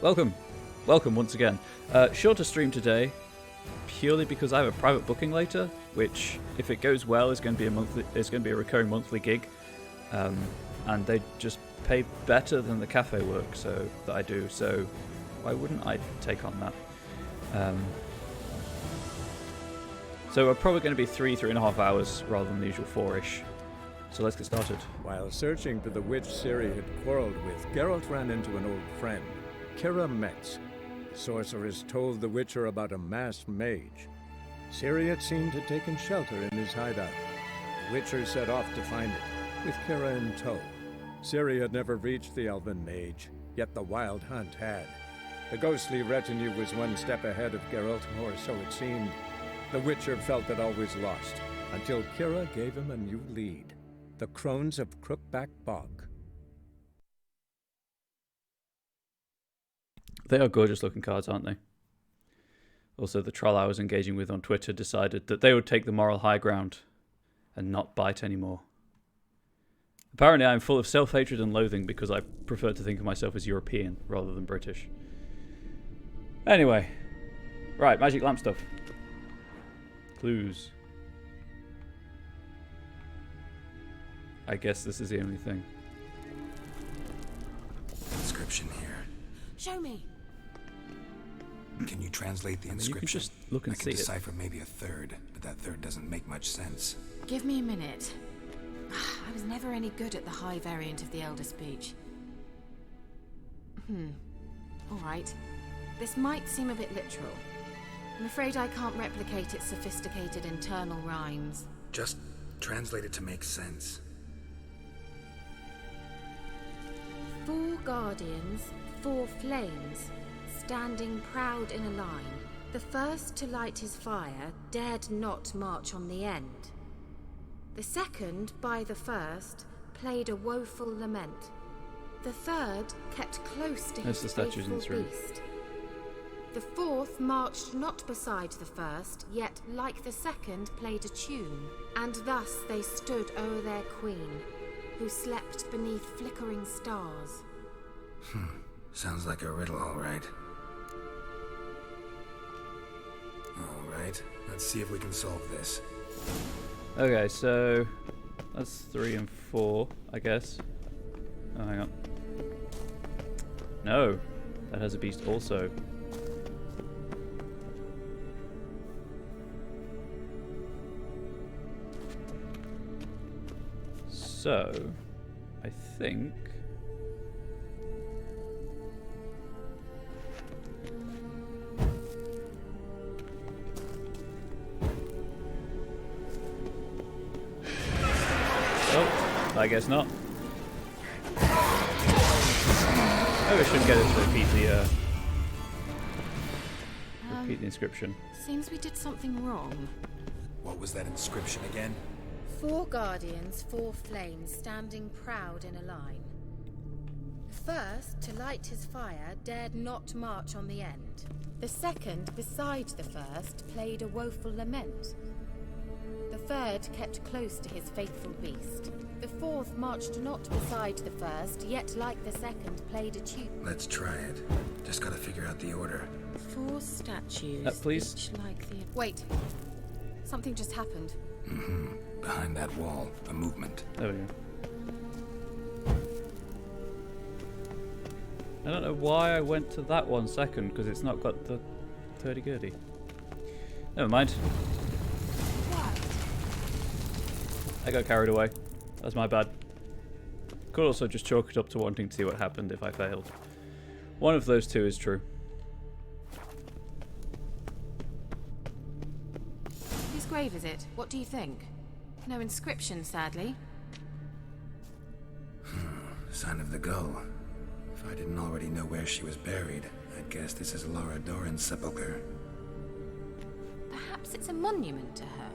Welcome once again. Shorter stream today, purely because I have a private booking later, which, if it goes well, is going to be a recurring monthly gig, and they just pay better than the cafe work that I do. So why wouldn't I take on that? So we're probably going to be 3.5 hours rather than the usual 4-ish. So let's get started. While searching for the witch Ciri had quarreled with, Geralt ran into an old friend, Kira Metz. The sorceress told the Witcher about a masked mage. Ciri had seemed to have taken shelter in his hideout. The Witcher set off to find it, with Kira in tow. Ciri had never reached the elven mage, yet the wild hunt had. The ghostly retinue was one step ahead of Geralt, or so it seemed. The Witcher felt that all was lost, until Kira gave him a new lead. The Crones of Crookback Bog. They are gorgeous looking cards, aren't they? Also, the troll I was engaging with on Twitter decided that they would take the moral high ground and not bite anymore. Apparently I'm full of self-hatred and loathing because I prefer to think of myself as European rather than British. Anyway, right, magic lamp stuff. Clues. I guess this is the only thing. Inscription here. Show me. Can you translate the inscription? You can just look and I see can it. decipher maybe a third, but that third doesn't make much sense. Give me a minute. I was never any good at the high variant of the Elder Speech. All right. This might seem a bit literal. I'm afraid I can't replicate its sophisticated internal rhymes. Just translate it to make sense. 4 guardians, 4 flames, standing proud in a line. The first to light his fire dared not march on the end. The second, by the first, played a woeful lament. The third kept close to There's his the statues in faithful this room. beast. The fourth marched not beside the first, yet like the second played a tune. And thus they stood o'er their queen, who slept beneath flickering stars. Sounds like a riddle, all right. All right, let's see if we can solve this. Okay, so that's 3 and 4, I guess. Oh, hang on. No, that has a beast also. So, I think... Oh, I guess not. Maybe I shouldn't get it to repeat the inscription. Seems we did something wrong. What was that inscription again? 4 guardians, 4 flames, standing proud in a line. The first, to light his fire, dared not march on the end. The second, beside the first, played a woeful lament. The third kept close to his faithful beast. The fourth marched not beside the first, yet like the second played a tune. Let's try it. Just gotta figure out the order. 4 statues, please. each like the... Wait. Something just happened. Behind that wall, a movement. There we go. I don't know why I went to that one second, because it's not got the hurdy-gurdy. Never mind. I got carried away. That's my bad. Could also just chalk it up to wanting to see what happened if I failed. One of those two is true. Whose grave is it? What do you think? No inscription, sadly. Sign of the gull. If I didn't already know where she was buried, I'd guess this is Laura Doran's sepulchre. Perhaps it's a monument to her.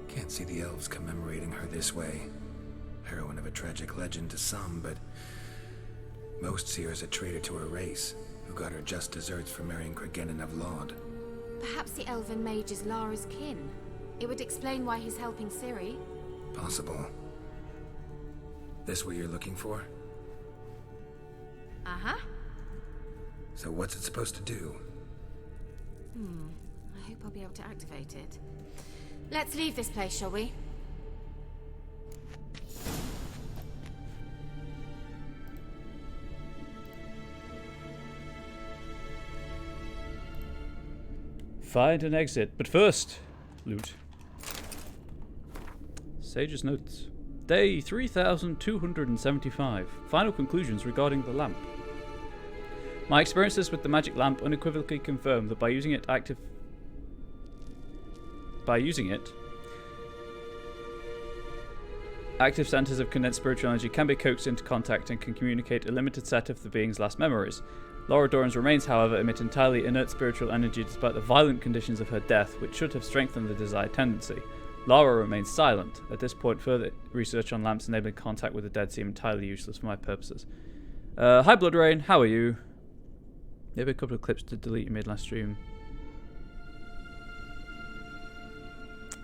Can't see the elves commemorating her this way. Heroine of a tragic legend to some, but most see her as a traitor to her race, who got her just deserts for marrying Cregennan of Laud. Perhaps the elven mage is Lara's kin. It would explain why he's helping Ciri. Possible. This what you're looking for? Uh-huh. So what's it supposed to do? I hope I'll be able to activate it. Let's leave this place, shall we? Find an exit, but first, loot. Sage's notes. Day 3275. Final conclusions regarding the lamp. My experiences with the magic lamp unequivocally confirm that by using it, active centers of condensed spiritual energy can be coaxed into contact and can communicate a limited set of the being's last memories. Laura Doran's remains, however, emit entirely inert spiritual energy despite the violent conditions of her death, which should have strengthened the desired tendency. Lara remains silent. At this point, further research on lamps enabling contact with the dead seem entirely useless for my purposes. Hi Blood Rain, how are you? Maybe a couple of clips to delete you made last stream.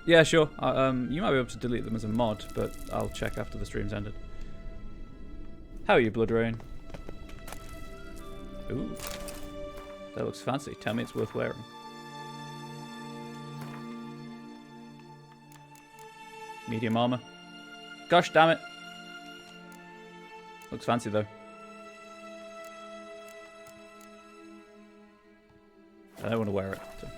Yeah, sure. You might be able to delete them as a mod, but I'll check after the stream's ended. How are you, Blood Rain? Ooh, that looks fancy. Tell me it's worth wearing. Medium armor. Gosh damn it. Looks fancy though. I don't want to wear it. So.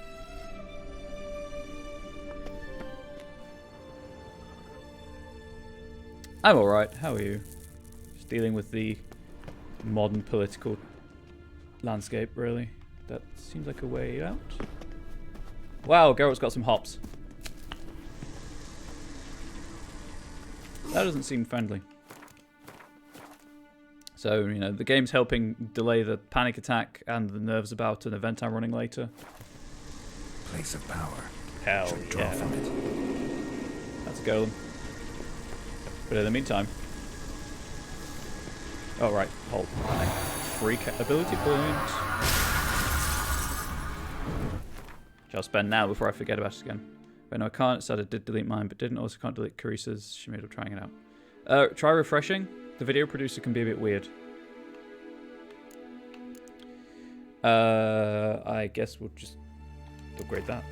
I'm alright. How are you? Just dealing with the modern political landscape, really. That seems like a way out. Wow, Geralt's got some hops. That doesn't seem friendly. So, you know, the game's helping delay the panic attack and the nerves about an event I'm running later. Place of power. Hell Should draw yeah. from it. That's a golem. But in the meantime... Oh, right. Hold. Free ability point. Which I'll spend now before I forget about it again. Wait, no, I can't. It said I did delete mine, but didn't. Also can't delete Carisa's. She made up trying it out. Try refreshing. The video producer can be a bit weird. I guess we'll just upgrade that.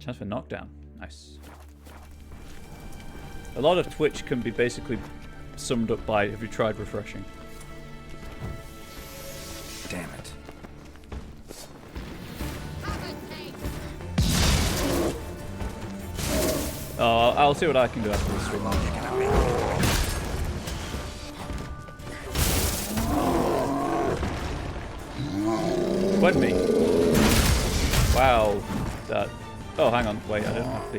Chance for knockdown. Nice. A lot of Twitch can be basically summed up by, have you tried refreshing? Damn it. Oh, I'll see what I can do after this stream. Wed me. Wow. That. Oh, hang on. Wait, I don't have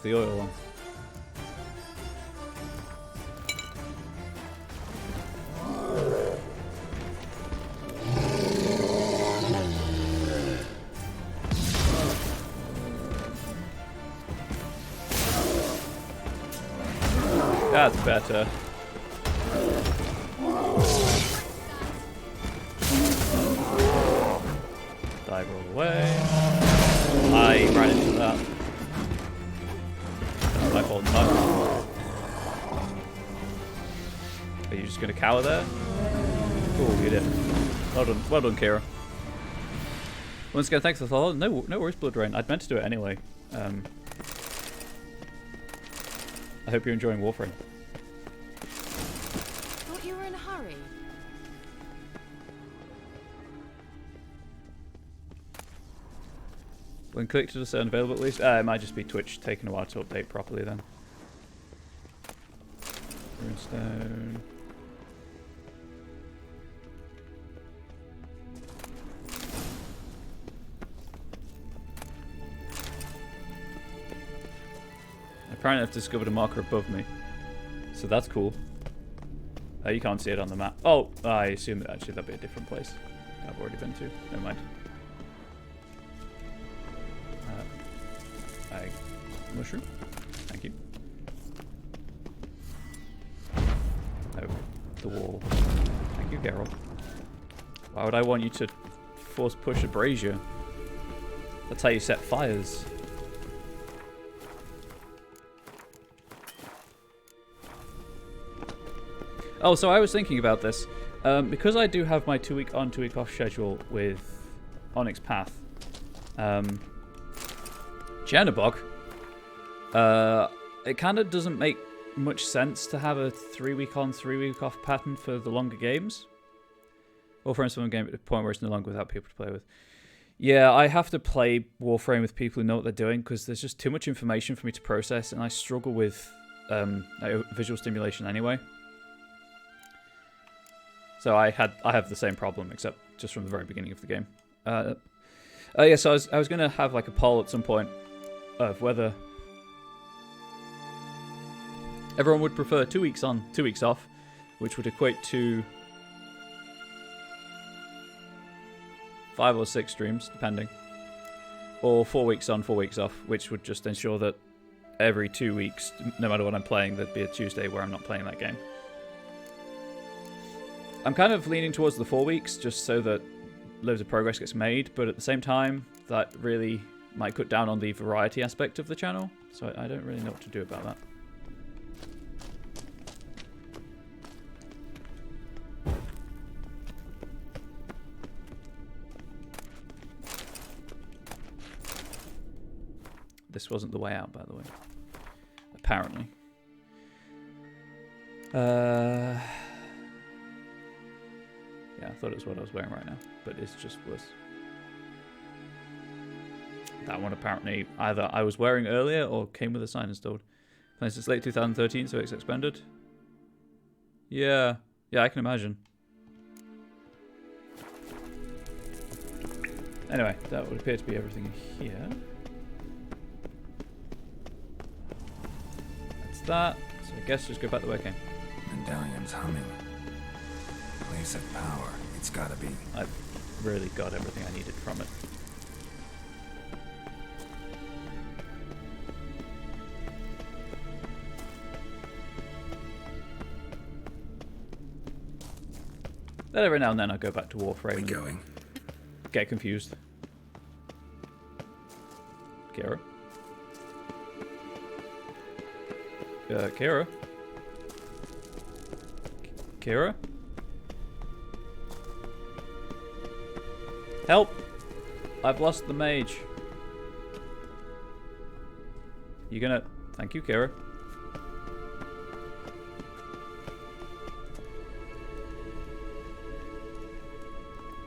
the oil on. That's better. Dive all the way. I ran into that. That's my fault. No. Are you just gonna cower there? Cool, you did. Well done, Kira. Once again, thanks for the follow. No worries, Blood Rain. I'd meant to do it anyway. I hope you're enjoying Warframe. Thought you were in a hurry. When clicked to discern available at least. It might just be Twitch taking a while to update properly then. Runestone. Apparently I've discovered a marker above me. So that's cool. You can't see it on the map. Oh, I assume that actually that'd be a different place I've already been to. Never mind. Mushroom. Thank you. Oh, the wall. Thank you, Geralt. Why would I want you to force push a brazier? That's how you set fires. Oh, so I was thinking about this. Because I do have my 2-week on, 2-week off schedule with Onyx Path. Chernobog. It kind of doesn't make much sense to have a 3-week on, 3-week off pattern for the longer games. Or for instance, a game at the point where it's no longer without people to play with. Yeah, I have to play Warframe with people who know what they're doing because there's just too much information for me to process, and I struggle with visual stimulation anyway. So I have the same problem, except just from the very beginning of the game. Yeah, so I was going to have like a poll at some point of whether everyone would prefer 2 weeks on, 2 weeks off, which would equate to 5 or 6 streams, depending, or 4 weeks on, 4 weeks off, which would just ensure that every 2 weeks, no matter what I'm playing, there'd be a Tuesday where I'm not playing that game. I'm kind of leaning towards the 4 weeks, just so that loads of progress gets made, but at the same time, that really might cut down on the variety aspect of the channel, so I don't really know what to do about that. This wasn't the way out, by the way. Apparently. Yeah, I thought it was what I was wearing right now, but it's just worse. That one apparently either I was wearing earlier or came with a sign installed. Playing since late 2013, so it's expanded. Yeah, I can imagine. Anyway, that would appear to be everything here. That's that. So I guess just go back the way I came. Medallion's humming. Place of power. It's gotta be. I've really got everything I needed from it. Then every now and then I go back to Warframe and going? get confused. Kira? Kira? Kira? Help! I've lost the mage. You gonna... Thank you, Kira.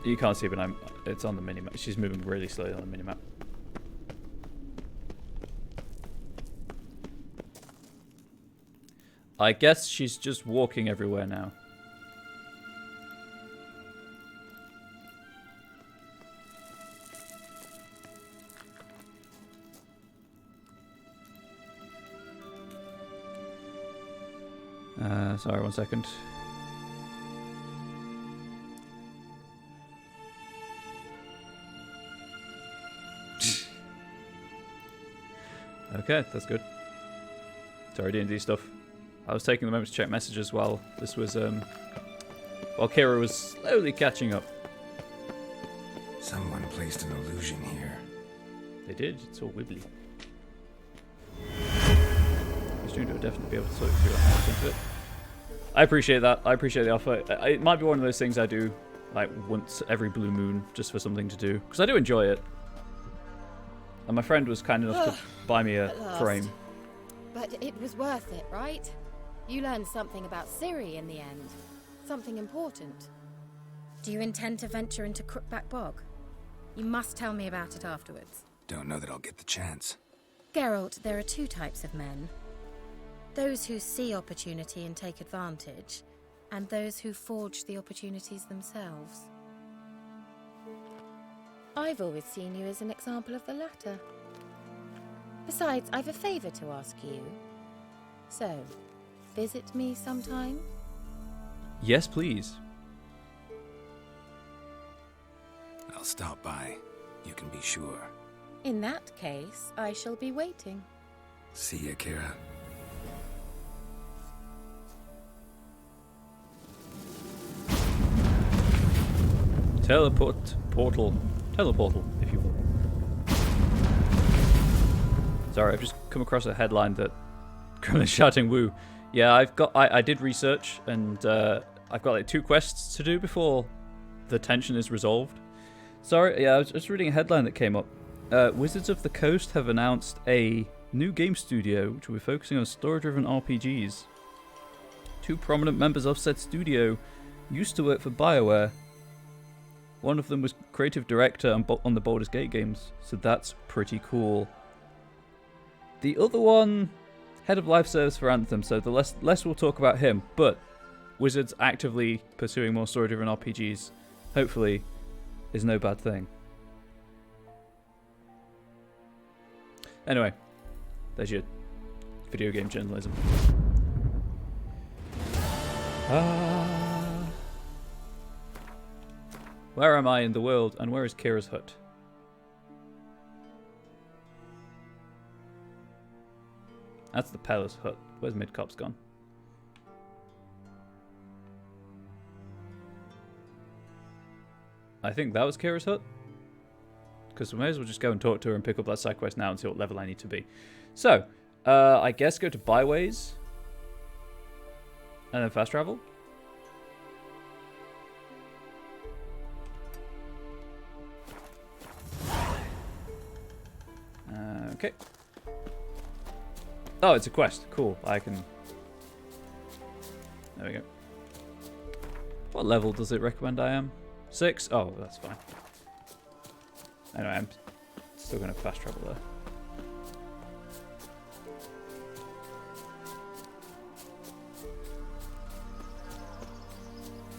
You can't see, but it's on the minimap. She's moving really slowly on the minimap. I guess she's just walking everywhere now. Sorry, 1 second. Okay, that's good. Sorry, D&D stuff. I was taking the moment to check messages while this was, while Kira was slowly catching up. Someone placed an illusion here. They did. It's all wibbly. The student would definitely be able to sort through that into it. I appreciate that. I appreciate the offer. It might be one of those things I do like once every blue moon just for something to do, because I do enjoy it. And my friend was kind enough to buy me a frame. But it was worth it, right? You learned something about Ciri in the end. Something important. Do you intend to venture into Crookback Bog? You must tell me about it afterwards. Don't know that I'll get the chance. Geralt, there are 2 types of men. Those who see opportunity and take advantage, and those who forge the opportunities themselves. I've always seen you as an example of the latter. Besides, I've a favor to ask you. So, visit me sometime? Yes, please. I'll stop by. You can be sure. In that case, I shall be waiting. See ya, Kira. Teleportal, if you will. Sorry, I've just come across a headline that Kremlin's shouting woo. Yeah, I did research, and I've got like 2 quests to do before the tension is resolved. Sorry, yeah, I was just reading a headline that came up. Wizards of the Coast have announced a new game studio which will be focusing on story-driven RPGs. 2 prominent members of said studio used to work for BioWare. One of them was creative director on the Baldur's Gate games, so that's pretty cool. The other one, head of live service for Anthem, so the less we'll talk about him, but Wizards actively pursuing more story-driven RPGs, hopefully, is no bad thing. Anyway, there's your video game journalism. Where am I in the world, and where is Kira's hut? That's the Pella's hut. Where's Midcop's gone? I think that was Kira's hut. Because we may as well just go and talk to her and pick up that side quest now and see what level I need to be. So, I guess go to Byways. And then fast travel. Okay. Oh, it's a quest. Cool. I can... There we go. What level does it recommend I am? 6? Oh, that's fine. Anyway, I'm still going to fast travel there.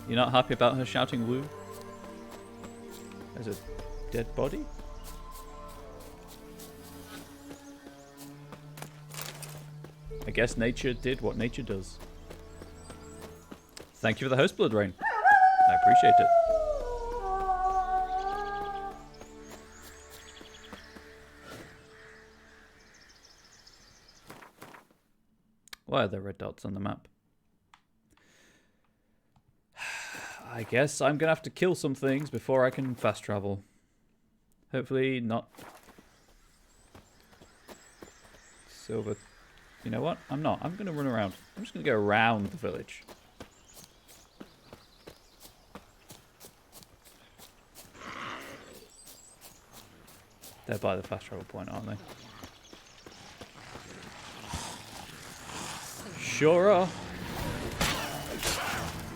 You're not happy about her shouting woo? There's a dead body? I guess nature did what nature does. Thank you for the host, Blood Rain. I appreciate it. Why are there red dots on the map? I guess I'm gonna have to kill some things before I can fast travel. Hopefully not. Silver. You know what? I'm not. I'm gonna run around. I'm just gonna go around the village. They're by the fast travel point, aren't they? Sure are.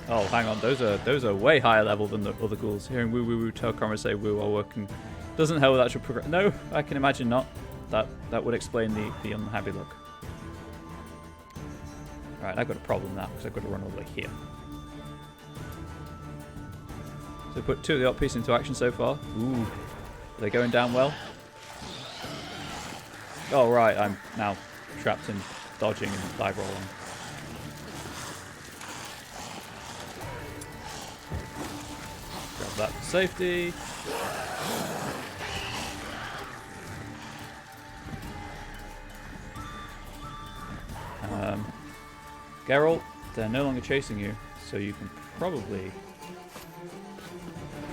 Oh, hang on. Those are way higher level than the other ghouls. Hearing woo woo woo tell Conrad say woo while working doesn't help with actual progress. No, I can imagine not. That would explain the unhappy look. Right, I've got a problem now because I've got to run all the way here. So put 2 of the op pieces into action so far. Ooh, are they going down well? Oh right, I'm now trapped in dodging and dive rolling. Grab that for safety. Geralt, they're no longer chasing you, so you can probably...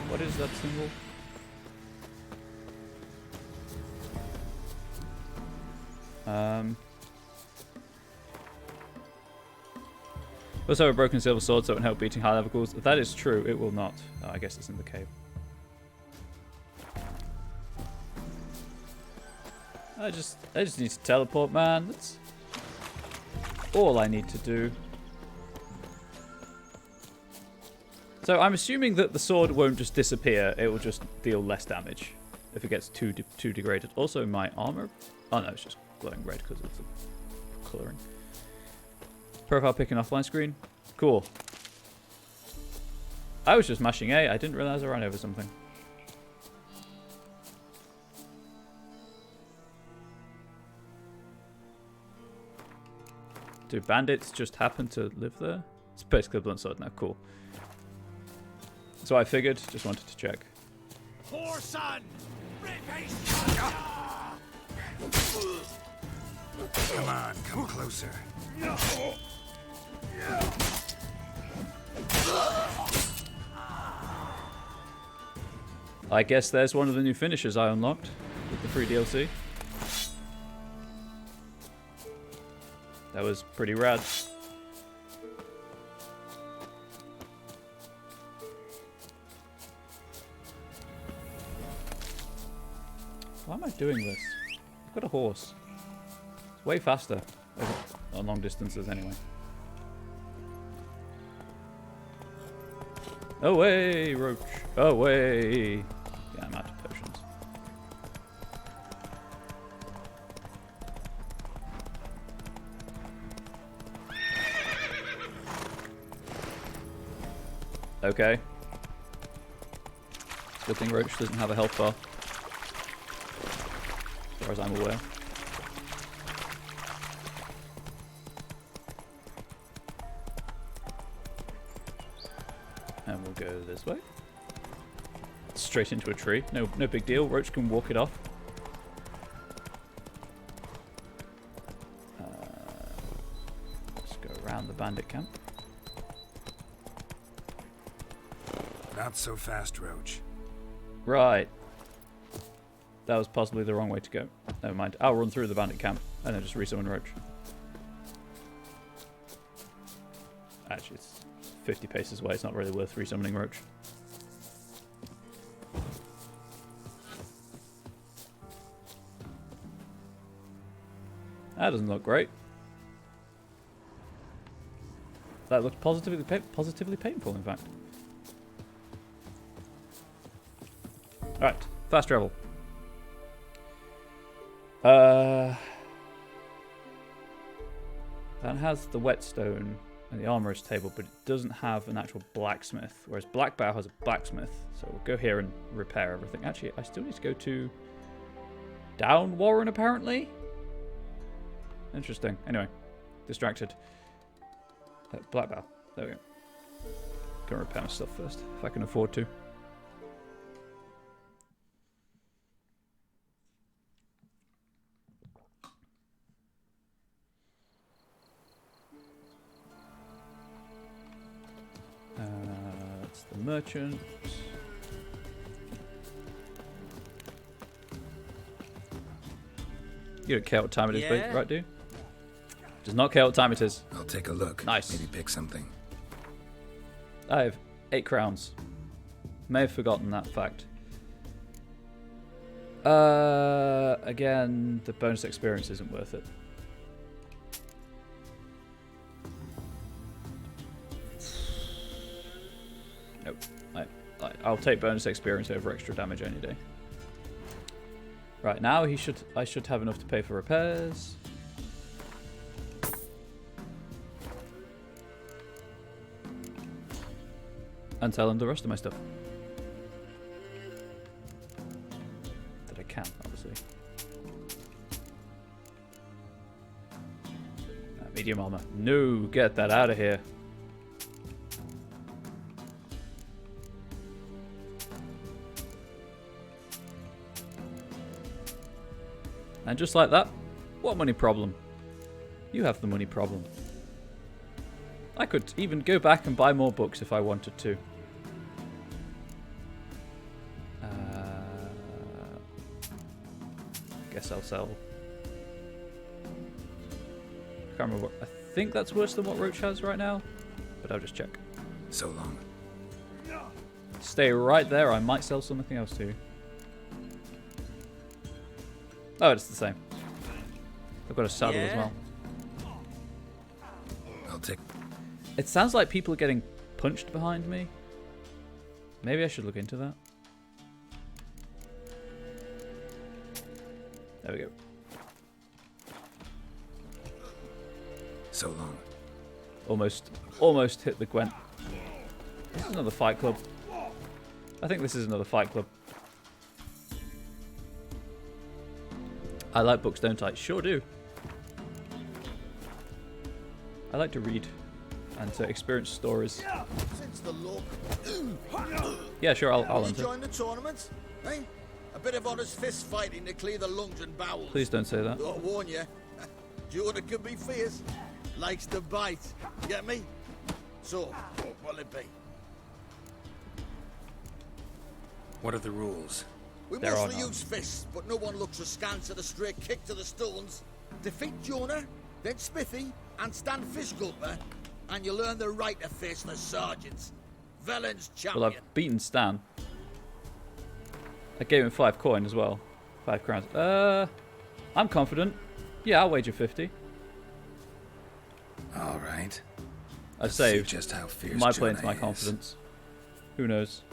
What is that symbol? Also have a broken silver sword so it won't help beating high level ghouls. That is true, it will not. Oh, I guess it's in the cave. I just need to teleport, man. That's all I need to do. So I'm assuming that the sword won't just disappear, it will just deal less damage if it gets too degraded. Also my armor... Oh no, it's just glowing red because of the colouring. Profile pick an offline screen. Cool. I was just mashing A, I didn't realise I ran over something. Do bandits just happen to live there? It's basically a blunt sword now, cool. So I figured, just wanted to check. Poor son! Come on, come closer. I guess there's one of the new finishers I unlocked with the free DLC. That was pretty rad. Why am I doing this? I've got a horse. It's way faster on long distances anyway. Away, Roach. Away. Yeah, I'm out of potions. Okay. Good thing Roach doesn't have a health bar. As far as I'm aware. And we'll go this way. Straight into a tree. No big deal. Roach can walk it off. Let's go around the bandit camp. Not so fast, Roach. Right. That was possibly the wrong way to go. Never mind. I'll run through the bandit camp and then just resummon Roach. Actually, it's 50 paces away. It's not really worth resummoning Roach. That doesn't look great. That looked positively painful, in fact. Alright, fast travel. That has the whetstone and the armorer's table, but it doesn't have an actual blacksmith, whereas Blackbow has a blacksmith. So we'll go here and repair everything. Actually, I still need to go to Down Warren, apparently. Interesting. Anyway, distracted. Blackbow. There we go. Gonna repair my stuff first, if I can afford to. That's the merchant. You don't care what time it is, Yeah. right, dude? Does not care what time it is. I'll take a look. Nice. Maybe pick something. I have 8 crowns. May have forgotten that fact. Again, the bonus experience isn't worth it. Nope. I'll take bonus experience over extra damage any day. Right, now I should have enough to pay for repairs. And sell him the rest of my stuff. That I can, obviously. Medium armor. No, get that out of here. And just like that, what money problem? You have the money problem. I could even go back and buy more books if I wanted to. Guess I'll sell. Can't remember what. I think that's worse than what Roach has right now, but I'll just check. So long. Stay right there. I might sell something else too. Oh, it's the same. I've got a saddle as well. I'll take. It sounds like people are getting punched behind me. Maybe I should look into that. There we go. So long. Almost hit the Gwent. This is another fight club. I think this is another fight club. I like books, don't I? Sure do. I like to read and to experience stories. Since the look. Yeah, sure, I'll You enter. join the tournament? Eh? A bit of honest fist fighting to clear the lungs and bowels. Please don't say that. I'll warn you. Jordan can be fierce. Likes to bite. Get me? So, what'll it be? What are the rules? We There are mostly none. use fists, but no one looks askance at a straight kick to the stones. Defeat Jonah, then Smithy, and Stan Fishgulper, and you'll earn the right to face the sergeants. Velen's champion. Well, I've beaten Stan. I gave him 5 coin as well. 5 crowns. I'm confident. Yeah, I'll wager 50. All right. I Let's saved. see just how fierce My play into Jonah my is. confidence. Who knows?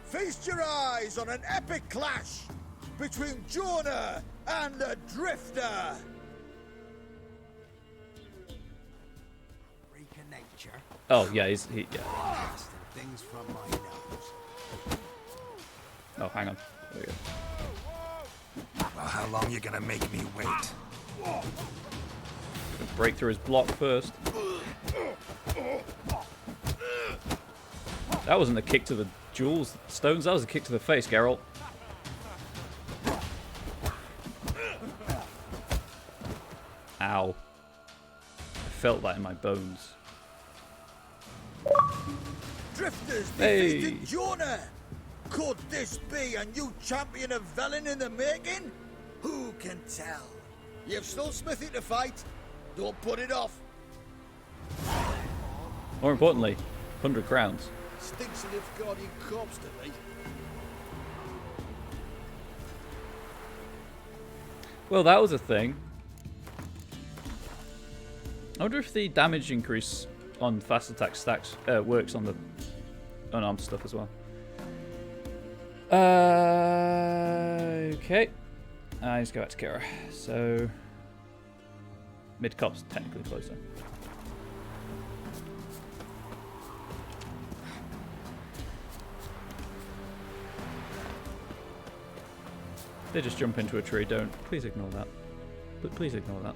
Feast your eyes on an epic clash between Jonah and the Drifter. Freak of nature. Oh yeah, yeah. Casting things from my nose. Oh, hang on. There we go. Well, how long you gonna make me wait? Break through his block first. That wasn't a kick to the jewels stones. That was a kick to the face, Geralt. Ow. I felt that in my bones. Drifters Hey. defeated Jonah. Could this be a new champion of Velen in the making? Who can tell? You've still Smithy to fight. Don't put it off. More importantly, 100 crowns. Stinks of Nilfgaardian corpse to me. Well, that was a thing. I wonder if the damage increase on fast attack stacks works on the unarmed stuff as well. Okay. Let's go back to Kira. So, mid-cop's technically closer. They just jump into a tree, don't. Please ignore that. But please ignore that.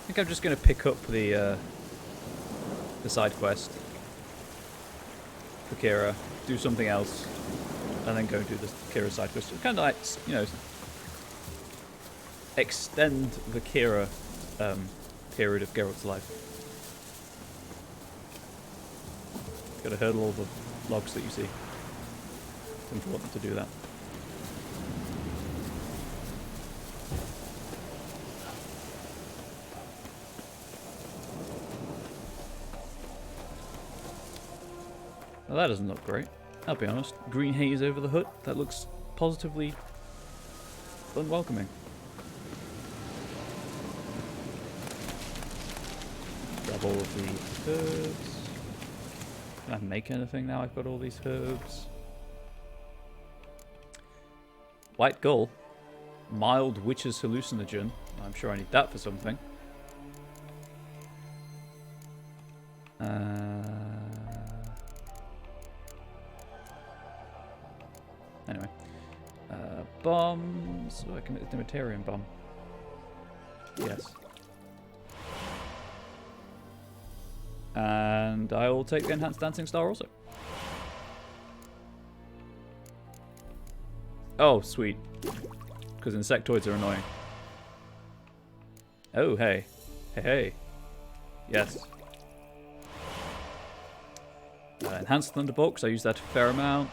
I think I'm just going to pick up the side quest for Kira, do something else, and then go and do the Kira side quest. Kind of like, you know, extend the Kira period of Geralt's life. Got to hurdle all the logs that you see. It's important to do that. Well, that doesn't look great. I'll be honest. Green haze over the hut. That looks positively unwelcoming. Grab all of the herbs. Can I make anything now I've got all these herbs? White gull. Mild witch's hallucinogen. I'm sure I need that for something. Anyway. Bombs. Oh, I can make the Materian bomb. Yes. And I will take the Enhanced Dancing Star also. Oh, sweet. Because insectoids are annoying. Oh, hey. Hey, hey. Yes. Enhanced Thunderbolt, because I use that a fair amount.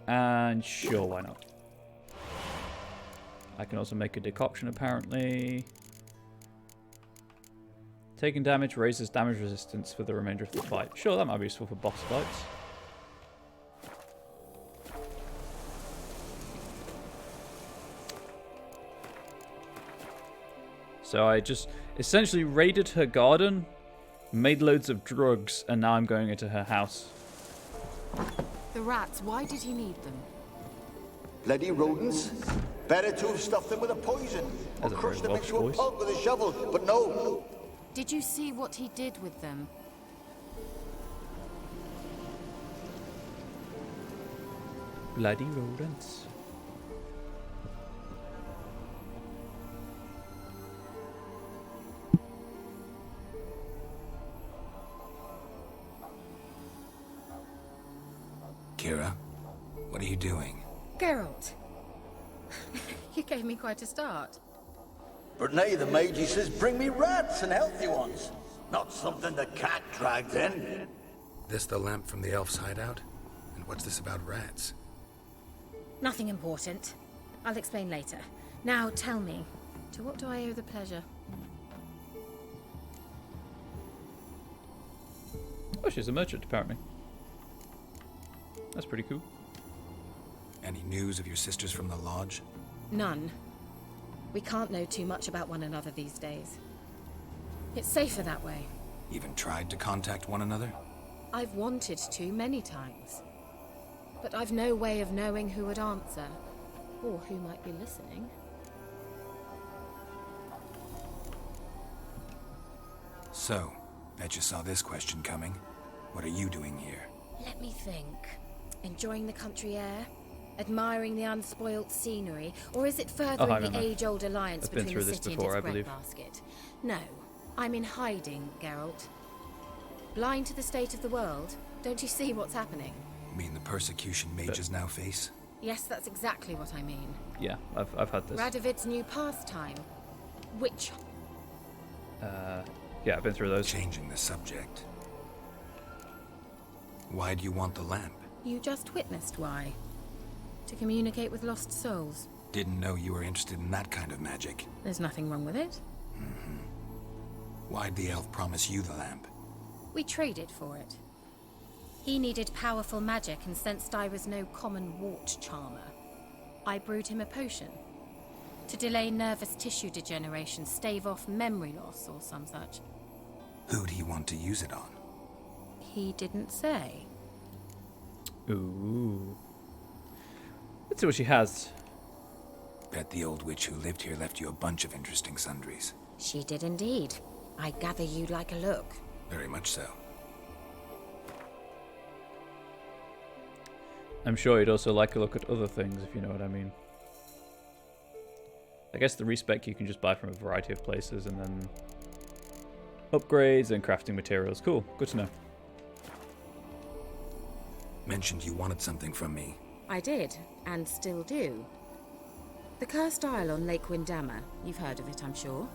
And sure, why not? I can also make a decoction, apparently. Taking damage raises damage resistance for the remainder of the fight. Sure, that might be useful for boss fights. So I just essentially raided her garden, made loads of drugs, and now I'm going into her house. The rats, why did he need them? Bloody rodents. Better to have stuffed them with a poison or That's a crushed very them into a Welsh voice. pulp with a shovel, but no. Did you see what he did with them? Bloody rodents. Kira, what are you doing? Geralt. You gave me quite a start. But nay, the mage, he says, bring me rats and healthy ones. Not something the cat dragged in. This the lamp from the elf's hideout? And what's this about rats? Nothing important. I'll explain later. Now tell me, to what do I owe the pleasure? Oh, she's a merchant, apparently. That's pretty cool. Any news of your sisters from the lodge? None. We can't know too much about one another these days. It's safer that way. Even tried to contact one another? I've wanted to many times. But I've no way of knowing who would answer, or who might be listening. So, bet you saw this question coming. What are you doing here? Let me think. Enjoying the country air? Admiring the unspoilt scenery? Or is it furthering hang on, the no. age-old alliance I've been between the through this city before, and I its believe. breadbasket? No. I'm in hiding, Geralt. Blind to the state of the world? Don't you see what's happening? You mean the persecution mages now face? Yes, that's exactly what I mean. Yeah, I've had this. Radovid's new pastime. Witch. Yeah, I've been through those. Changing the subject. Why do you want the lamp? You just witnessed why. To communicate with lost souls. Didn't know you were interested in that kind of magic. There's nothing wrong with it. Why'd the elf promise you the lamp? We traded for it. He needed powerful magic and sensed I was no common wart charmer. I brewed him a potion. To delay nervous tissue degeneration, stave off memory loss or some such. Who'd he want to use it on? He didn't say. Ooh. Let's see what she has. Bet the old witch who lived here left you a bunch of interesting sundries. She did indeed. I gather you'd like a look. Very much so. I'm sure you'd also like a look at other things, if you know what I mean. I guess the respec you can just buy from a variety of places, and then upgrades and crafting materials. Cool, good to know. Mentioned you wanted something from me. I did, and still do. The cursed isle on Lake Windammer. You've heard of it, I'm sure.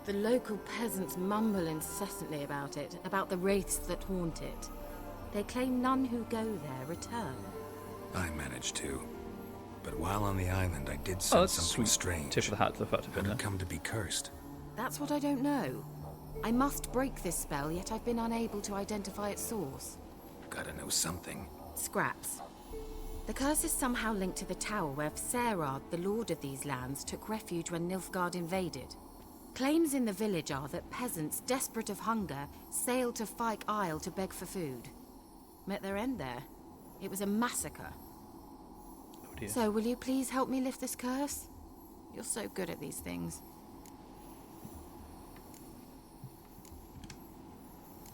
The local peasants mumble incessantly about it, about the wraiths that haunt it. They claim none who go there return. I managed to. But while on the island, I did Oh, sense that's a something sweet strange. tip of the hat to the fact of How'd it. it come to be cursed? That's what I don't know. I must break this spell, yet I've been unable to identify its source. Gotta know something. Scraps. The curse is somehow linked to the tower where Serad, the lord of these lands, took refuge when Nilfgaard invaded. Claims in the village are that peasants, desperate of hunger, sailed to Fyke Isle to beg for food. Met their end there. It was a massacre. Oh dear. So, will you please help me lift this curse? You're so good at these things.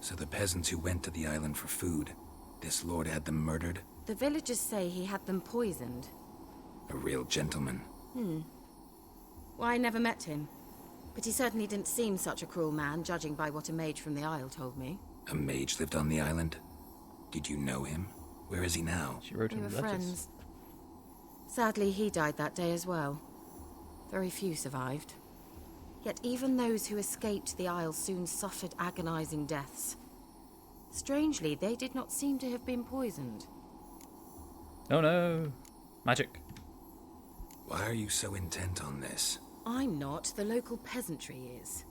So the peasants who went to the island for food, this lord had them murdered? The villagers say he had them poisoned. A real gentleman. Well, I never met him. But he certainly didn't seem such a cruel man, judging by what a mage from the Isle told me. A mage lived on the island? Did you know him? Where is he now? She wrote We him were letters. friends. Sadly, he died that day as well. Very few survived. Yet even those who escaped the Isle soon suffered agonizing deaths. Strangely, they did not seem to have been poisoned. Oh no! Magic. Why are you so intent on this? I'm not, the local peasantry is.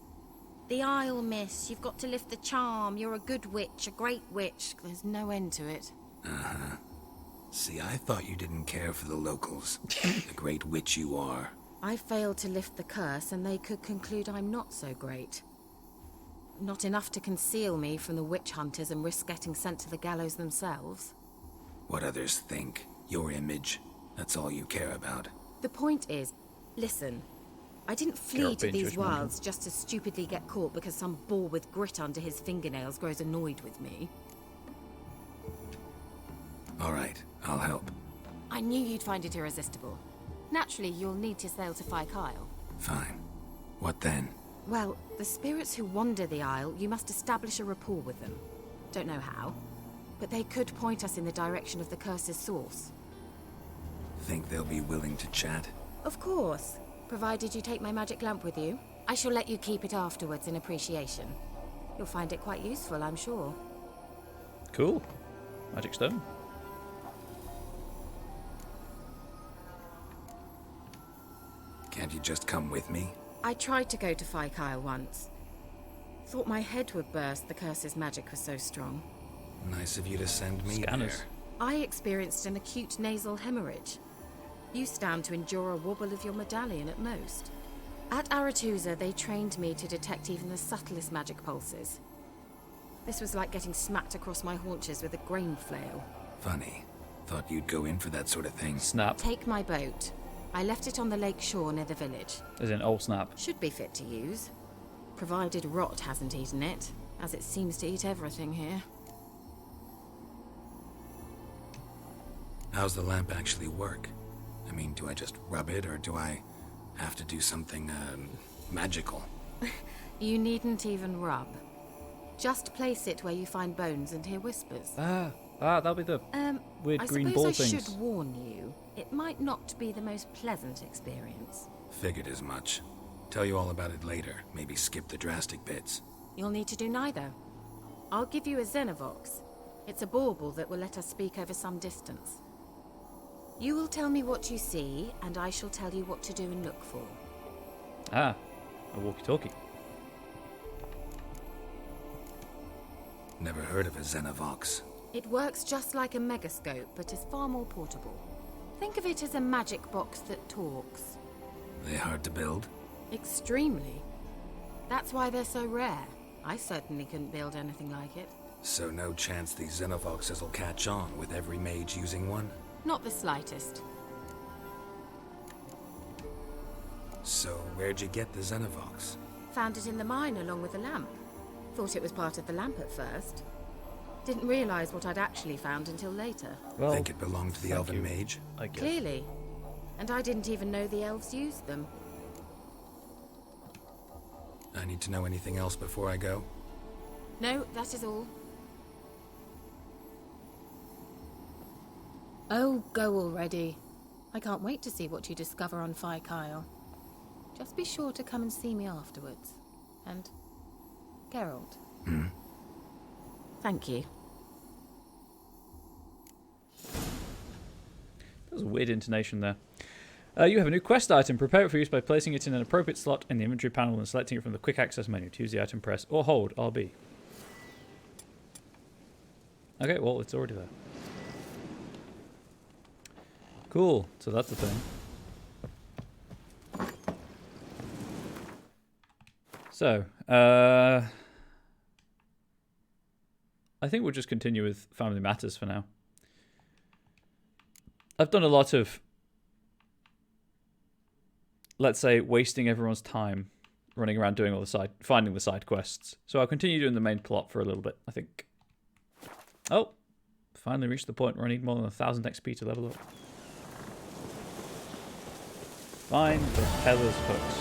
The Isle, miss, you've got to lift the charm. You're a good witch, a great witch. There's no end to it. See, I thought you didn't care for the locals. The great witch you are. I failed to lift the curse, and they could conclude I'm not so great. Not enough to conceal me from the witch hunters and risk getting sent to the gallows themselves. What others think, your image, that's all you care about. The point is, listen, I didn't flee Geralt to being these judgmental. wilds just to stupidly get caught because some boar with grit under his fingernails grows annoyed with me. All right, I'll help. I knew you'd find it irresistible. Naturally, you'll need to sail to Fyke Isle. Fine. What then? Well, the spirits who wander the Isle, you must establish a rapport with them. Don't know how, but they could point us in the direction of the curse's source. Think they'll be willing to chat? Of course, provided you take my magic lamp with you. I shall let you keep it afterwards in appreciation. You'll find it quite useful, I'm sure. Cool. Magic stone. Can't you just come with me? I tried to go to Kyle once. Thought my head would burst, the curse's magic was so strong. Nice of you to send me Scanners. there. I experienced an acute nasal hemorrhage. You stand to endure a wobble of your medallion at most. At Aretusa, they trained me to detect even the subtlest magic pulses. This was like getting smacked across my haunches with a grain flail. Funny. Thought you'd go in for that sort of thing. Snap. Take my boat. I left it on the lake shore near the village. As in, old snap. Should be fit to use. Provided rot hasn't eaten it, as it seems to eat everything here. How's the lamp actually work? I mean, do I just rub it, or do I have to do something, magical? You needn't even rub. Just place it where you find bones and hear whispers. That'll be the weird I green suppose ball I things. should warn you, it might not be the most pleasant experience. Figured as much. Tell you all about it later. Maybe skip the drastic bits. You'll need to do neither. I'll give you a Xenovox. It's a bauble that will let us speak over some distance. You will tell me what you see, and I shall tell you what to do and look for. A walkie-talkie. Never heard of a Xenovox. It works just like a megascope, but is far more portable. Think of it as a magic box that talks. They hard to build? Extremely. That's why they're so rare. I certainly couldn't build anything like it. So no chance these Xenovoxes will catch on with every mage using one? Not the slightest. So where'd you get the Xenovox? Found it in the mine along with the lamp. Thought it was part of the lamp at first. Didn't realize what I'd actually found until later. Well, Think it belonged to the thank elven you, mage? I guess. Clearly. And I didn't even know the elves used them. I need to know anything else before I go? No, that is all. Oh, go already. I can't wait to see what you discover on Kyle. Just be sure to come and see me afterwards. And Geralt. Thank you. That was a weird intonation there. You have a new quest item. Prepare it for use by placing it in an appropriate slot in the inventory panel and selecting it from the quick access menu. To use the item, press or hold RB. Okay, well, it's already there. Cool. So that's the thing. So, I think we'll just continue with Family Matters for now. I've done a lot of, let's say, wasting everyone's time running around doing all the finding the side quests. So I'll continue doing the main plot for a little bit, I think. Oh, finally reached the point where I need more than 1,000 XP to level up. Find the Heller's hooks.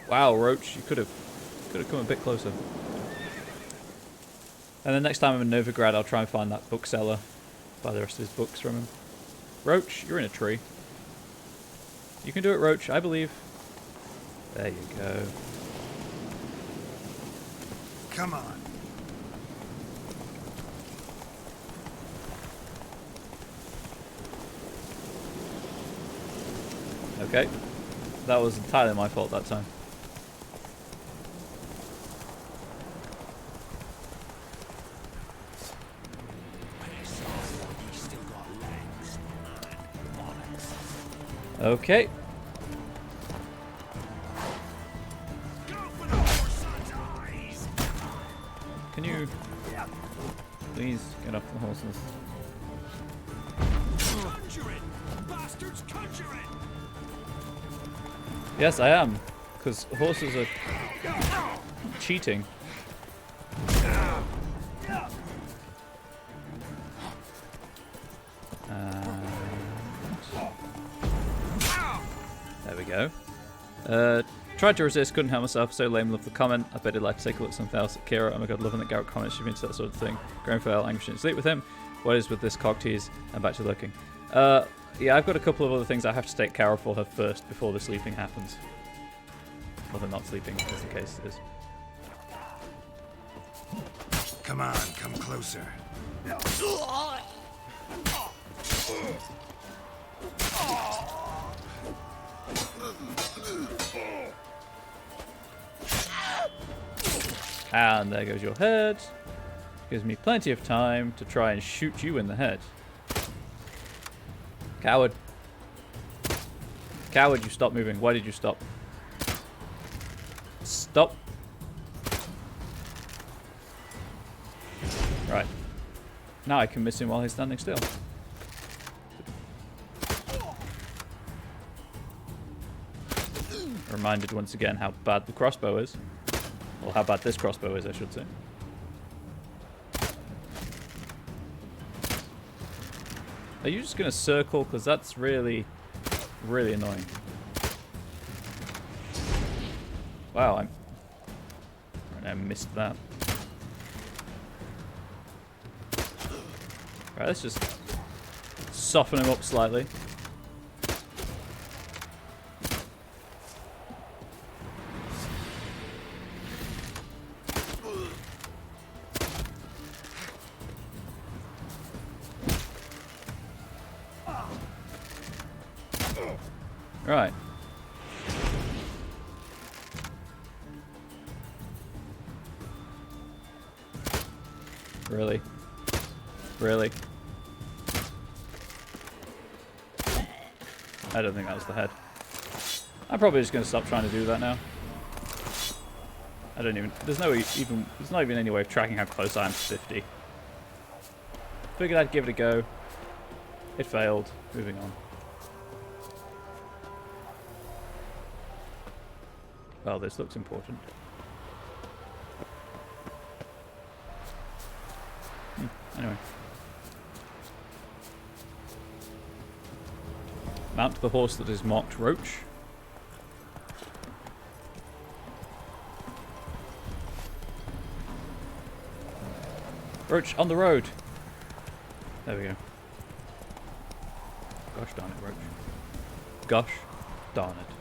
Wow, Roach, you could have come a bit closer. And then next time I'm in Novigrad, I'll try and find that bookseller, buy the rest of his books from him. Roach, you're in a tree. You can do it, Roach, I believe. There you go. Come on. Okay. That was entirely my fault that time. Okay. Can you please get off the horses? Yes, I am, because horses are cheating. There we go. Tried to resist, couldn't help myself, so lame, love the comment. I bet he'd like to take a look at something else. Kira, oh my god, loving that Garrett comments, she's into that sort of thing. Going for anxious to sleep with him. What is with this cock tease? I'm back to looking. Yeah, I've got a couple of other things I have to take care of for her first before the sleeping happens. Or the not sleeping, as the case is. Come on, come closer. And there goes your head. Gives me plenty of time to try and shoot you in the head. Coward. Coward, you stop moving. Why did you stop? Stop. Right. Now I can miss him while he's standing still. Reminded once again how bad the crossbow is. Or how bad this crossbow is, I should say. Are you just going to circle? Because that's really, really annoying. Wow, I missed that. Right, let's just soften him up slightly. Right. Really? Really? I don't think that was the head. I'm probably just going to stop trying to do that now. I don't even... There's not even any way of tracking how close I am to 50. Figured I'd give it a go. It failed. Moving on. Well, this looks important. Anyway. Mount the horse that is marked Roach. Roach, on the road! There we go. Gosh darn it, Roach. Gosh darn it.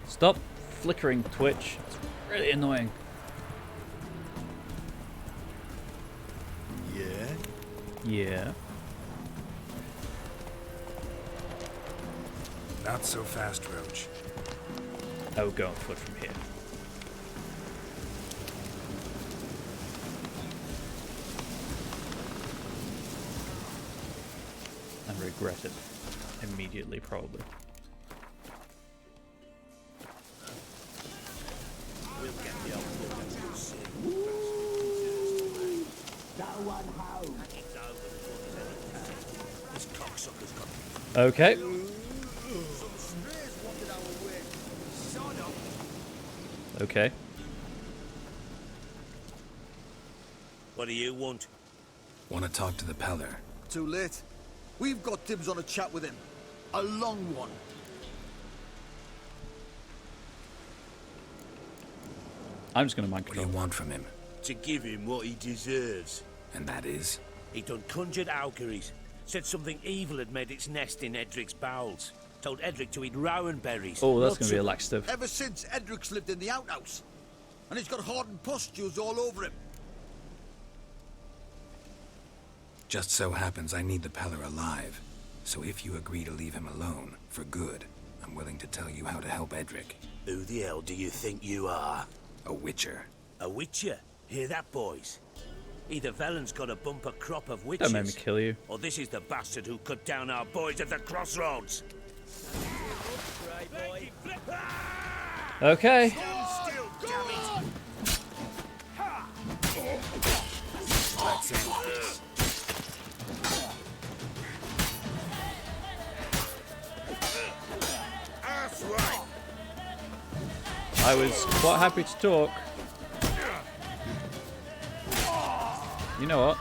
Stop flickering Twitch. It's really annoying. Yeah? Yeah. Not so fast, Roach. Oh, go on foot from here. And regret it. Immediately, probably. Okay. Okay. What do you want? Want to talk to the Peller? Too late. We've got dibs on a chat with him. A long one. I'm just going to mind What do control. you want from him? To give him what he deserves. And that is? He done conjured auguries. Said something evil had made its nest in Edric's bowels. Told Edric to eat rowan berries. Oh, that's Not going to be a some- laxative. Ever since Edric's lived in the outhouse. And he's got hardened pustules all over him. Just so happens I need the Peller alive. So if you agree to leave him alone, for good, I'm willing to tell you how to help Edric. Who the hell do you think you are? A witcher. A witcher? Hear that, boys? Either Velen's got a bumper crop of witches, Don't make me kill you. or this is the bastard who cut down our boys at the crossroads. Okay. Let's end this. That's right. I was quite happy to talk. You know what?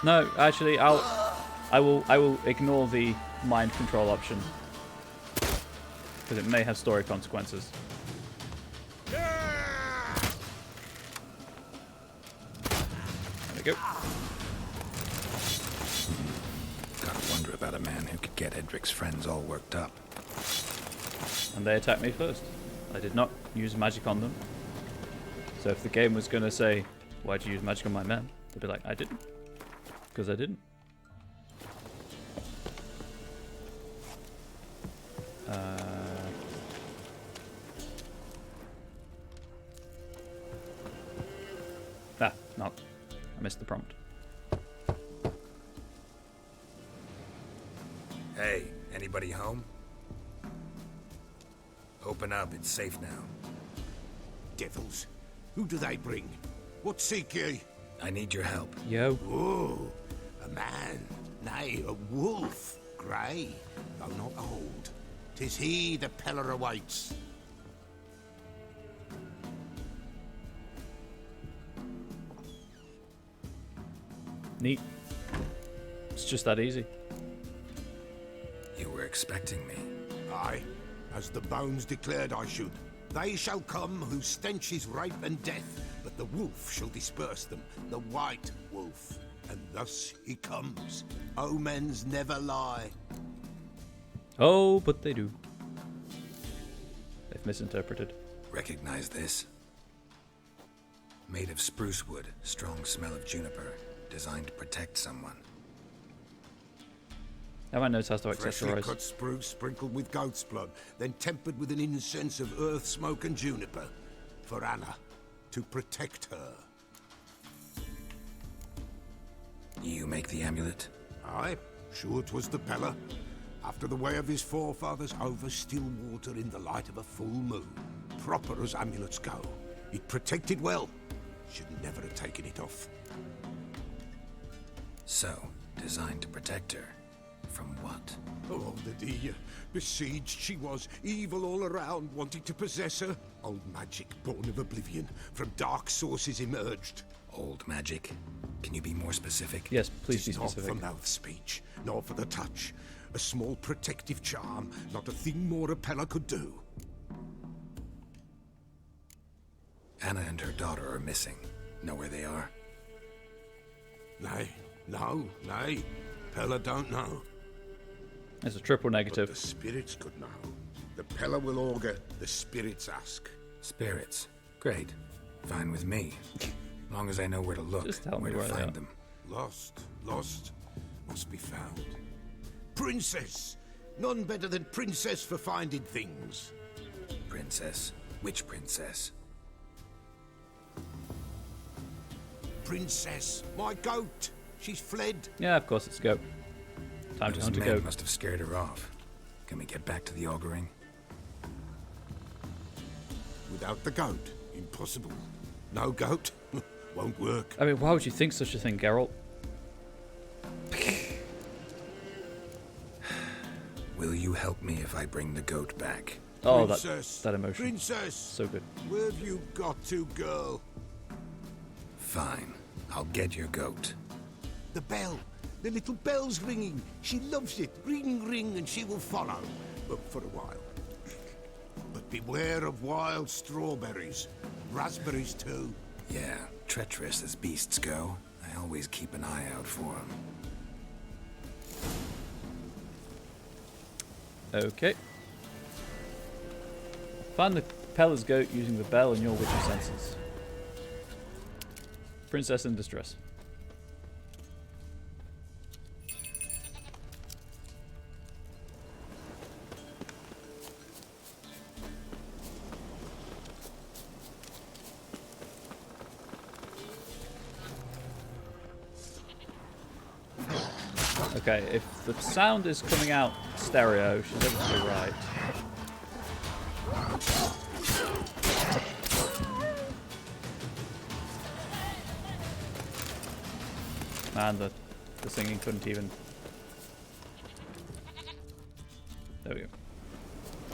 No, actually, I will ignore the mind control option because it may have story consequences. There we go. Gotta wonder about a man who could get Edric's friends all worked up. And they attacked me first. I did not use magic on them. So if the game was going to say, why'd you use magic on my men? They'd be like, I didn't. Because I didn't. Not. I missed the prompt. Hey, anybody home? Open up, it's safe now. Devils. Who do they bring? What seek ye? I need your help. Yo. Oh, a man. Nay, a wolf. Grey, though not old. 'Tis he the Peller awaits. Neat. It's just that easy. You were expecting me. Aye, as the bones declared I should. They shall come whose stench is rape and death, but the wolf shall disperse them, the white wolf. And thus he comes. Omens never lie. Oh, but they do. They've misinterpreted. Recognize this? Made of spruce wood, strong smell of juniper, designed to protect someone. Everyone knows how to Freshly accessorize. cut spruce sprinkled with goat's blood, then tempered with an incense of earth, smoke and juniper. For Anna, to protect her. You make the amulet? Aye, sure 'twas the Peller. After the way of his forefathers, over still water in the light of a full moon. Proper as amulets go. It protected well. Should never have taken it off. So, designed to protect her. From what? Oh, the dear. Besieged she was, evil all around, wanting to possess her. Old magic, born of oblivion, from dark sources emerged. Old magic? Can you be more specific? Yes, please be Tis not specific. for mouth speech, nor for the touch. A small protective charm, not a thing more a Peller could do. Anna and her daughter are missing. Know where they are? Nay, nay. Peller don't know. It's a triple But negative. the spirits could know. The Peller will augur, the spirits ask. Spirits. Great. Fine with me. Long as I know where to look, Just tell me where to where they are. find them. Lost, must be found. Princess! None better than Princess for finding things. Princess? Which princess? Princess, my goat! She's fled. Yeah, of course it's a goat. Time to Those hunt a men goat. must have scared her off. Can we get back to the auguring? Without the goat, impossible. No goat, won't work. I mean, why would you think such a thing, Geralt? Will you help me if I bring the goat back? Oh, Princess, that emotion. Princess! So good. Where have you got to, girl? Fine. I'll get your goat. The bell. The little bell's ringing. She loves it. Ring, ring, and she will follow. But for a while. But beware of wild strawberries. Raspberries, too. Yeah, treacherous as beasts go. I always keep an eye out for them. Okay. Find the Peller's goat using the bell and your witcher senses. Princess in distress. Okay, if the sound is coming out stereo, she's obviously right. Man, the singing couldn't even... There we go.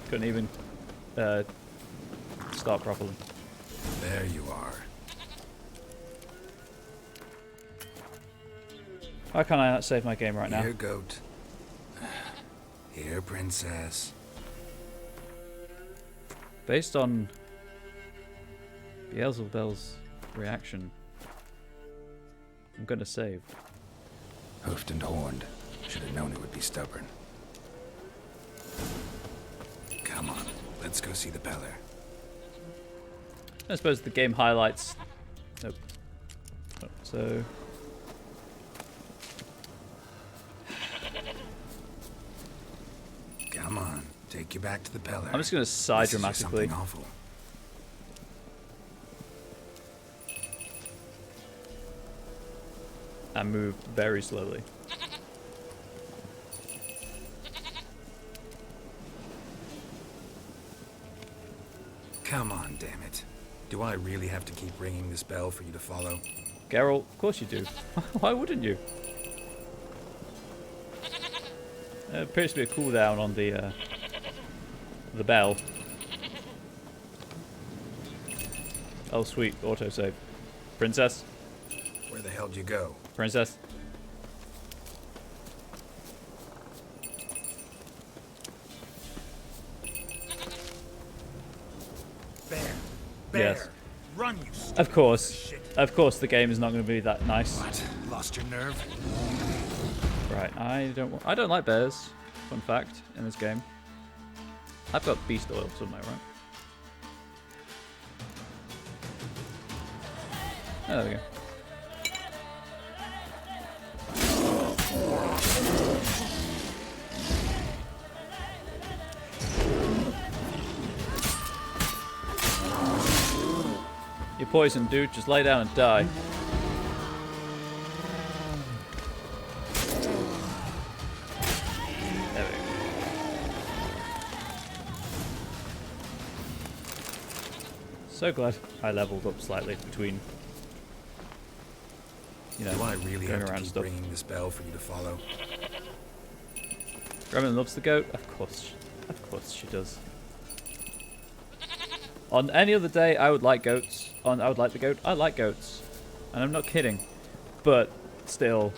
Couldn't even start properly. There you are. Why can't I not save my game right now? Here, goat. Here, princess. Based on Beelzebub's reaction, I'm gonna save. Hoofed and horned. Should have known it would be stubborn. Come on, let's go see the Peller. I suppose the game highlights... Nope. So... Come on, take you back to the pillar. I'm just going to sigh This is dramatically. something awful. And move very slowly. Come on, damn it. Do I really have to keep ringing this bell for you to follow? Geralt, of course you do. Why wouldn't you? There appears to be a cooldown on the bell. Oh sweet, autosave. Princess? Where the hell would you go? Princess? Bear. Yes. Run, you stupid Of course. shit. Of course the game is not going to be that nice. What? Lost your nerve? Right, I don't like bears. Fun fact in this game. I've got beast oil somewhere, right? Oh, there we go. You're poisoned, dude. Just lay down and die. There we go. So glad I leveled up slightly between, you know, Do I really going have to around keep stuff. ringing this bell for you to follow? Gremlin loves the goat? Of course she does. On any other day, I would like goats. I would like the goat. I like goats. And I'm not kidding. But still,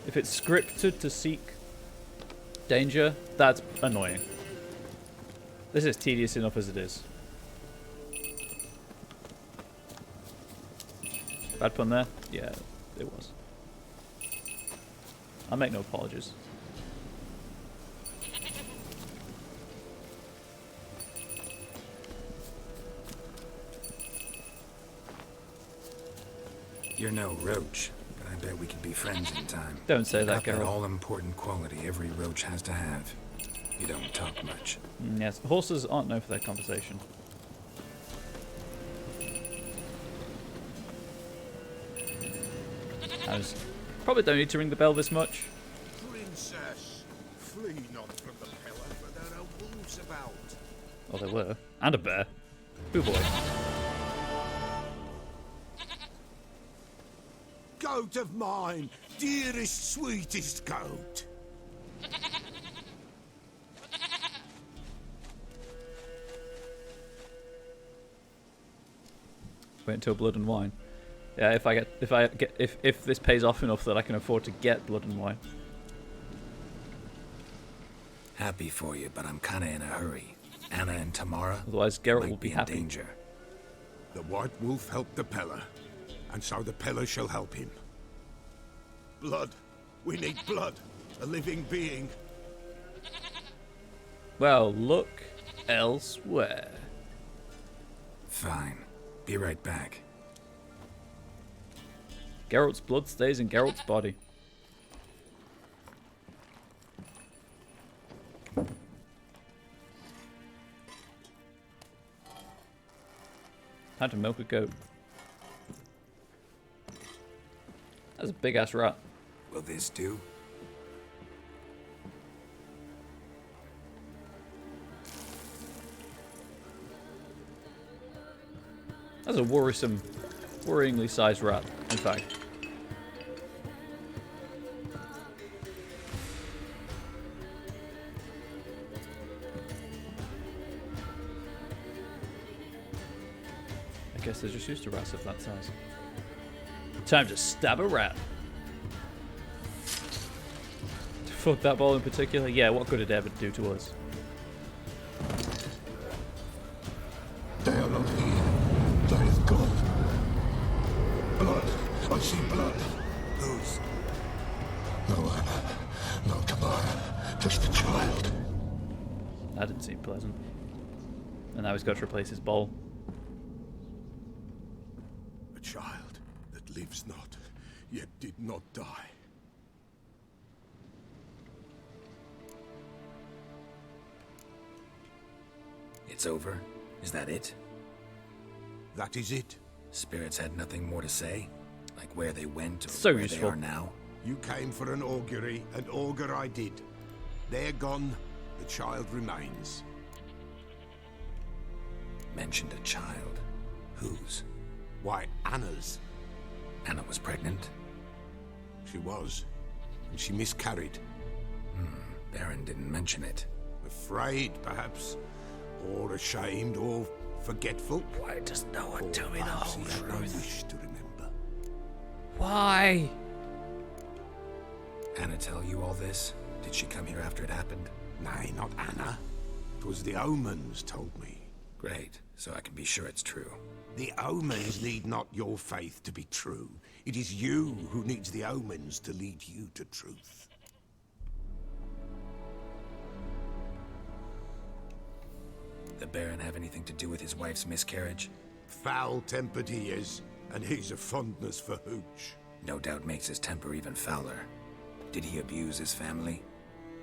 if it's scripted to seek danger, that's annoying. This is tedious enough as it is. Bad pun there? Yeah, it was. I'll make no apologies. You're no roach, but I bet we could be friends in time. Don't say You that, got Geralt. all-important quality every roach has to have. You don't talk much. Yes, horses aren't known for their conversation. Probably don't need to ring the bell this much. Princess, flee not from the pillar, for there are wolves about. Oh, there were. And a bear. Boo boy. Goat of mine, dearest, sweetest goat. Wait until blood and wine. Yeah, if this pays off enough that I can afford to get blood and wine. Happy for you, but I'm kinda in a hurry. Anna and Tamara Otherwise, Geralt might will be in happy. danger. The White Wolf helped the Peller, and so the Peller shall help him. Blood. We need blood. A living being. Well, look elsewhere. Fine. Be right back. Geralt's blood stays in Geralt's body. Time to milk a goat. That's a big ass rat. Will this do? That's a worryingly sized rat, in fact. I guess they're just used to rats of that size. Time to stab a rat. Fuck that ball in particular? Yeah, what could it ever do to us? They are not here. There is God. Blood. I see blood. Whose? No Anna. No Tamara. Just a child. That didn't seem pleasant. And now he's got to replace his bowl. lives not, yet did not die. It's over? Is that it? That is it. Spirits had nothing more to say? Like where they went or So where useful. they are now? You came for an augury, and augur I did. They're gone, the child remains. Mentioned a child. Whose? Why, Anna's. Anna was pregnant? She was, and she miscarried. Baron didn't mention it. Afraid, perhaps, or ashamed, or forgetful. Why does no one Or tell me the perhaps whole he had no truth? wish to remember. Why? Anna tell you all this? Did she come here after it happened? Nay, not Anna. 'Twas the omens told me. Great, so I can be sure it's true. The omens need not your faith to be true. It is you who needs the omens to lead you to truth. The Baron have anything to do with his wife's miscarriage? Foul-tempered he is, and he's a fondness for hooch. No doubt makes his temper even fouler. Did he abuse his family?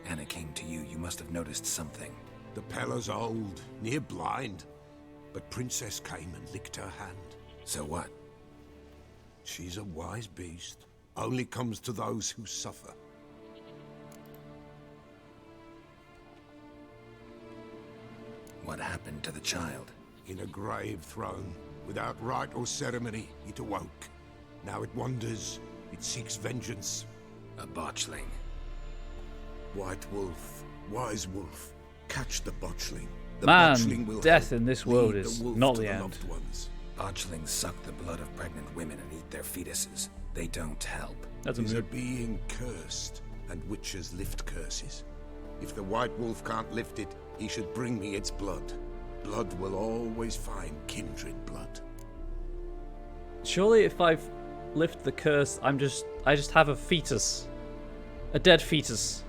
Anna came to you, you must have noticed something. The Pella's old, near blind, but Princess came and licked her hand. So what? She's a wise beast, only comes to those who suffer. What happened to the child? In a grave thrown, without rite or ceremony, it awoke. Now it wanders, it seeks vengeance. A botchling. White wolf, wise wolf, catch the botchling. The Man, botchling will death help in this world lead the is wolf not to the end. loved ones. Botchlings suck the blood of pregnant women and eat their fetuses. They don't help. That's a Is a mood. being cursed, and witches lift curses. If the white wolf can't lift it, he should bring me its blood. Blood will always find kindred blood. Surely if I lift the curse, I just have a fetus. A dead fetus.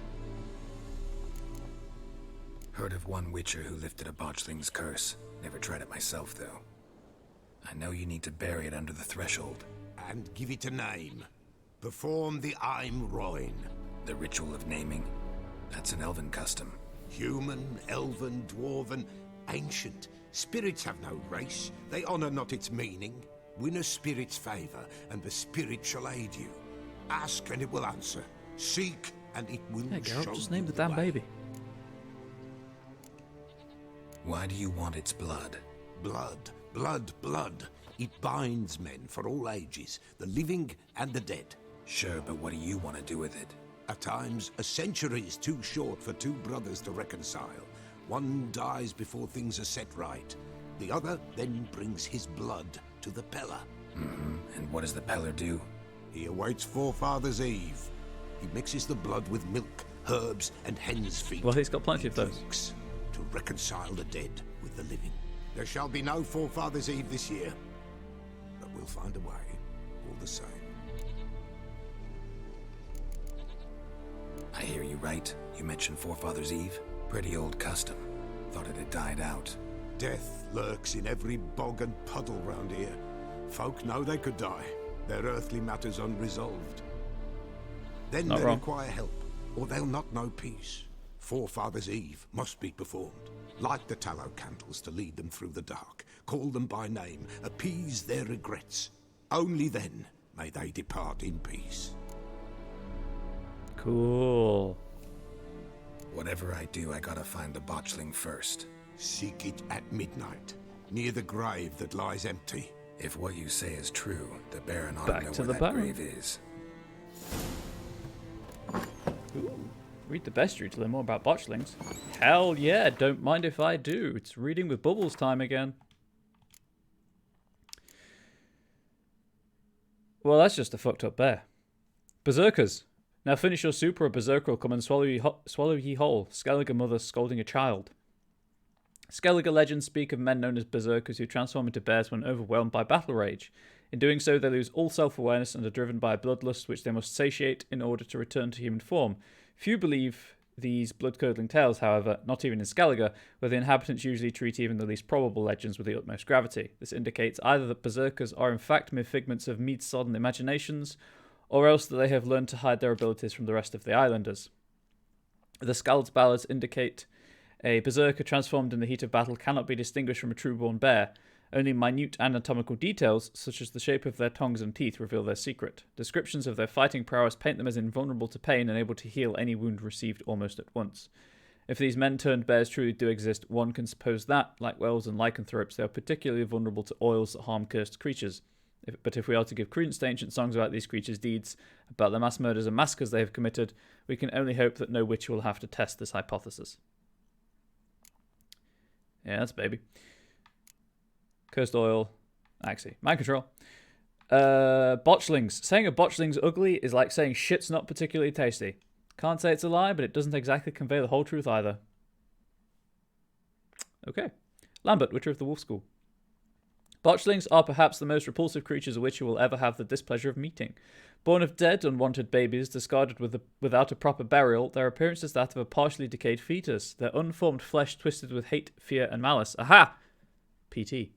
Heard of one witcher who lifted a botchling's curse. Never tried it myself, though. I know you need to bury it under the threshold. And give it a name. Perform the Aim Roin. The ritual of naming. That's an elven custom. Human, elven, dwarven, ancient. Spirits have no race. They honor not its meaning. Win a spirit's favor, and the spirit shall aid you. Ask, and it will answer. Seek, and it will Yeah, show Geralt, just you name the the damn way. baby. Why do you want its blood? Blood, blood, blood. It binds men for all ages, the living and the dead. Sure, but what do you want to do with it? At times, a century is too short for two brothers to reconcile. One dies before things are set right. The other then brings his blood to the Pella. And what does the Peller do? He awaits Forefathers' Eve. He mixes the blood with milk, herbs, and hen's feet. Well, he's got plenty He of those. drinks to reconcile the dead with the living. There shall be no Forefathers' Eve this year, but we'll find a way, all the same. I hear you right. You mentioned Forefathers' Eve. Pretty old custom. Thought it had died out. Death lurks in every bog and puddle round here. Folk know they could die, their earthly matters unresolved. Then Not they wrong. require help, or they'll not know peace. Forefathers' Eve must be performed. Light the tallow candles to lead them through the dark. Call them by name, appease their regrets. Only then may they depart in peace. Cool. Whatever I do, I gotta find the botchling first. Seek it at midnight, near the grave that lies empty. If what you say is true, the Baron ought Back to know to where the that Baron. grave is. Read the bestiary to learn more about botchlings. Hell yeah, don't mind if I do. It's reading with bubbles time again. Well, that's just a fucked up bear. Berserkers. Now finish your soup or a berserker will come and swallow ye whole. Skellige mother scolding a child. Skellige legends speak of men known as berserkers who transform into bears when overwhelmed by battle rage. In doing so, they lose all self-awareness and are driven by a bloodlust which they must satiate in order to return to human form. Few believe these blood-curdling tales, however, not even in Skellige, where the inhabitants usually treat even the least probable legends with the utmost gravity. This indicates either that berserkers are in fact mere figments of mead-sodden imaginations, or else that they have learned to hide their abilities from the rest of the islanders. The Skald's ballads indicate a berserker transformed in the heat of battle cannot be distinguished from a true-born bear. Only minute anatomical details, such as the shape of their tongues and teeth, reveal their secret. Descriptions of their fighting prowess paint them as invulnerable to pain and able to heal any wound received almost at once. If these men-turned-bears truly do exist, one can suppose that, like werewolves and lycanthropes, they are particularly vulnerable to oils that harm cursed creatures. But if we are to give credence to ancient songs about these creatures' deeds, about the mass murders and massacres they have committed, we can only hope that no witch will have to test this hypothesis. Yeah, that's a baby. Cursed oil. Actually, mind control. Botchlings. Saying a botchling's ugly is like saying shit's not particularly tasty. Can't say it's a lie, but it doesn't exactly convey the whole truth either. Okay. Lambert, Witcher of the Wolf School. Botchlings are perhaps the most repulsive creatures a witcher will ever have the displeasure of meeting. Born of dead, unwanted babies, discarded without a proper burial, their appearance is that of a partially decayed fetus, their unformed flesh twisted with hate, fear, and malice. Aha! PT.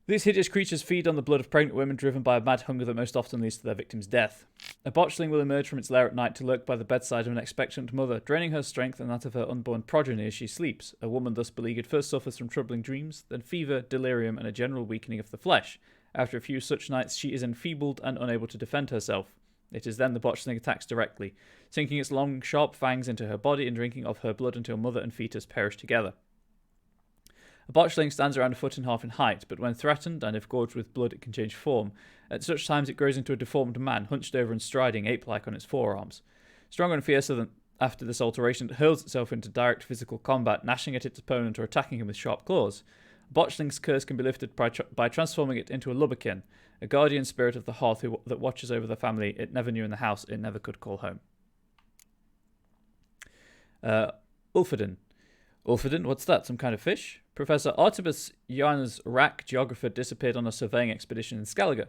These hideous creatures feed on the blood of pregnant women driven by a mad hunger that most often leads to their victim's death. A botchling will emerge from its lair at night to lurk by the bedside of an expectant mother, draining her strength and that of her unborn progeny as she sleeps. A woman thus beleaguered first suffers from troubling dreams, then fever, delirium, and a general weakening of the flesh. After a few such nights, she is enfeebled and unable to defend herself. It is then the botchling attacks directly, sinking its long, sharp fangs into her body and drinking of her blood until mother and fetus perish together. A botchling stands around 1.5 feet in height, but when threatened, and if gorged with blood, it can change form. At such times, it grows into a deformed man, hunched over and striding ape-like on its forearms. Stronger and fiercer than after this alteration, it hurls itself into direct physical combat, gnashing at its opponent or attacking him with sharp claws. A botchling's curse can be lifted by transforming it into a lubberkin, a guardian spirit of the hearth that watches over the family it never knew in the house it never could call home. Ulfheden. Ulfheden, what's that, some kind of fish? Professor Artibus Johannes Rack, geographer, disappeared on a surveying expedition in Skellige.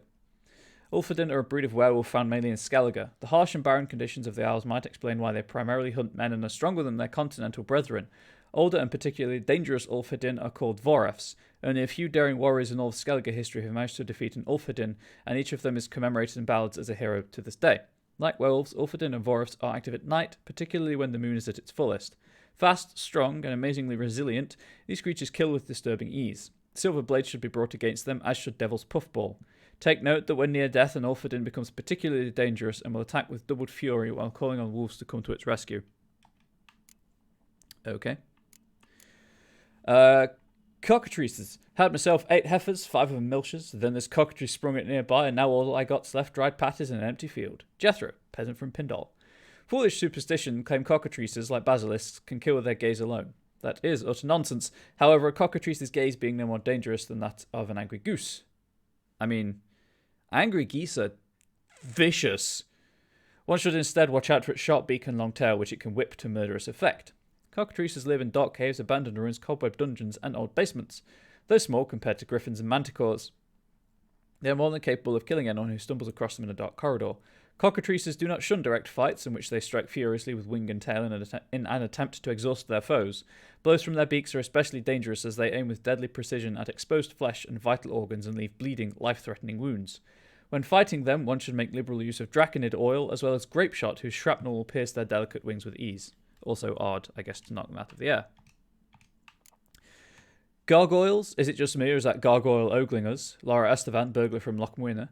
Ulfheden are a breed of werewolf found mainly in Skellige. The harsh and barren conditions of the Isles might explain why they primarily hunt men and are stronger than their continental brethren. Older and particularly dangerous Ulfheden are called Vorefs. Only a few daring warriors in all of Skellige history have managed to defeat an Ulfheden, and each of them is commemorated in ballads as a hero to this day. Like werewolves, Ulfheden and Vorefs are active at night, particularly when the moon is at its fullest. Fast, strong, and amazingly resilient, these creatures kill with disturbing ease. Silver blades should be brought against them, as should Devil's Puffball. Take note that when near death, an Ulfheden becomes particularly dangerous and will attack with doubled fury while calling on wolves to come to its rescue. Okay. Cockatrices. Had myself 8 heifers, 5 of them milchers, then this cockatrice sprung it nearby, and now all I got's left dried patties in an empty field. Jethro, peasant from Pindal. Foolish superstition claim cockatrices, like basilisks, can kill with their gaze alone. That is utter nonsense. However, a cockatrice's gaze being no more dangerous than that of an angry goose. I mean, angry geese are vicious. One should instead watch out for its sharp beak and long tail, which it can whip to murderous effect. Cockatrices live in dark caves, abandoned ruins, cobweb dungeons, and old basements. Though small compared to griffins and manticores, they are more than capable of killing anyone who stumbles across them in a dark corridor. Cockatrices do not shun direct fights in which they strike furiously with wing and tail in an attempt to exhaust their foes. Blows from their beaks are especially dangerous as they aim with deadly precision at exposed flesh and vital organs and leave bleeding, life-threatening wounds. When fighting them, one should make liberal use of draconid oil as well as grape shot, whose shrapnel will pierce their delicate wings with ease. Also odd, I guess, to knock them out of the air. Gargoyles? Is it just me or is that gargoyle ogling us? Laura Estevan, burglar from Lochmuine.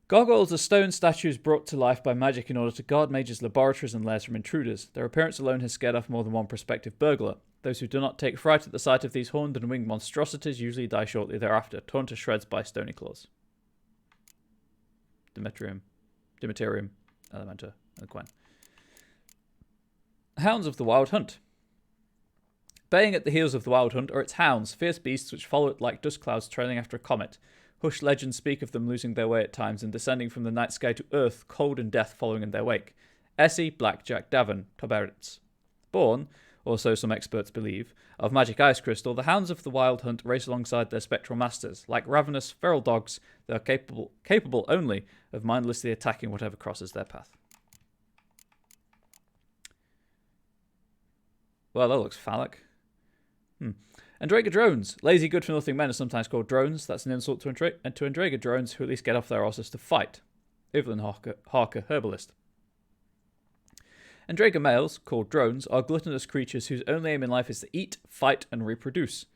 Gargoyles are stone statues brought to life by magic in order to guard mages' laboratories and lairs from intruders. Their appearance alone has scared off more than one prospective burglar. Those who do not take fright at the sight of these horned and winged monstrosities usually die shortly thereafter, torn to shreds by stony claws. Demetrium, Elementa, and Quen. Hounds of the Wild Hunt. Baying at the heels of the Wild Hunt are its hounds, fierce beasts which follow it like dust clouds trailing after a comet. Hushed legends speak of them losing their way at times and descending from the night sky to earth, cold and death following in their wake. Essie, Blackjack, Davin, Toberits. Born, or so some experts believe, of magic ice crystal, the hounds of the Wild Hunt race alongside their spectral masters. Like ravenous, feral dogs, they are capable only of mindlessly attacking whatever crosses their path. Well, that looks phallic. Andrega drones. Lazy, good-for-nothing men are sometimes called drones. That's an insult to Andrega drones who at least get off their asses to fight. Evelyn Harker, herbalist. Andrega males, called drones, are gluttonous creatures whose only aim in life is to eat, fight, and reproduce.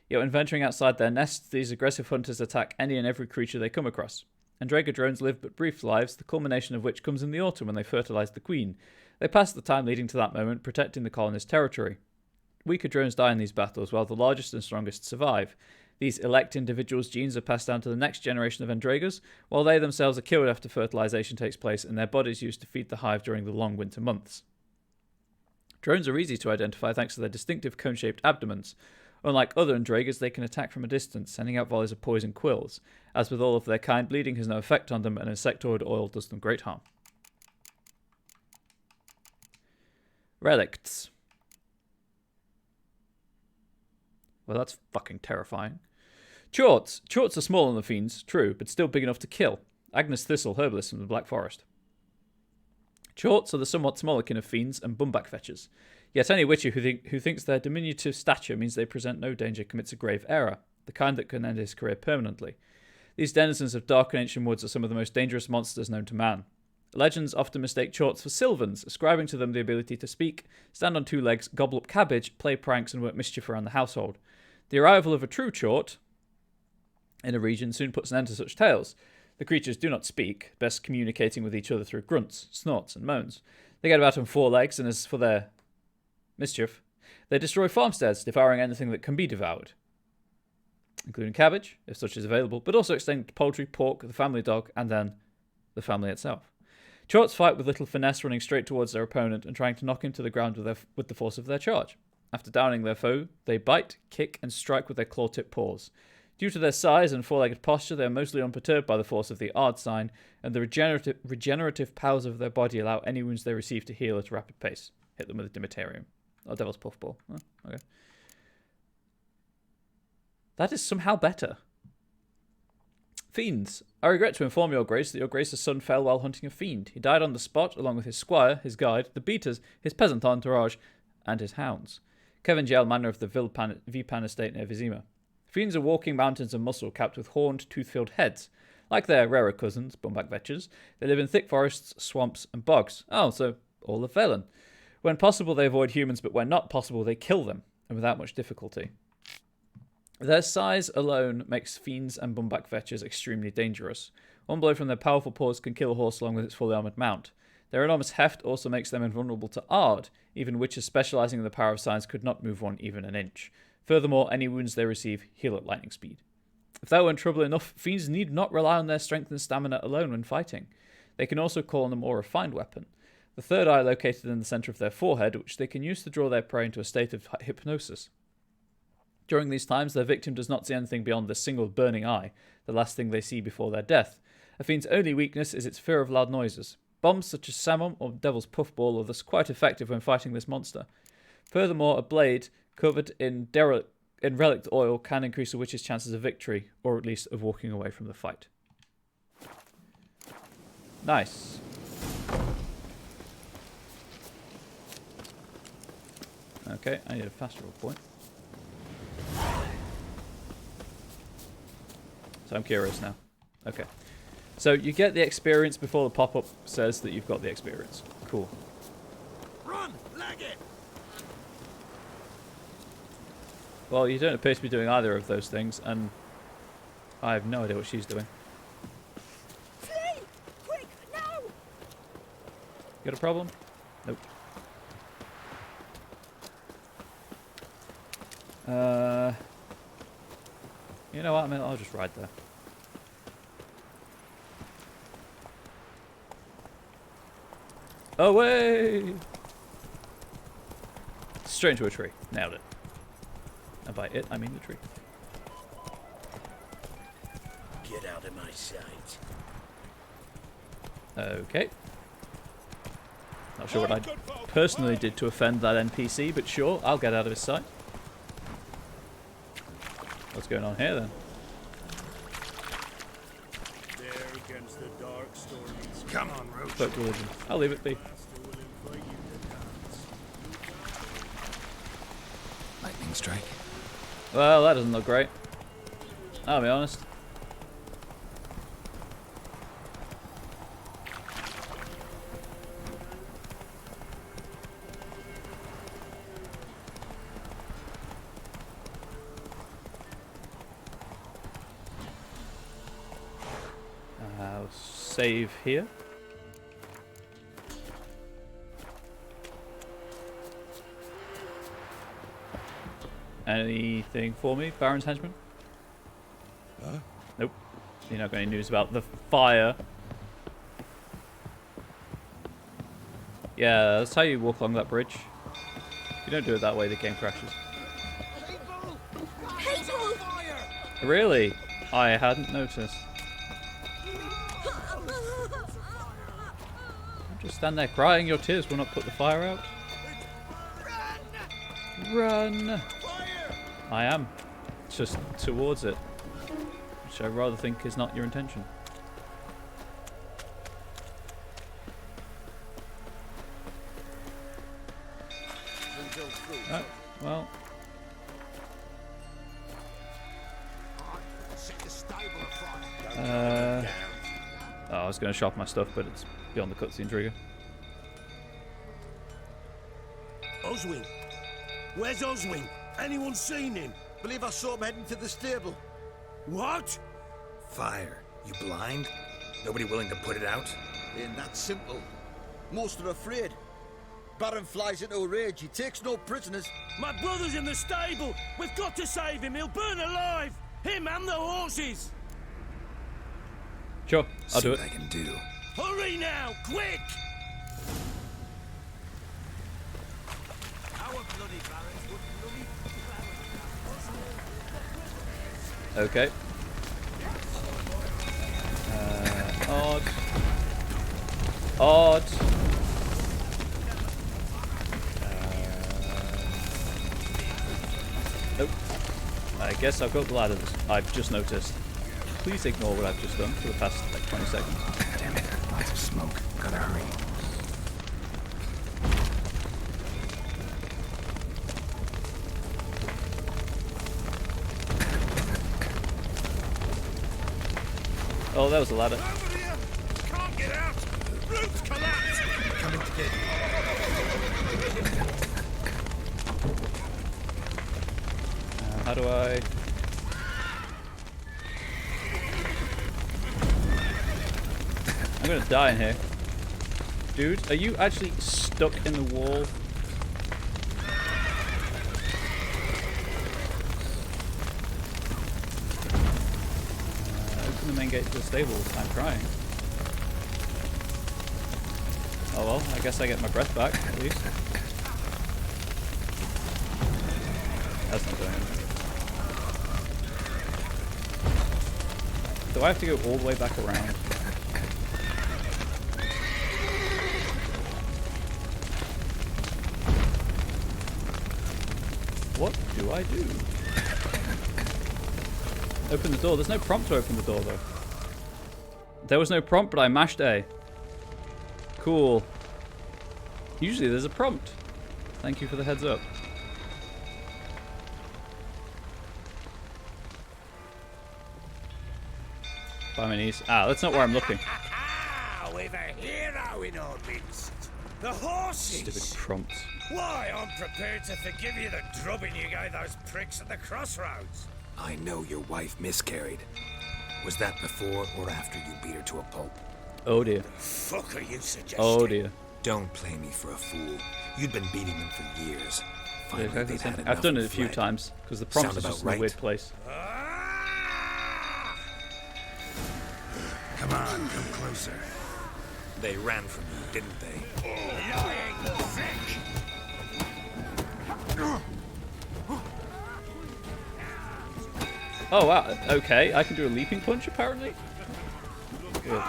Yet when venturing outside their nests, these aggressive hunters attack any and every creature they come across. Andrega drones live but brief lives, the culmination of which comes in the autumn when they fertilize the queen. They pass the time leading to that moment, protecting the colonist territory. Weaker drones die in these battles, while the largest and strongest survive. These elect individuals' genes are passed down to the next generation of Andregas, while they themselves are killed after fertilization takes place and their bodies used to feed the hive during the long winter months. Drones are easy to identify thanks to their distinctive cone-shaped abdomens. Unlike other Andregas, they can attack from a distance, sending out volleys of poison quills. As with all of their kind, bleeding has no effect on them, and insectoid oil does them great harm. Relicts. Well, that's fucking terrifying. Chorts. Chorts are smaller than the fiends, true, but still big enough to kill. Agnes Thistle, herbalist from the Black Forest. Chorts are the somewhat smaller kin of fiends and bumback fetchers. Yet any witcher who thinks their diminutive stature means they present no danger commits a grave error, the kind that can end his career permanently. These denizens of dark and ancient woods are some of the most dangerous monsters known to man. Legends often mistake Chorts for Sylvans, ascribing to them the ability to speak, stand on two legs, gobble up cabbage, play pranks, and work mischief around the household. The arrival of a true Chort in a region soon puts an end to such tales. The creatures do not speak, best communicating with each other through grunts, snorts, and moans. They get about on four legs, and as for their mischief, they destroy farmsteads, devouring anything that can be devoured, including cabbage, if such is available, but also extinct poultry, pork, the family dog, and then the family itself. Chorts fight with little finesse, running straight towards their opponent and trying to knock him to the ground with the force of their charge. After downing their foe, they bite, kick, and strike with their claw-tipped paws. Due to their size and four-legged posture, they are mostly unperturbed by the force of the Ard sign, and the regenerative powers of their body allow any wounds they receive to heal at a rapid pace. Hit them with a Dimitarium. Or Devil's Puffball. Oh, okay. That is somehow better. Fiends. I regret to inform your grace that your grace's son fell while hunting a fiend. He died on the spot, along with his squire, his guide, the beaters, his peasant entourage, and his hounds. Kevin Jail Manor of the Vipan estate near Vizima. Fiends are walking mountains of muscle capped with horned, tooth-filled heads. Like their rarer cousins, bumback vetchers, they live in thick forests, swamps, and bogs. Oh, so all of Velen. When possible, they avoid humans, but when not possible, they kill them, and without much difficulty. Their size alone makes fiends and bumback vetchers extremely dangerous. One blow from their powerful paws can kill a horse along with its fully armoured mount. Their enormous heft also makes them invulnerable to Ard. Even witches specialising in the power of science could not move one even an inch. Furthermore, any wounds they receive heal at lightning speed. If that weren't trouble enough, fiends need not rely on their strength and stamina alone when fighting. They can also call on a more refined weapon. The third eye located in the centre of their forehead, which they can use to draw their prey into a state of hypnosis. During these times, their victim does not see anything beyond the single burning eye, the last thing they see before their death. A fiend's only weakness is its fear of loud noises. Bombs such as Samum or Devil's Puffball are thus quite effective when fighting this monster. Furthermore, a blade covered in relic oil can increase a witch's chances of victory, or at least of walking away from the fight. Nice. Okay, I need a fast roll point. So I'm curious now. Okay. So you get the experience before the pop-up says that you've got the experience. Cool. Run! Lag it! Well, you don't appear to be doing either of those things, and I have no idea what she's doing. Flee! Quick, now! Got a problem? Nope. You know what? I mean, I'll just ride there. Away! Straight into a tree. Nailed it. And by it, I mean the tree. Get out of my sight. Okay. Not sure what I personally did to offend that NPC, but sure, I'll get out of his sight. What's going on here then? There against the dark stories. Come on, Roach. Folk religion. I'll leave it be. strike. Well, that doesn't look great. I'll be honest. I'll save here. Anything for me, Baron's henchman? Huh? Nope. You're not got any news about the fire. Yeah, that's how you walk along that bridge. If you don't do it that way, the game crashes. Really? I hadn't noticed. Just stand there crying. Your tears will not put the fire out. Run! I am. Just towards it. Which I rather think is not your intention. Oh, well. Oh, I was going to shop my stuff, but it's beyond the cutscene trigger. Oswin! Where's Oswin? Anyone seen him? Believe I saw him heading to the stable. What? Fire. You blind? Nobody willing to put it out? Ain't that simple. Most are afraid. Baron flies into a rage. He takes no prisoners. My brother's in the stable! We've got to save him! He'll burn alive! Him and the horses! Sure, I'll do it. See what I can do. Hurry now! Quick! Our bloody barons would Okay. Odd. Odd. Nope. I guess I've got the ladders. I've just noticed. Please ignore what I've just done for the past like 20 seconds. Damn it. Lots of smoke. Gotta hurry. Oh, that was a ladder. Can't get out! Roof's collapsed! Coming to get you. How do I... I'm gonna die in here. Dude, are you actually stuck in the wall? Open the main gate to the stables. I'm trying. Oh well, I guess I get my breath back, at least. That's not doing anything. Do I have to go all the way back around? What do I do? Open the door. There's no prompt to open the door, though. There was no prompt, but I mashed A. Cool. Usually there's a prompt. Thank you for the heads up. By my knees. Ah, that's not where I'm looking. We've a hero in our midst. The horses! Stupid prompts. Why, I'm prepared to forgive you the drubbing you gave those pricks at the crossroads. I know your wife miscarried. Was that before or after you beat her to a pulp? Oh dear. Fuck are you suggesting? Oh dear. Don't play me for a fool. You'd been beating them for years. Finally, Yeah, they'd had I've enough done it and a few fled. times because the prompt Sound is about just in a right? weird place. Come on, come closer. They ran from you, didn't they? Oh wow, okay, I can do a leaping punch apparently. Good.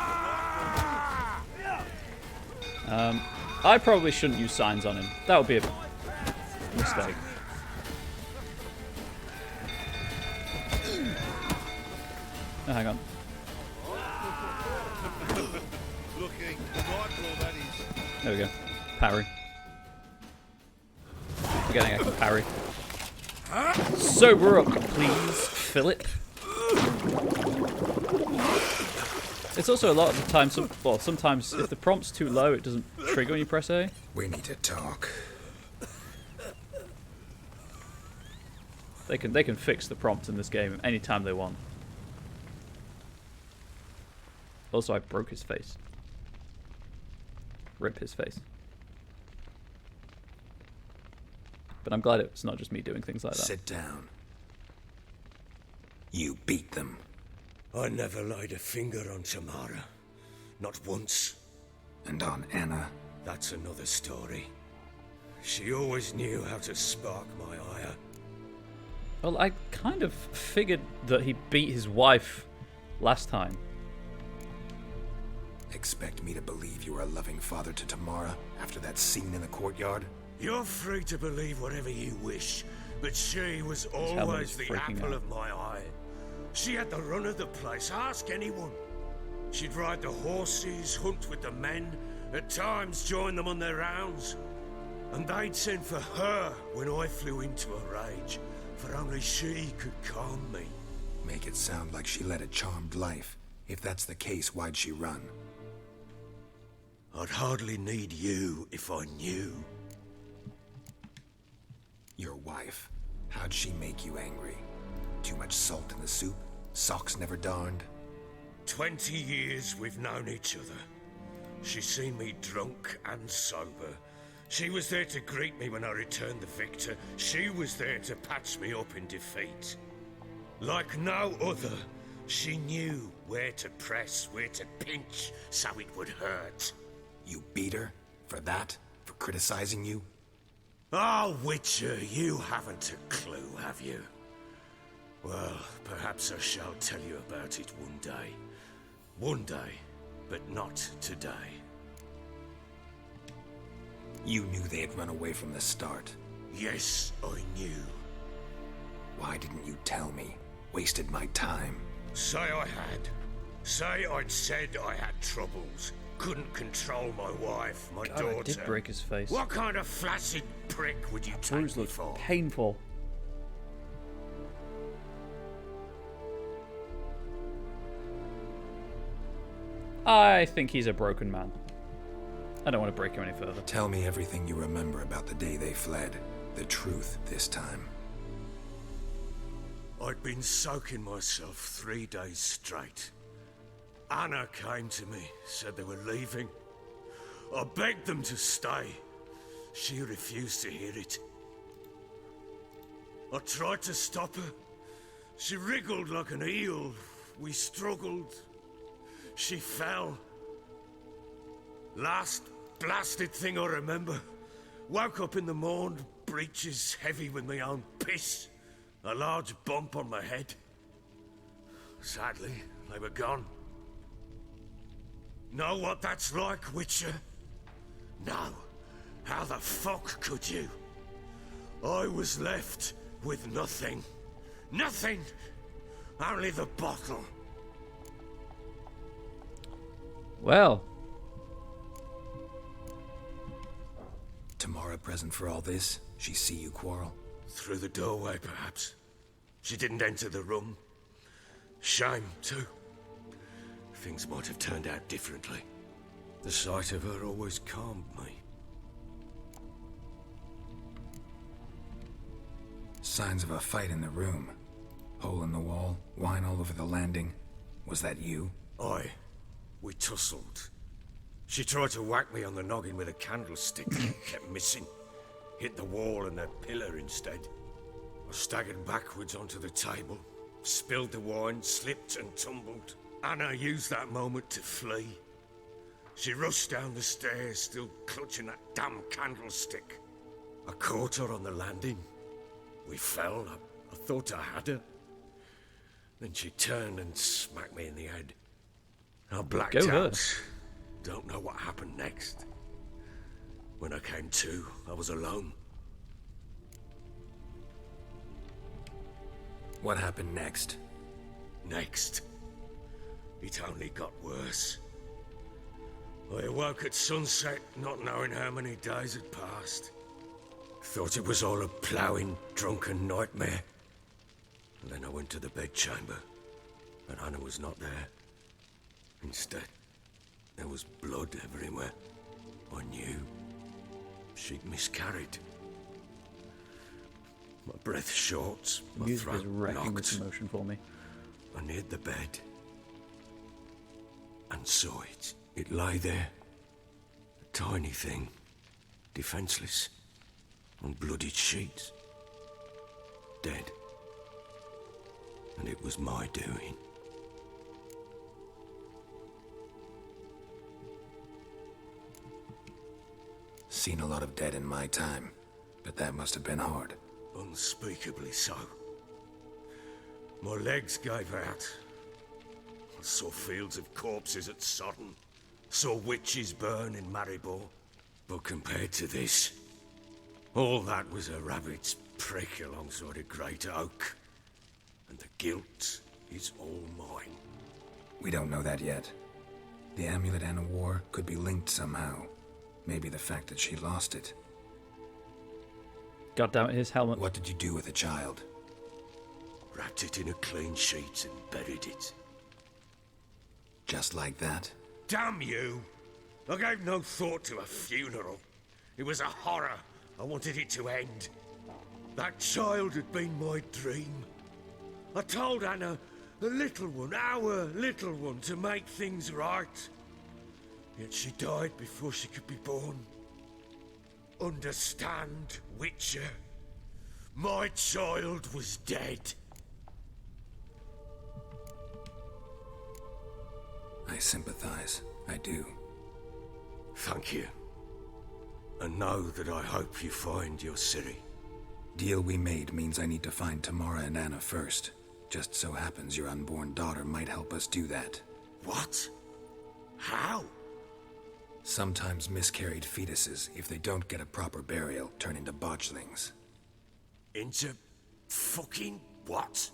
I probably shouldn't use signs on him. That would be a mistake. Oh, hang on. There we go. Parry. Forgetting I can parry. Sober up, please, Philip. It's also a lot of the time, sometimes if the prompt's too low, it doesn't trigger when you press A. We need to talk. They can fix the prompt in this game anytime they want. Also, I broke his face. Rip his face. But I'm glad it's not just me doing things like that. Sit down. You beat them. I never laid a finger on Tamara. Not once. And on Anna? That's another story. She always knew how to spark my ire. Well, I kind of figured that he beat his wife last time. Expect me to believe you were a loving father to Tamara after that scene in the courtyard? You're free to believe whatever you wish, but she was always the apple of my eye. She had the run of the place, ask anyone. She'd ride the horses, hunt with the men, at times join them on their rounds. And they'd send for her when I flew into a rage, for only she could calm me. Make it sound like she led a charmed life. If that's the case, why'd she run? I'd hardly need you if I knew. Your wife. How'd she make you angry? Too much salt in the soup? Socks never darned? 20 years we've known each other. She's seen me drunk and sober. She was there to greet me when I returned the victor. She was there to patch me up in defeat. Like no other, she knew where to press, where to pinch, so it would hurt. You beat her? For that? For criticizing you? Oh, Witcher, you haven't a clue, have you? Well, perhaps I shall tell you about it one day. One day, but not today. You knew they had run away from the start. Yes, I knew. Why didn't you tell me? Wasted my time. Say I had. Say I'd said I had troubles. Couldn't control my wife, my daughter. I did break his face. What kind of flaccid prick would you take me for? Painful. I think he's a broken man. I don't want to break him any further. Tell me everything you remember about the day they fled. The truth this time. I'd been soaking myself 3 days straight. Anna came to me, said they were leaving. I begged them to stay. She refused to hear it. I tried to stop her. She wriggled like an eel. We struggled. She fell. Last blasted thing I remember. Woke up in the morn, breeches heavy with my own piss. A large bump on my head. Sadly, they were gone. Know what that's like, Witcher? No. How the fuck could you? I was left with nothing. Nothing! Only the bottle. Well. Tamara present for all this? She see you quarrel? Through the doorway, perhaps. She didn't enter the room. Shame, too. Things might have turned out differently. The sight of her always calmed me. Signs of a fight in the room. Hole in the wall, wine all over the landing. Was that you? Aye. We tussled. She tried to whack me on the noggin with a candlestick. Kept missing. Hit the wall and a pillar instead. I staggered backwards onto the table. Spilled the wine, slipped and tumbled. Anna used that moment to flee. She rushed down the stairs, still clutching that damn candlestick. I caught her on the landing. We fell. I thought I had her. Then she turned and smacked me in the head. I blacked out. Don't know what happened next. When I came to, I was alone. What happened next? Next? It only got worse. I awoke at sunset, not knowing how many days had passed. Thought it was all a ploughing, drunken nightmare. And then I went to the bedchamber, and Anna was not there. Instead, there was blood everywhere. I knew she'd miscarried. My breath short, my Music is throat wrecking this locked. emotion for me. I neared the bed and saw it. It lay there, a tiny thing, defenseless, on bloodied sheets, dead. And it was my doing. Seen a lot of dead in my time, but that must have been hard. Unspeakably so. My legs gave out. I saw fields of corpses at Sodden. Saw witches burn in Maribor. But compared to this, all that was a rabbit's prick alongside a great oak. And the guilt is all mine. We don't know that yet. The amulet Anna wore could be linked somehow. Maybe the fact that she lost it. God damn it, his helmet. What did you do with the child? Wrapped it in a clean sheet and buried it. Just like that? Damn you! I gave no thought to a funeral. It was a horror. I wanted it to end. That child had been my dream. I told Anna, the little one, our little one, to make things right. Yet she died before she could be born. Understand, Witcher? My child was dead. I sympathize. I do. Thank you. And know that I hope you find your Ciri. Deal we made means I need to find Tamara and Anna first. Just so happens your unborn daughter might help us do that. What? How? Sometimes miscarried fetuses, if they don't get a proper burial, turn into botchlings. Into fucking what?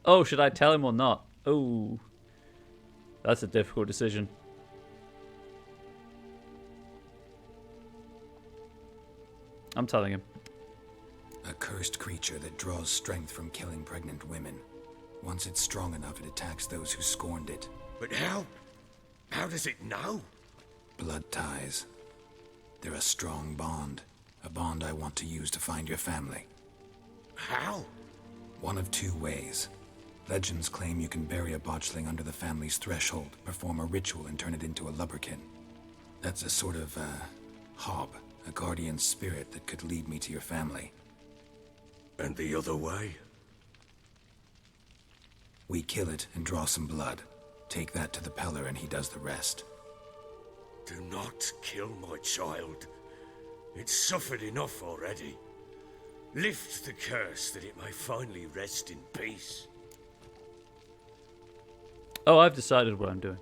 Oh, should I tell him or not? Oh, that's a difficult decision. I'm telling him. A cursed creature that draws strength from killing pregnant women. Once it's strong enough, it attacks those who scorned it. But how? How does it know? Blood ties. They're a strong bond. A bond I want to use to find your family. How? One of two ways. Legends claim you can bury a botchling under the family's threshold, perform a ritual, and turn it into a lubberkin. That's a sort of, hob, a guardian spirit that could lead me to your family. And the other way? We kill it and draw some blood. Take that to the Peller and he does the rest. Do not kill my child. It's suffered enough already. Lift the curse that it may finally rest in peace. Oh, I've decided what I'm doing.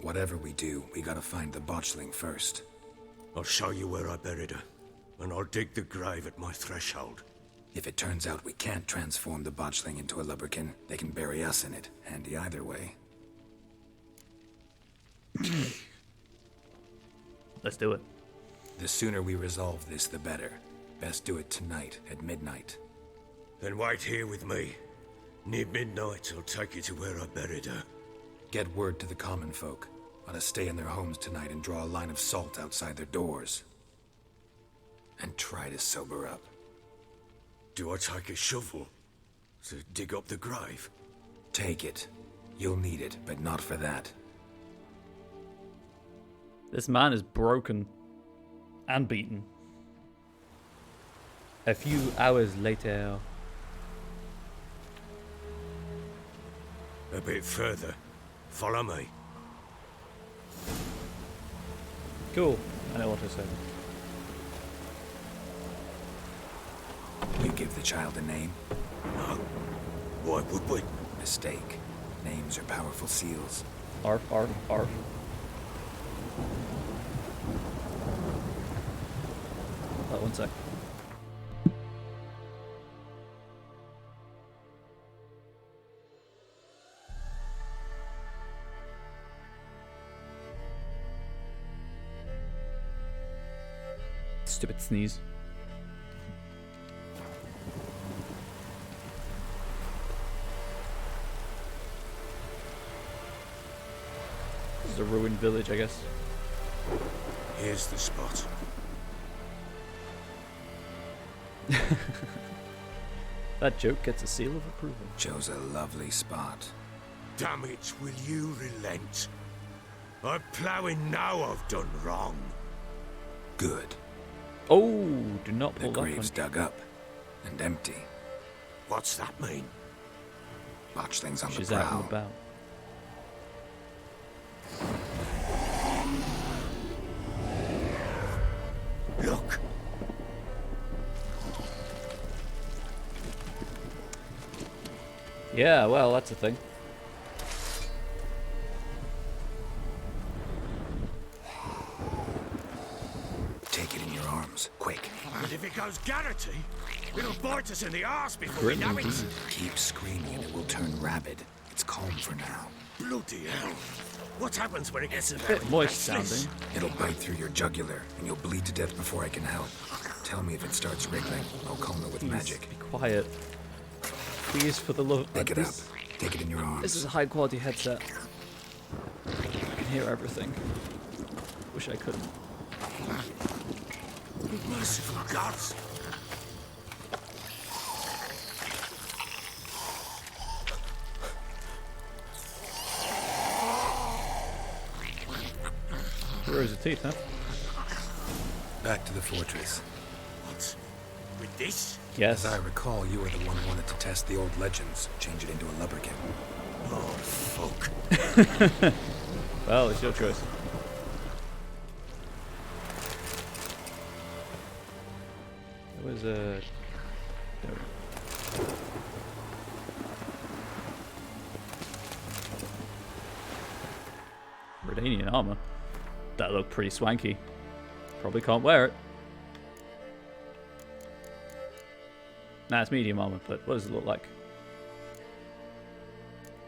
Whatever we do, we gotta find the botchling first. I'll show you where I buried her, and I'll dig the grave at my threshold. If it turns out we can't transform the botchling into a lubberkin, they can bury us in it. Handy either way. Let's do it. The sooner we resolve this, the better. Best do it tonight, at midnight. Then wait here with me. Near midnight, I'll take you to where I buried her. Get word to the common folk. Ought to stay in their homes tonight and draw a line of salt outside their doors. And try to sober up. Do I take a shovel to dig up the grave? Take it. You'll need it, but not for that. This man is broken and beaten. A few hours later. A bit further. Follow me. Cool. I know what to say. You give the child a name? No. Why would we? Mistake. Names are powerful seals. Arf, arf, arf. One sec. Stupid sneeze. This is a ruined village, I guess. Here's the spot. That joke gets a seal of approval. Chose a lovely spot. Damn it, will you relent? I'm ploughing now I've done wrong. Good. Oh, do not The pull that grave's one. dug up and empty. What's that mean? Watch things on She's the out prowl. and about. Look, Yeah, well, that's a thing. Take it in your arms, quick. and if it goes Garrity, it'll bite us in the arse before we know it. Keep screaming and it will turn rabid. It's calm for now. Bloody hell. What happens when it gets about Bit moist restless? sounding. It'll bite through your jugular and you'll bleed to death before I can help. Tell me if it starts wriggling. I'll calm it with Please, magic. be quiet. Please, for the love Pick it up. this, Take it in your arms. this is a high quality headset. I can hear everything. Wish I couldn't. Merciful gods. Rows of teeth, huh? Back to the fortress. What? With this? Yes. As I recall, you were the one who wanted to test the old legends, change it into a lubricant. Oh, fuck. Well, it's your choice. There was a... Redanian armor. That looked pretty swanky. Probably can't wear it. Nah, it's medium armor, but what does it look like?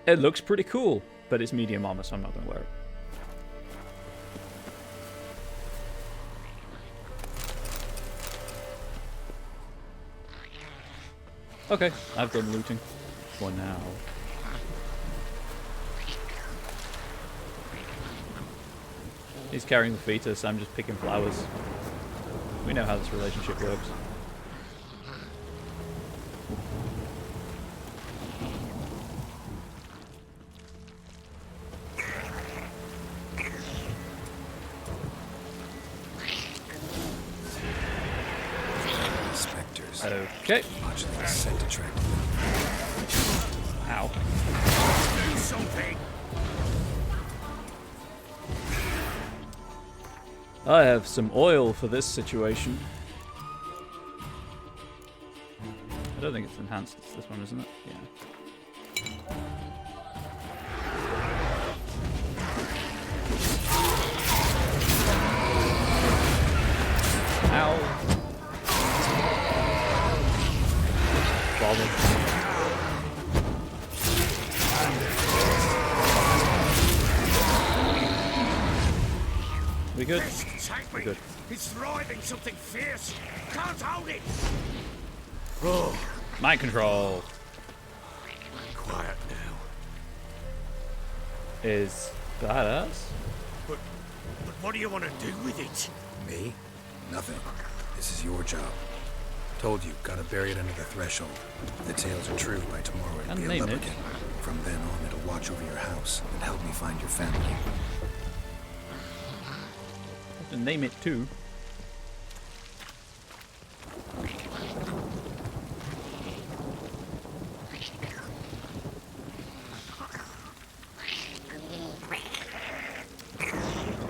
It looks pretty cool, but it's medium armor, so I'm not going to wear it. Okay, I've done looting for now. He's carrying the fetus, I'm just picking flowers. We know how this relationship works. Spectres. Okay. Watch the scent attract them. Ow. Do something. I have some oil for this situation. I don't think it's enhanced. It's this one, isn't it? Yeah. Ow. Bother. We good? This, take me. Good. It's thriving something fierce. Can't hold it. Oh, mind control Quiet now. is badass. But what do you want to do with it? Me? Nothing. This is your job. Told you, gotta bury it under the threshold. If the tales are true, by tomorrow it'll And be a name it. lubricant. From then on, it'll watch over your house and help me find your family. Have to name it too.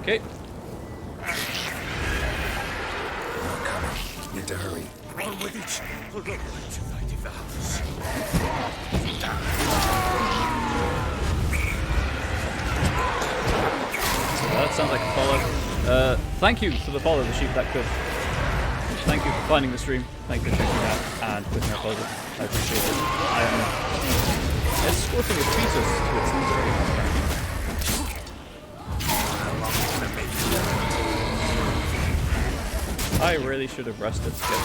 Okay. More coming. Need to hurry. On with it. I'll not wait till they devour us. That sounds like a follow. Thank you for the follow, the sheep that could. Thank you for finding the stream. Thank you for checking it out and putting your follow. I appreciate it. I am escorting a fetus to its misery. I really should have rested to get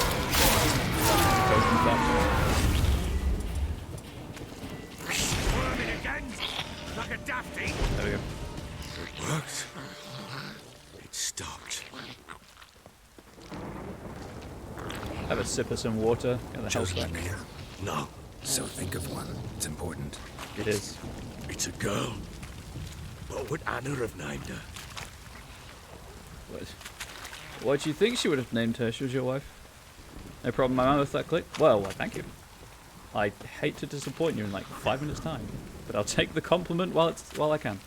Squirming again, like a dafty. There we go. It worked. It stopped. Have a sip of some water. Get the health Chosen back. name? No, So think of one. It's important. It is. it's a girl. What would Anna have named her? What do you think she would have named her? She was your wife. No problem, my man, with that click. Well, thank you. I hate to disappoint you in like 5 minutes' time, but I'll take the compliment while I can.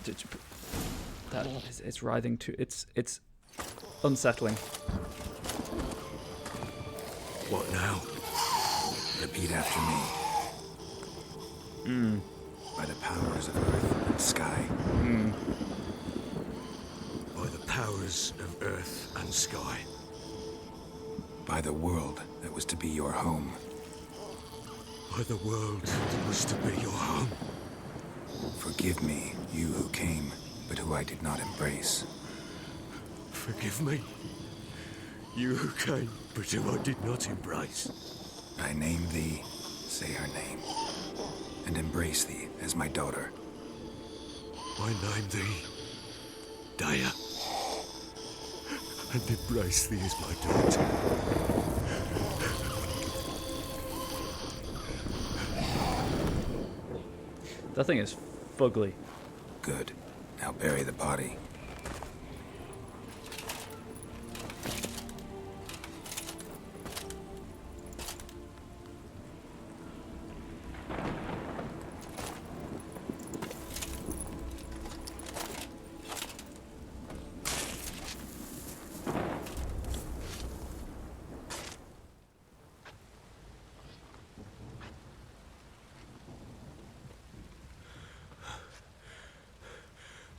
It's writhing too. It's unsettling. What now? Repeat after me. By the powers of earth and sky. By the powers of earth and sky. By the world that was to be your home. By the world that was to be your home. Forgive me, you who came, but who I did not embrace. Forgive me. You who came, but who I did not embrace. I name thee, say her name, and embrace thee as my daughter. I name thee Daya, and embrace thee as my daughter. That thing is fugly. Good. Now bury the body.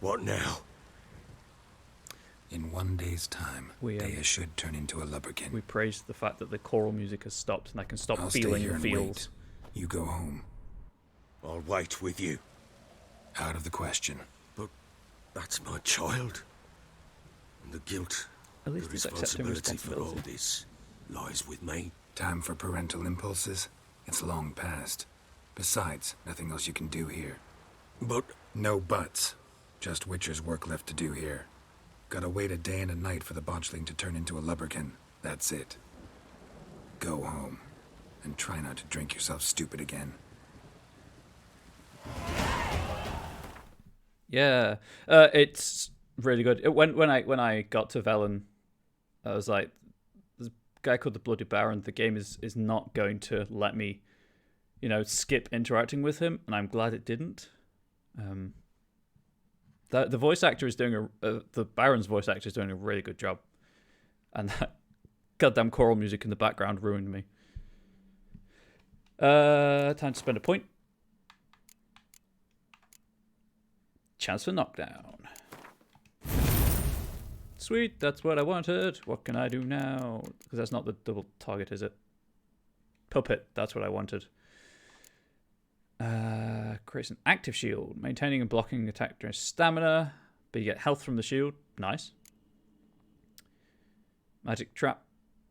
What now? In 1 day's time, We, Daya should turn into a lubberkin. We praised the fact that the choral music has stopped and I can stop I'll stay feeling here the and feels. wait. You go home. I'll wait with you. Out of the question. But that's my child. And the guilt, At least the he's accepting responsibility for all responsibility. this lies with me. Time for parental impulses? It's long past. Besides, nothing else you can do here. But No buts. Just Witcher's work left to do here. Gotta wait a day and a night for the botchling to turn into a lubberkin. That's it. Go home. And try not to drink yourself stupid again. Yeah, it's really good. When I got to Velen, I was like, "There's a guy called the Bloody Baron. The game is not going to let me, skip interacting with him," and I'm glad it didn't. The voice actor is doing the Baron's voice actor is doing a really good job, and that goddamn choral music in the background ruined me. Time to spend a point. Chance for knockdown. Sweet, that's what I wanted. What can I do now? Because that's not the double target, is it? Puppet, that's what I wanted. Creates an active shield, maintaining and blocking attack during stamina, but you get health from the shield. Nice. Magic trap,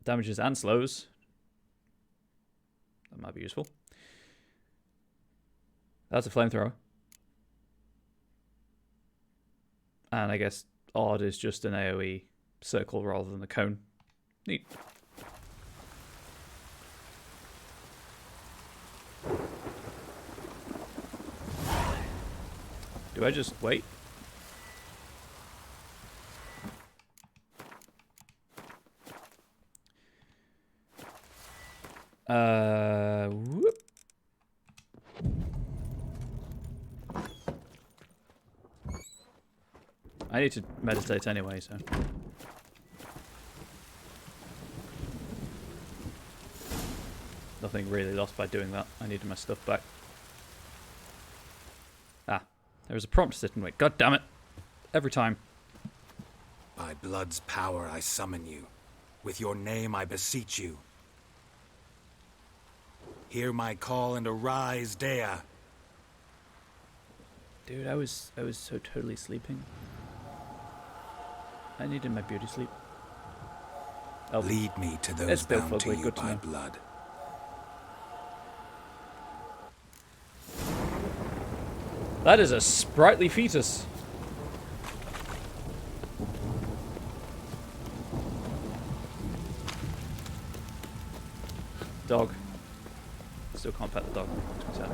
damages and slows. That might be useful. That's a flamethrower. And I guess odd is just an AoE circle rather than a cone. Neat. Do I just wait? Whoop. I need to meditate anyway, so. Nothing really lost by doing that. I needed my stuff back. Ah, there was a prompt to sit and wait. God damn it. Every time. By blood's power I summon you. With your name I beseech you. Hear my call and arise, Dea. Dude, I was so totally sleeping. I needed my beauty sleep. Oh, Lead me to it's those still bound to fugly, you good to by know. blood. That is a sprightly fetus. Dog. Still can't pet the dog. Sad.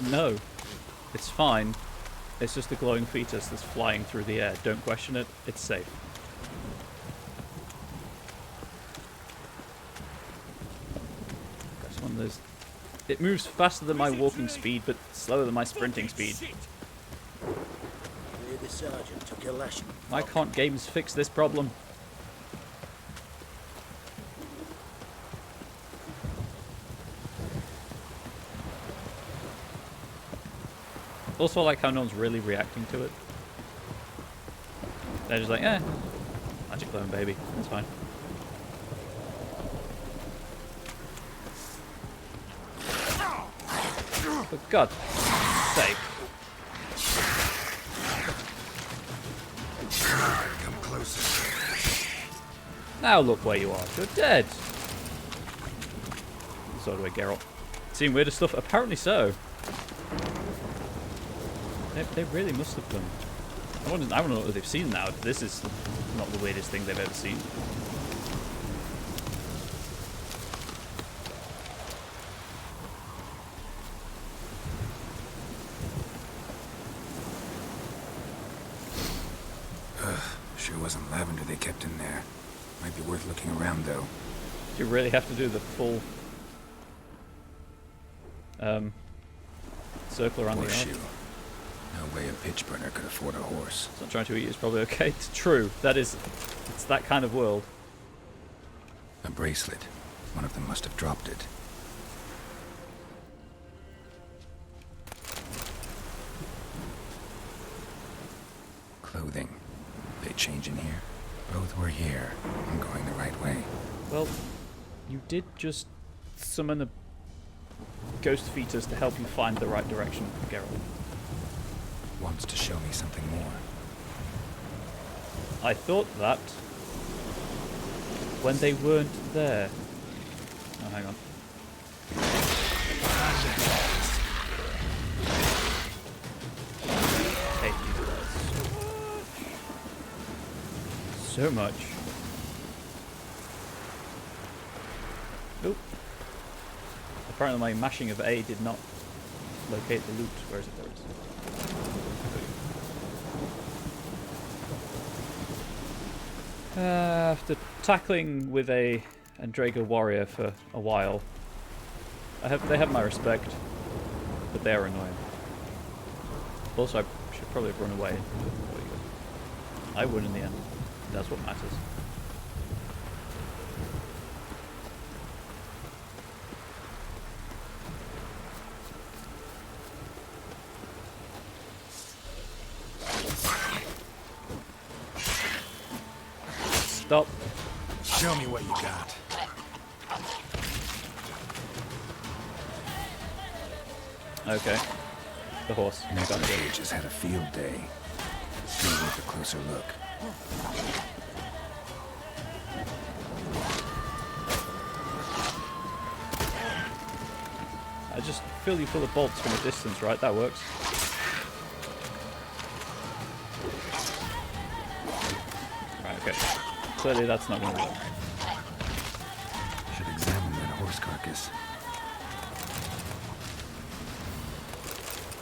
No, it's fine. It's just a glowing fetus that's flying through the air. Don't question it. It's safe. That's one of those. It moves faster than my walking speed, but slower than my sprinting speed. The sergeant took a lashing. Why can't games fix this problem? Also, I like how no one's really reacting to it. They're just like, eh, magic clone, baby. That's fine. For God's sake. Come closer. Now look where you are. You're dead. So do I, Geralt. Seen weirder stuff? Apparently so. They really must have done. I want to know what they've seen now. This is not the weirdest thing they've ever seen. Sure wasn't lavender they kept in there. Might be worth looking around, though. Do you really have to do the full circle around the Horseshoe. yard? No way a pitch burner could afford a horse. It's not trying to eat you, it's probably okay. It's true. It's that kind of world. A bracelet. One of them must have dropped it. Clothing. They change in here? Both were here. I'm going the right way. Well, you did just summon a ghost fetus to help you find the right direction, Geralt. Wants to show me something more. I thought that when they weren't there. Oh, hang on. Hate these guys so much. Nope. Apparently my mashing of A did not locate the loot. Where is it? There it is. After tackling with a Andrago warrior for a while, they have my respect, but they are annoying. Also, I should probably have run away. I won in the end. That's what matters. Stop. Show me what you got. Okay. The horse. Next page has had a field day. Maybe with a closer look. I just fill you full of bolts from a distance, right? That works. Right, okay. Clearly that's not going to work. Should examine that horse carcass.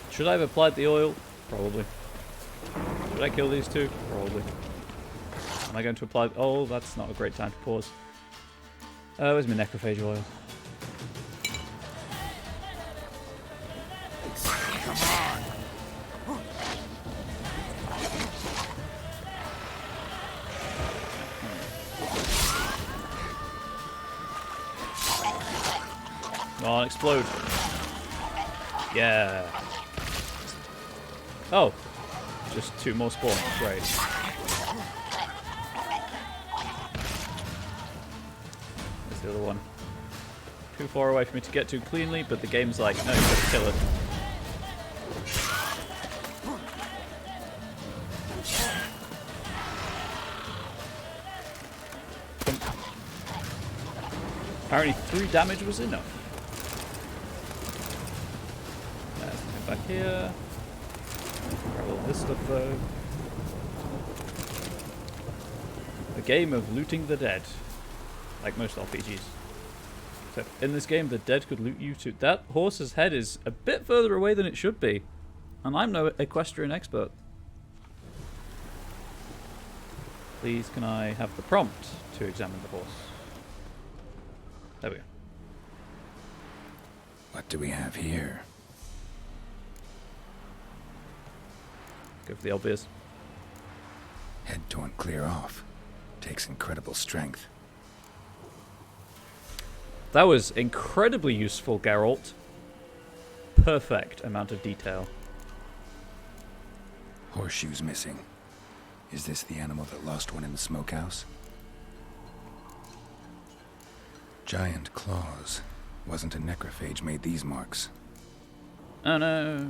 Should I have applied the oil? Probably. Should I kill these two? Probably. Am I going to apply... Oh, that's not a great time to pause. Where's my necrophage oil? Come on, explode. Yeah. Oh. Just two more spawns. Great. There's the other one. Too far away for me to get to cleanly, but the game's like, no, you gotta kill it. Apparently 3 damage was enough. Let's go back here. Grab all this stuff though. A game of looting the dead. Like most RPGs. Except in this game, the dead could loot you too. That horse's head is a bit further away than it should be. And I'm no equestrian expert. Please, can I have the prompt to examine the horse? There we go. What do we have here? Go for the obvious. Head torn clear off. Takes incredible strength. That was incredibly useful, Geralt. Perfect amount of detail. Horseshoes missing. Is this the animal that lost one in the smokehouse? Giant claws. Wasn't a necrophage made these marks. Oh no.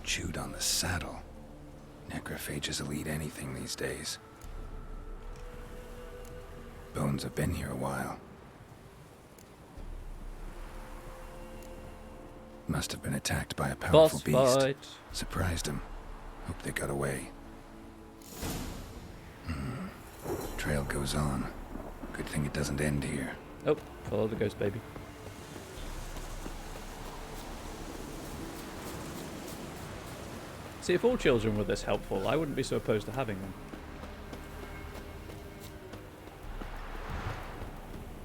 Chewed on the saddle. Necrophages will eat anything these days. Bones have been here a while. Must have been attacked by a powerful Boss beast. fight. Surprised him. Hope they got away. Trail goes on. Good thing it doesn't end here. Oh, follow the ghost baby. See, if all children were this helpful, I wouldn't be so opposed to having them.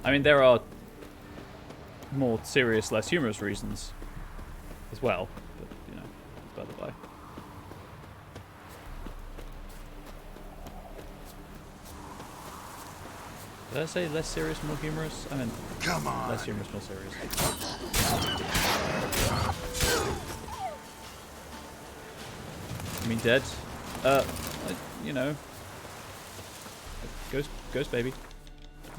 I mean, there are more serious, less humorous reasons as well, but, you know, by the by. Did I say less serious, more humorous? I meant Come on. less humorous, more serious. I mean, dead. You know, ghost baby.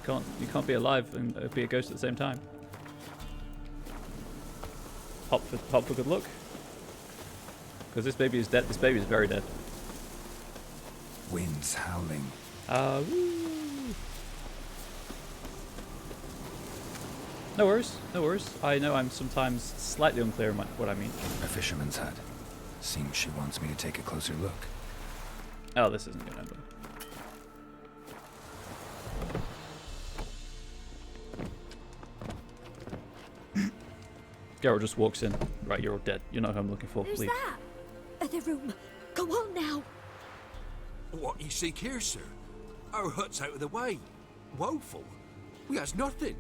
You can't be alive and be a ghost at the same time. Hop for good luck. Because this baby is dead. This baby is very dead. Winds howling. Woo. No worries, no worries. I know I'm sometimes slightly unclear on what I mean. A fisherman's hut. Seems she wants me to take a closer look. Oh, this isn't gonna happen. Geralt just walks in. Right, you're all dead. You're not who I'm looking for. Who's Leave. that? The room. Go on now. What you seek here, sir? Our hut's out of the way. Woeful. We has nothing.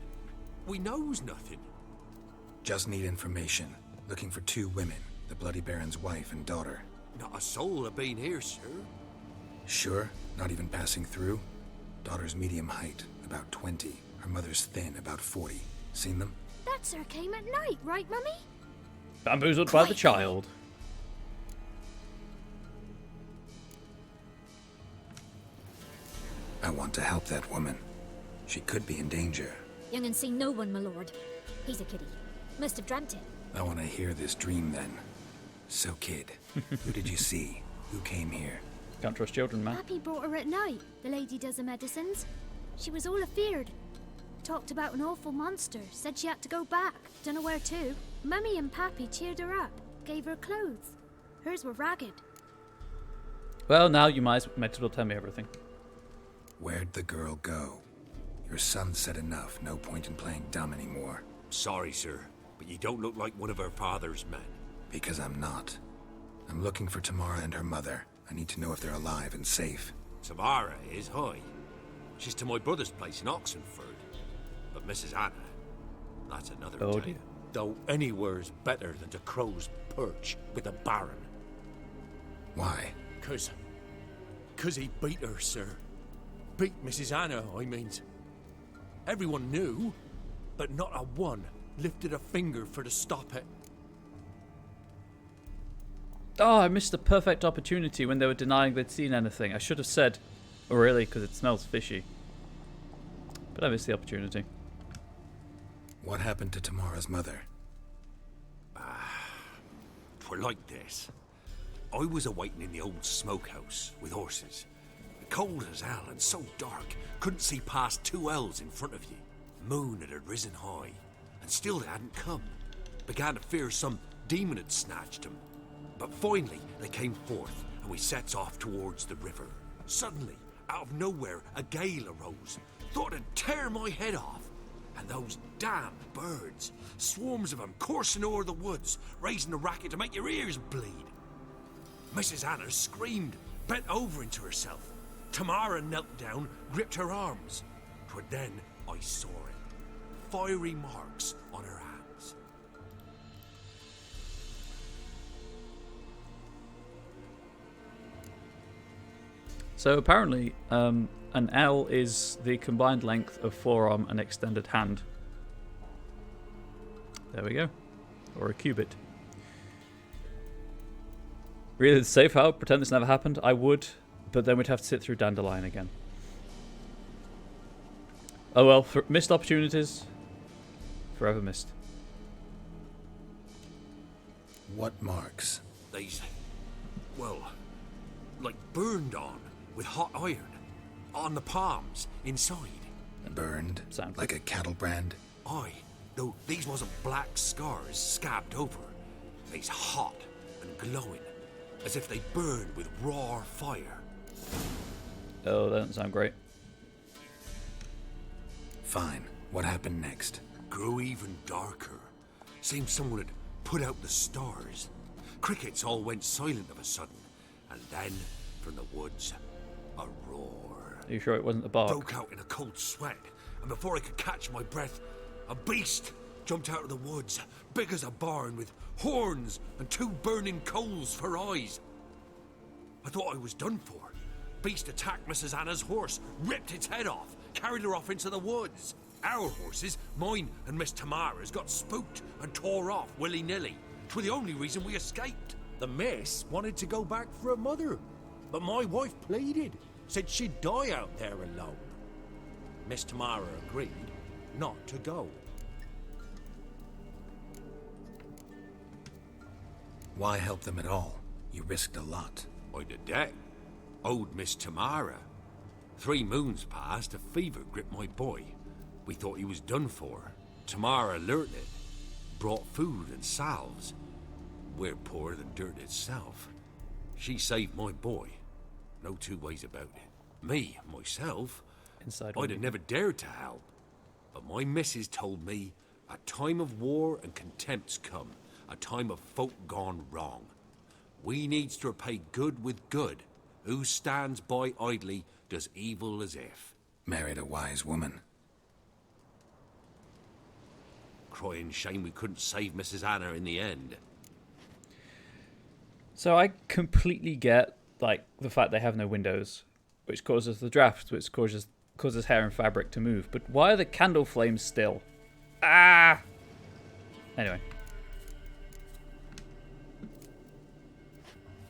We knows nothing. Just need information. Looking for 2 women. The Bloody Baron's wife and daughter. Not a soul have been here, sir. Sure? Not even passing through? Daughter's medium height, about 20. Her mother's thin, about 40. Seen them? That sir came at night, right, Mummy? Bamboozled by the child. I want to help that woman. She could be in danger. Young and seen no one, my lord. He's a kiddie. Must have dreamt it. I want to hear this dream then. So, kid, who did you see? Who came here? Can't trust children, man. Pappy brought her at night. The lady does the medicines. She was all afeared. Talked about an awful monster. Said she had to go back. Don't know where to. Mummy and Pappy cheered her up. Gave her clothes. Hers were ragged. Well, now you might as well tell me everything. Where'd the girl go? Your son said enough. No point in playing dumb anymore. Sorry, sir, but you don't look like one of our father's men. Because I'm not. I'm looking for Tamara and her mother. I need to know if they're alive and safe. Tamara is, hi. She's to my brother's place in Oxenford. But Mrs. Anna, that's another Oh, tale. dear. Though anywhere's better than to Crow's Perch with a baron. Why? Cause he beat her, sir. Beat Mrs. Anna, I mean. Everyone knew, but not a one lifted a finger for to stop it. Oh, I missed the perfect opportunity when they were denying they'd seen anything. I should have said, oh really, because it smells fishy. But I missed the opportunity. What happened to Tamara's mother? Twere like this. I was awaiting in the old smokehouse with horses. cold as hell and so dark, couldn't see past 2 elves in front of you. Moon had risen high, and still they hadn't come. Began to fear some demon had snatched them. But finally, they came forth, and we sets off towards the river. Suddenly, out of nowhere, a gale arose. Thought it'd tear my head off. And those damn birds, swarms of them coursing o'er the woods, raising a racket to make your ears bleed. Mrs. Anna screamed, bent over into herself. Tamara knelt down, gripped her arms. 'Twere then I saw it. Fiery marks on her hands. So apparently, an L is the combined length of forearm and extended hand. There we go. Or a cubit. Really the safe how? Pretend this never happened? I would, but then we'd have to sit through Dandelion again. Oh well, for missed opportunities, forever missed. What marks? These, well, like burned on with hot iron. On the palms, inside. Burned? Sound like a cattle brand? Aye, though these wasn't black scars scabbed over. They's hot and glowing, as if they burned with raw fire. Oh, that doesn't sound great. Fine. What happened next? Grew even darker. Seemed someone had put out the stars. Crickets all went silent of a sudden, and then, from the woods, a roar. Are you sure it wasn't the bark? Broke out in a cold sweat, and before I could catch my breath, a beast jumped out of the woods, big as a barn, with horns and 2 burning coals for eyes. I thought I was done for. Beast attacked Mrs. Anna's horse, ripped its head off, carried her off into the woods. Our horses, mine and Miss Tamara's, got spooked and tore off willy-nilly. 'Twere the only reason we escaped. The miss wanted to go back for her mother, but my wife pleaded, said she'd die out there alone. Miss Tamara agreed not to go. Why help them at all? You risked a lot. I'd a debt. Owed Miss Tamara. 3 moons passed, a fever gripped my boy. We thought he was done for. Tamara learnt it. Brought food and salves. We're poorer than dirt itself. She saved my boy. No 2 ways about it. Me, myself, I'd have never dared to help. But my missus told me a time of war and contempt's come. A time of folk gone wrong. We needs to repay good with good. Who stands by idly does evil as if. Married a wise woman. Crying shame we couldn't save Mrs. Anna in the end. So I completely get, like, the fact they have no windows, which causes the draft, which causes hair and fabric to move. But why are the candle flames still? Ah! Anyway.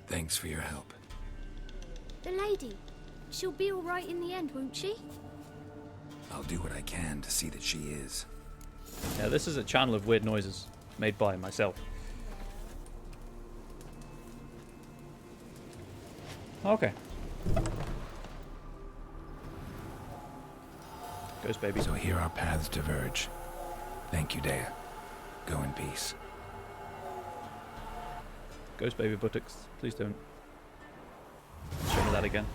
Thanks for your help. The lady. She'll be all right in the end, won't she? I'll do what I can to see that she is. Yeah, this is a channel of weird noises made by myself. Okay. Ghost baby. So here our paths diverge. Thank you, Dea. Go in peace. Ghost baby buttocks. Please don't show me that again.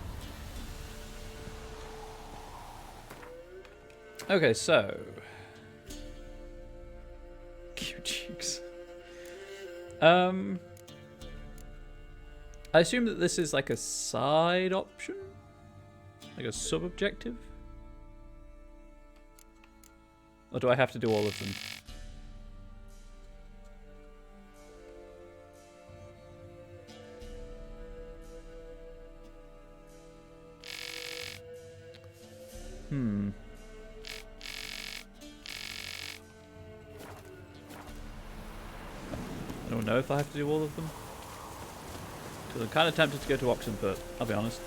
Okay, so cute cheeks. I assume that this is like a side option, like a sub-objective, or do I have to do all of them? I don't know if I have to do all of them. Because I'm kind of tempted to go to Oxenfurt, I'll be honest.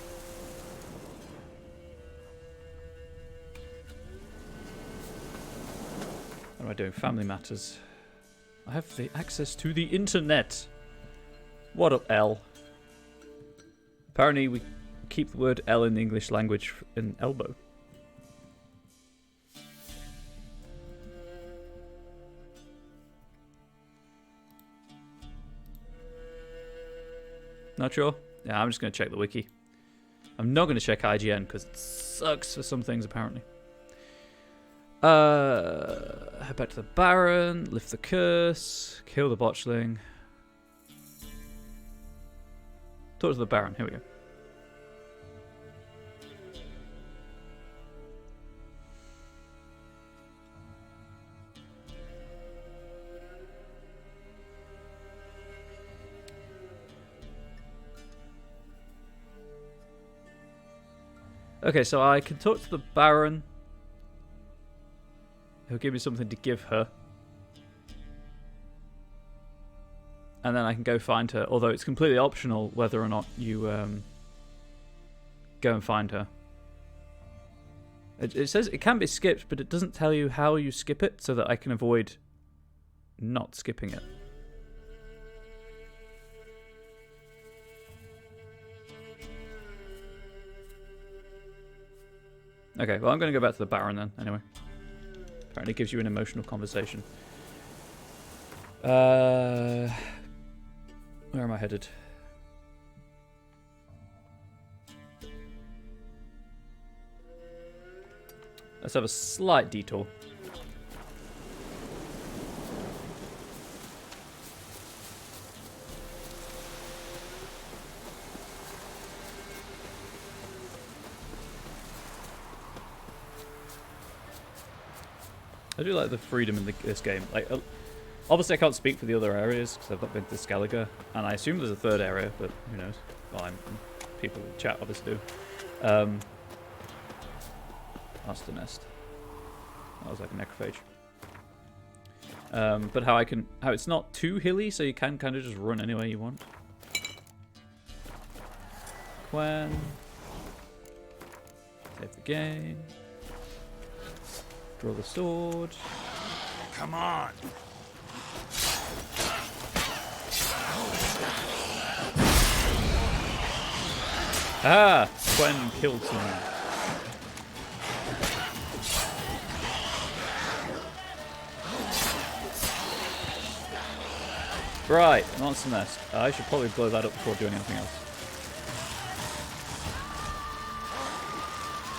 What am I doing? Family matters. I have the access to the internet. What up, L? Apparently we keep the word L in the English language in elbow? Not sure? Yeah, I'm just going to check the wiki. I'm not going to check IGN because it sucks for some things apparently. Head back to the Baron, lift the curse, kill the botchling. Talk to the Baron, here we go. Okay, so I can talk to the Baron. He'll give me something to give her. And then I can go find her, although it's completely optional whether or not you go and find her. It says it can be skipped, but it doesn't tell you how you skip it so that I can avoid not skipping it. Okay, well I'm going to go back to the Baron then, anyway. Apparently it gives you an emotional conversation. Where am I headed? Let's have a slight detour. I do like the freedom in this game. Like, obviously I can't speak for the other areas because I've not been to Skellige, and I assume there's a third area, but who knows? Well, people in chat obviously do. Master Nest. That was like a necrophage. But how it's not too hilly, so you can kind of just run anywhere you want. Quen. Save the game. Draw the sword. Come on. Ah! Quen killed someone. Right, Monster Nest. I should probably blow that up before doing anything else.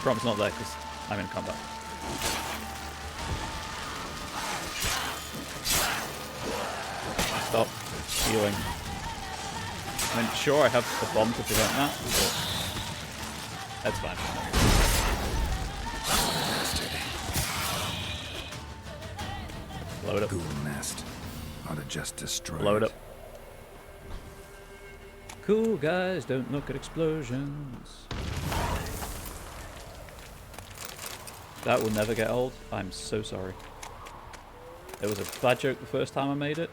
Prompt's not there because I'm in combat. Stop healing. I mean, sure, I have the bomb to prevent that, but that's fine. Blow it up. Ghoul nest. Ought to just destroy Blow it up. Cool guys don't look at explosions. That will never get old. I'm so sorry. It was a bad joke the first time I made it.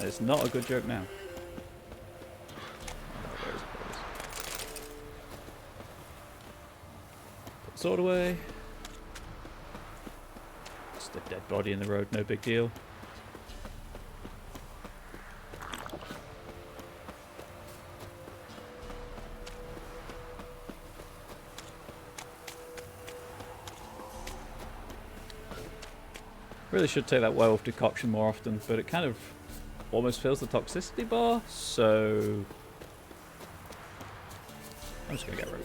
It's not a good joke now. Where is it? Put the sword away. Just a dead body in the road, no big deal. Really should take that werewolf decoction more often, but it kind of almost fills the toxicity bar, so I'm just gonna get Roach.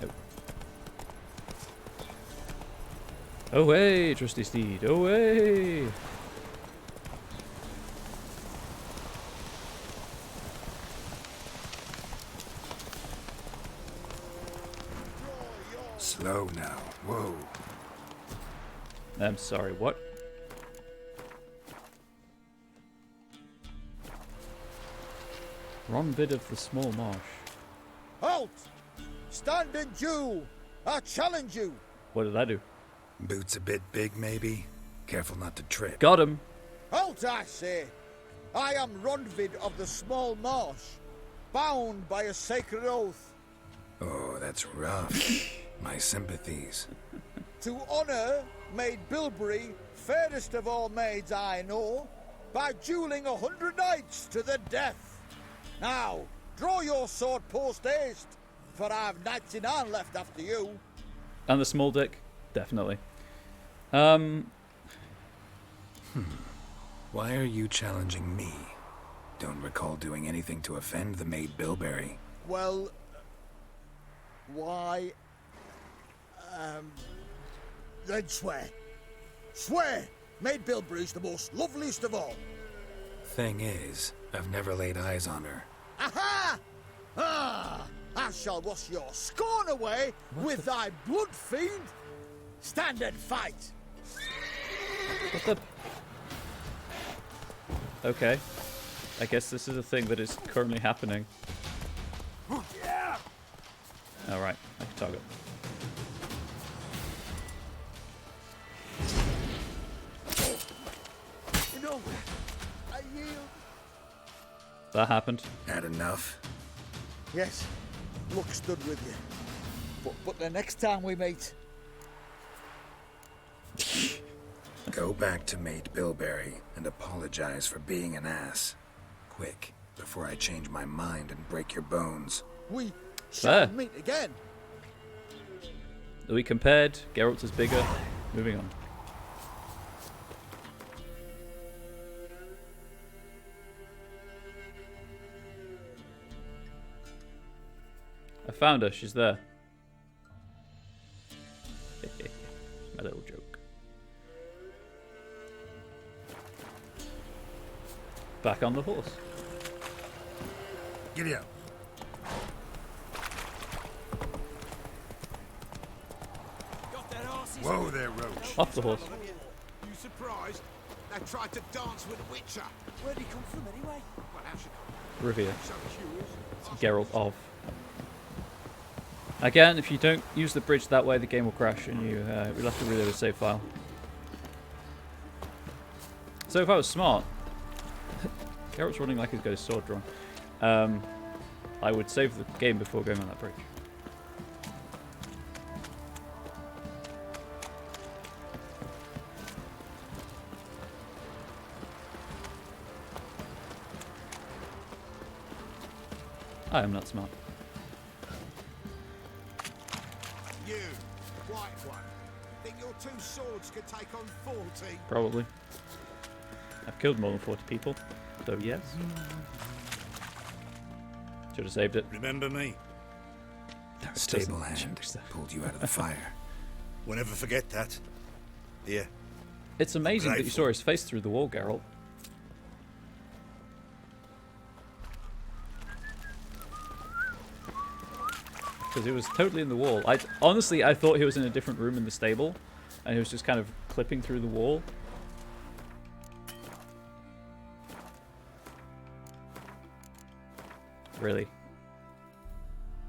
Nope. Away, trusty steed, away! Slow now. Whoa. I'm sorry, what? Ronvid of the Small Marsh. Halt! Stand in due! I challenge you! What did I do? Boots a bit big, maybe? Careful not to trip. Got him! Halt, I say! I am Ronvid of the Small Marsh, bound by a sacred oath. Oh, that's rough. My sympathies. To honour Maid Bilberry, fairest of all maids I know, by duelling 100 knights to the death. Now, draw your sword post haste, for I've knights in hand left after you. And the small dick, definitely. Why are you challenging me? Don't recall doing anything to offend the Maid Bilberry. Well, why? Then swear. Swear! Maid Bilberry's the most loveliest of all. Thing is, I've never laid eyes on her. Aha! Ah! I shall wash your scorn away with thy blood, fiend. Stand and fight. What the? Okay. I guess this is a thing that is currently happening. Alright, I can target. No, I yield. That happened. Had enough? Yes, luck stood with you. But the next time we meet... Go back to Maid Bilberry and apologize for being an ass. Quick, before I change my mind and break your bones. We shall Fair. meet again. We compared. Geralt is bigger. Moving on. I found her. She's there. My little joke. Back on the horse. Giddy up. Whoa there, Roach. Off the horse. You surprised? They tried to dance with a Witcher. Where'd he come from anyway? Well, how should Rivia. so curious. Geralt of. Again, if you don't use the bridge that way, the game will crash and you'll have to reload a save file. So if I was smart, Geralt's running like he's got his sword drawn, I would save the game before going on that bridge. I am not smart. You, white one, think your two swords could take on 40? Probably. I've killed more than 40 people, though yes. Should have saved it. Remember me? Stable hand pulled you out of the fire. We'll never forget that. Here. It's amazing that you Grateful. saw his face through the wall, Geralt. Because it was totally in the wall. Honestly, I thought he was in a different room in the stable, and he was just kind of clipping through the wall. Really?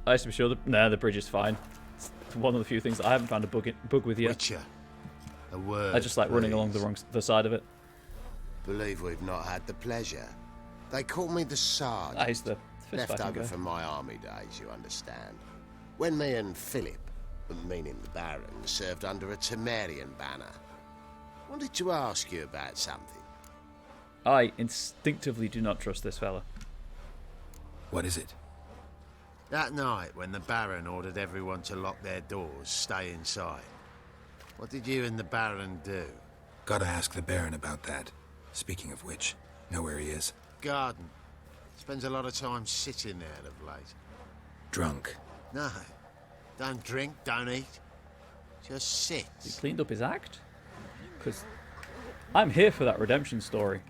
I used to be sure the bridge is fine. It's one of the few things that I haven't found a bug with yet. Witcher. A word, I just like running along the side of it. Believe we've not had the pleasure. They call me the Sergeant. Ah, he's the fist Left fighting over guy. from my army days, you understand. When me and Philip, meaning the Baron, served under a Temerian banner. Wanted to ask you about something. I instinctively do not trust this fella. What is it? That night when the Baron ordered everyone to lock their doors, stay inside. What did you and the Baron do? Gotta ask the Baron about that. Speaking of which, know where he is? Garden. Spends a lot of time sitting there of late. Drunk. No. Don't drink, don't eat. Just sit. He cleaned up his act? Because I'm here for that redemption story.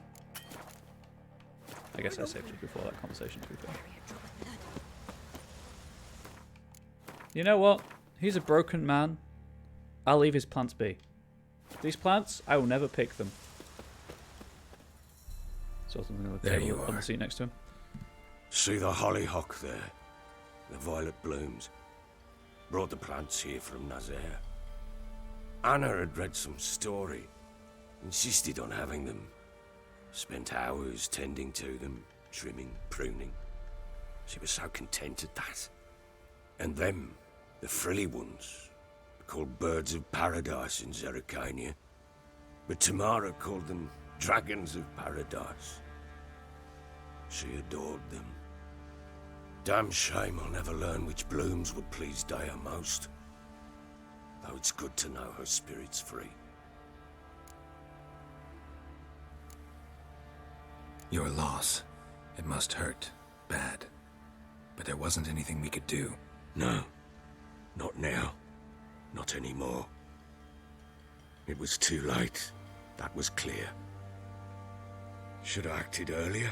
I guess I saved it before that conversation, to be fair. You know what? He's a broken man. I'll leave his plants be. These plants, I will never pick them. Saw something on the There table you on are. the seat next to him. See the hollyhock there? The violet blooms. Brought the plants here from Nazaire. Anna had read some story. Insisted on having them. Spent hours tending to them, trimming, pruning. She was so content at that. And them The frilly ones, called birds of paradise in Zerrikania. But Tamara called them dragons of paradise. She adored them. Damn shame I'll never learn which blooms would please Daya most. Though it's good to know her spirit's free. Your loss. It must hurt. Bad. But there wasn't anything we could do. No. Not now. Not anymore. It was too late. That was clear. Should have acted earlier.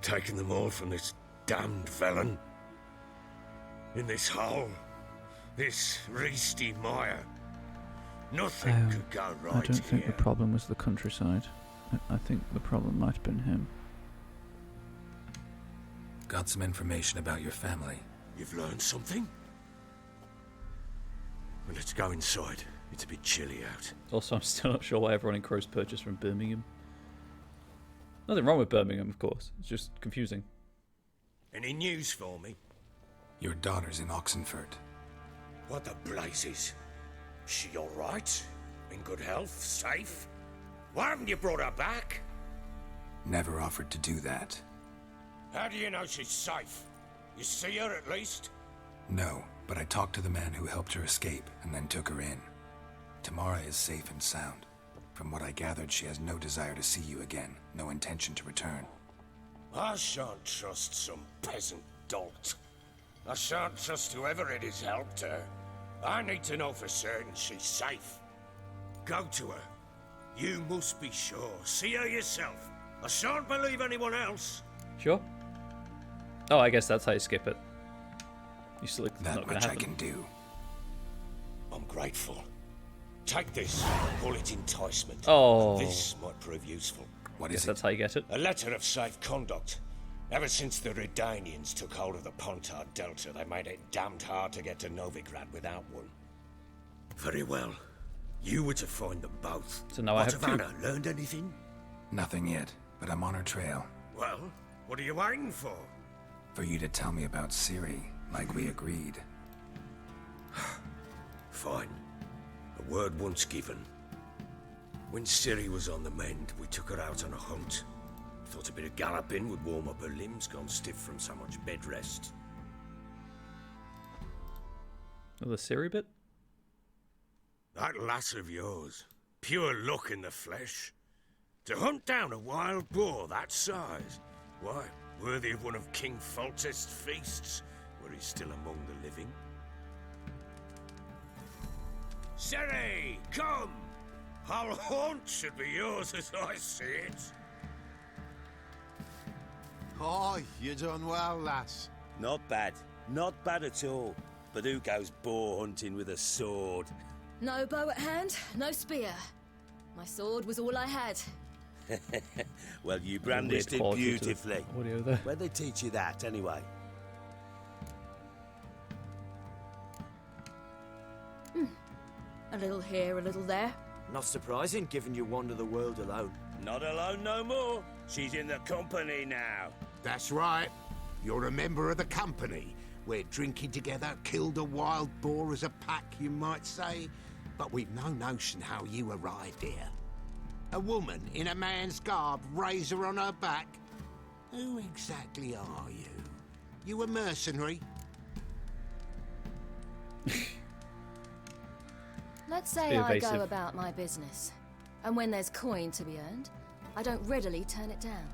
Taken them all from this damned felon. In this hole. This reesty mire. Nothing could go right I don't think here. the problem was the countryside. I think the problem might have been him. Got some information about your family. You've learned something? Well, let's go inside. It's a bit chilly out. Also, I'm still not sure why everyone in Crow's purchased from Birmingham. Nothing wrong with Birmingham, of course. It's just confusing. Any news for me? Your daughter's in Oxenford. What the blazes? She all right? In good health? Safe? Why haven't you brought her back? Never offered to do that. How do you know she's safe? You see her at least? No, but I talked to the man who helped her escape and then took her in. Tamara is safe and sound. From what I gathered, she has no desire to see you again, no intention to return. I shan't trust some peasant dolt. I shan't trust whoever it is helped her. I need to know for certain she's safe. Go to her. You must be sure. See her yourself. I shan't believe anyone else. Sure. Oh, I guess that's how you skip it. You still that not much gonna I can do. I'm grateful. Take this. Call it enticement. Oh. And this might prove useful. What Guess is that's it? how you get it. A letter of safe conduct. Ever since the Redanians took hold of the Pontard Delta, they made it damned hard to get to Novigrad without one. Very well. You were to find them both. So now I have two. Anna learned anything? Nothing yet, but I'm on her trail. Well, what are you waiting for? For you to tell me about Ciri, like we agreed. Fine. A word once given. When Ciri was on the mend, we took her out on a hunt. Thought a bit of galloping would warm up her limbs, gone stiff from so much bed rest. Oh, the Ciri bit? That lass of yours, pure luck in the flesh. To hunt down a wild boar that size, why, worthy of one of King Foltest's feasts, where he's still among the living. Ciri, come! Our haunt should be yours as I see it. Oh, you done well, lass. Not bad. Not bad at all. But who goes boar hunting with a sword? No bow at hand, no spear. My sword was all I had. Well, you brandished it beautifully. Audio there. Where'd they teach you that, anyway? A little here, a little there. Not surprising, given you wander the world alone. Not alone no more. She's in the company now. That's right. You're a member of the company. We're drinking together, killed a wild boar as a pack, you might say. But we've no notion how you arrived here. A woman in a man's garb, razor on her back. Who exactly are you? You a mercenary? Let's say I go about my business. And when there's coin to be earned, I don't readily turn it down.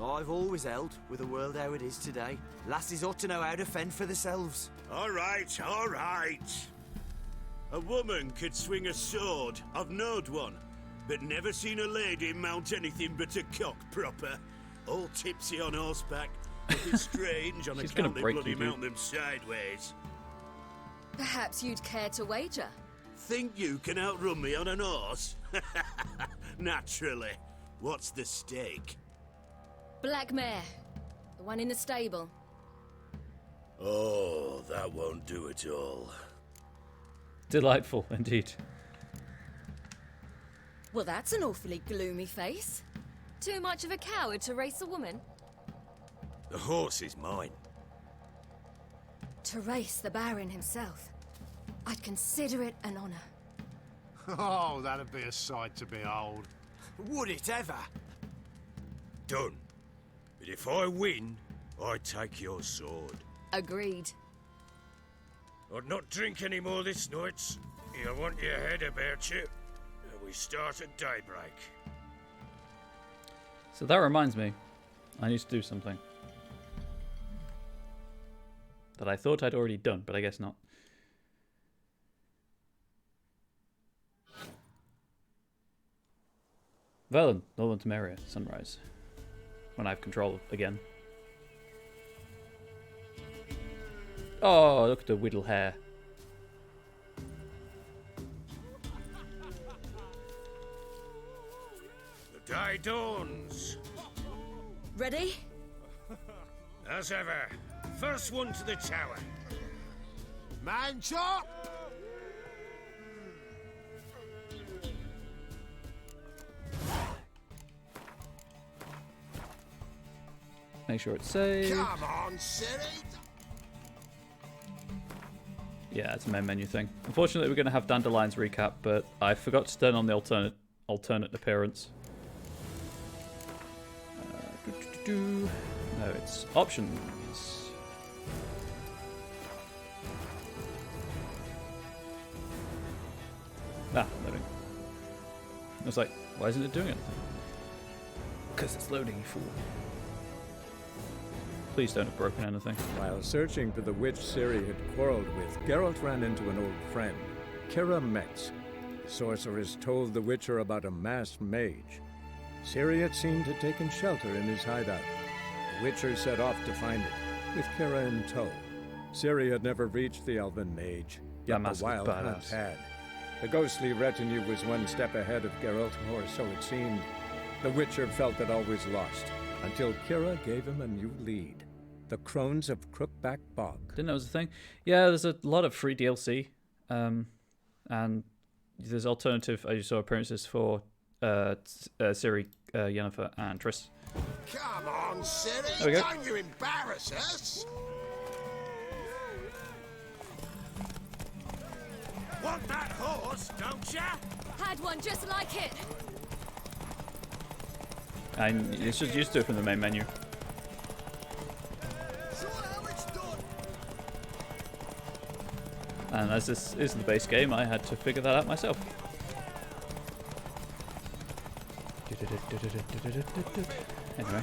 I've always held, with the world how it is today, lasses ought to know how to fend for themselves. All right, all right. A woman could swing a sword. I've knowed one, but never seen a lady mount anything but a cock proper. All tipsy on horseback, looking strange on account they bloody mount them sideways. Perhaps you'd care to wager? Think you can outrun me on an horse? Naturally. What's the stake? Black mare. The one in the stable. Oh, that won't do it all. Delightful, indeed. Well, that's an awfully gloomy face. Too much of a coward to race a woman? The horse is mine. To race the Baron himself, I'd consider it an honor. Oh, that'd be a sight to behold. Would it ever? Done. But if I win, I take your sword. Agreed. I'd not drink any more this night. You want your head about you. We start at daybreak. So that reminds me, I need to do something that I thought I'd already done, but I guess not. Velen, Northern Temeria, sunrise. When I have control again. Oh, look at the whittle hair. The day dawns. Ready? As ever, first one to the tower. Man chop! Make sure it's safe. Come on, Siri! Yeah, it's a main menu thing. Unfortunately, we're going to have Dandelion's recap, but I forgot to turn on the alternate appearance. No, it's options. Loading. I was like, why isn't it doing anything? Because it's loading, you fool. Please don't have broken anything. While searching for the witch Ciri had quarreled with, Geralt ran into an old friend, Kira Metz. The sorceress told the Witcher about a masked mage. Ciri had seemed to have taken shelter in his hideout. The Witcher set off to find it, with Kira in tow. Ciri had never reached the elven mage, yet the wild hunt had. The ghostly retinue was one step ahead of Geralt, or so it seemed. The Witcher felt it always lost, until Kira gave him a new lead. The Crones of Crookback Bog. Didn't know it was a thing. Yeah, there's a lot of free DLC. And there's alternative, as you saw, appearances for Ciri, Yennefer, and Triss. Come on, Ciri! There we go. Don't you embarrass us! Want that horse, don't ya? Had one just like it. And it's just used to it from the main menu. And as this is the base game, I had to figure that out myself. Anyway.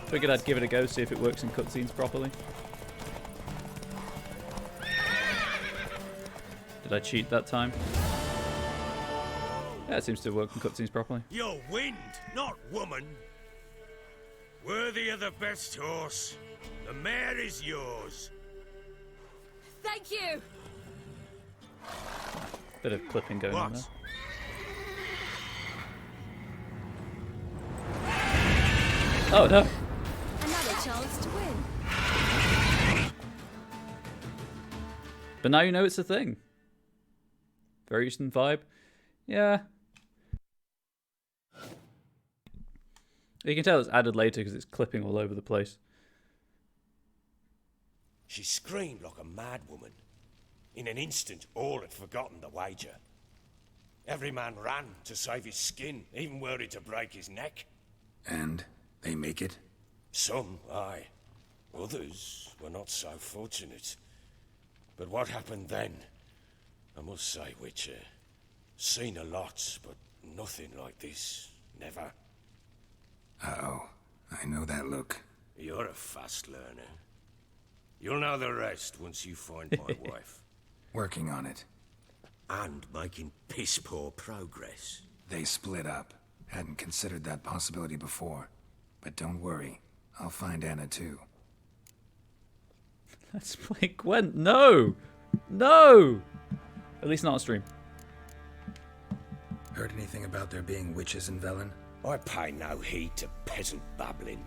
Figured I'd give it a go, see if it works in cutscenes properly. Did I cheat that time? Yeah, it seems to work in cutscenes properly. You're wind, not woman. Worthy of the best horse. The mare is yours. Thank you. Bit of clipping going on there. Oh no! Another chance to win. But now you know it's a thing. Very Eastern vibe. Yeah. You can tell it's added later because it's clipping all over the place. She screamed like a mad woman. In an instant, all had forgotten the wager. Every man ran to save his skin, even were it to break his neck. And they make it? Some, aye. Others were not so fortunate. But what happened then? I must say, Witcher, seen a lot, but nothing like this. Never. Uh-oh. I know that look. You're a fast learner. You'll know the rest once you find my wife. Working on it. And making piss-poor progress. They split up. Hadn't considered that possibility before. But don't worry. I'll find Anna too. Let's play Gwent. No! No! At least not on stream. Heard anything about there being witches in Velen? I pay no heed to peasant babbling.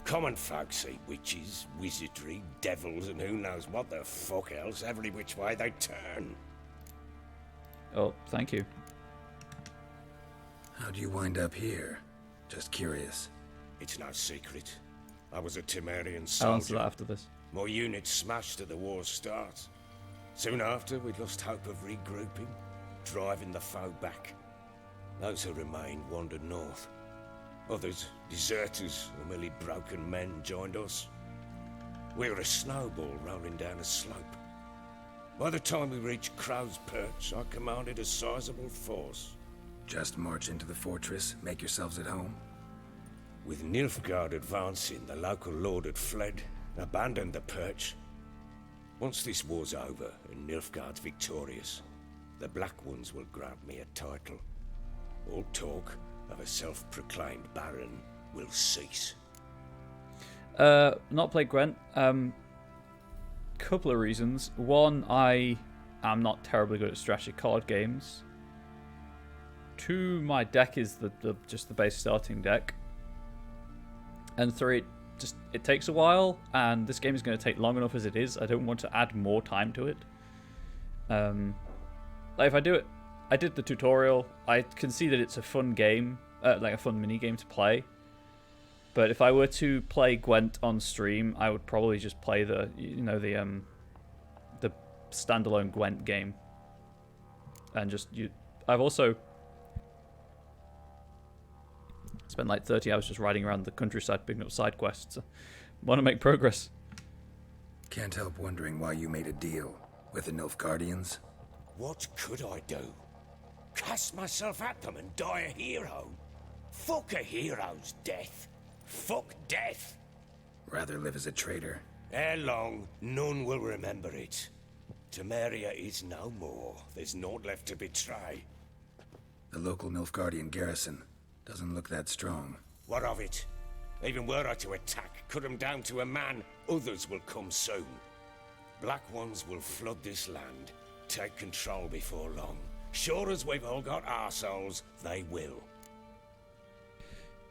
Common folk see witches, wizardry, devils, and who knows what the fuck else every which way they turn. Oh, thank you. How'd you wind up here? Just curious. It's no secret. I was a Temerian I'll answer soldier. that after this. My unit smashed at the war's start. Soon after, we'd lost hope of regrouping, driving the foe back. Those who remained wandered north. Others, deserters or merely broken men, joined us. We were a snowball rolling down a slope. By the time we reached Crow's Perch, I commanded a sizable force. Just march into the fortress, make yourselves at home? With Nilfgaard advancing, the local lord had fled, abandoned the perch. Once this war's over and Nilfgaard's victorious, the Black Ones will grant me a title. All talk of a self-proclaimed baron will cease. Not play Gwent. Couple of reasons. One, I am not terribly good at strategy card games. Two, my deck is just the base starting deck. And three, it takes a while, and this game is going to take long enough as it is. I don't want to add more time to it. Like if I do it, I did the tutorial. I can see that it's a fun game, like a fun mini game to play. But if I were to play Gwent on stream, I would probably just play the standalone Gwent game. And I've also spent like 30 hours just riding around the countryside picking up side quests. I want to make progress. Can't help wondering why you made a deal with the Nilfgaardians. What could I do? Cast myself at them and die a hero? Fuck a hero's death. Fuck death. Rather live as a traitor. Ere long, none will remember it. Temeria is no more. There's naught left to betray. The local Nilfgaardian garrison doesn't look that strong. What of it? Even were I to attack, cut them down to a man, others will come soon. Black Ones will flood this land, take control before long. Sure as we've all got arseholes, they will.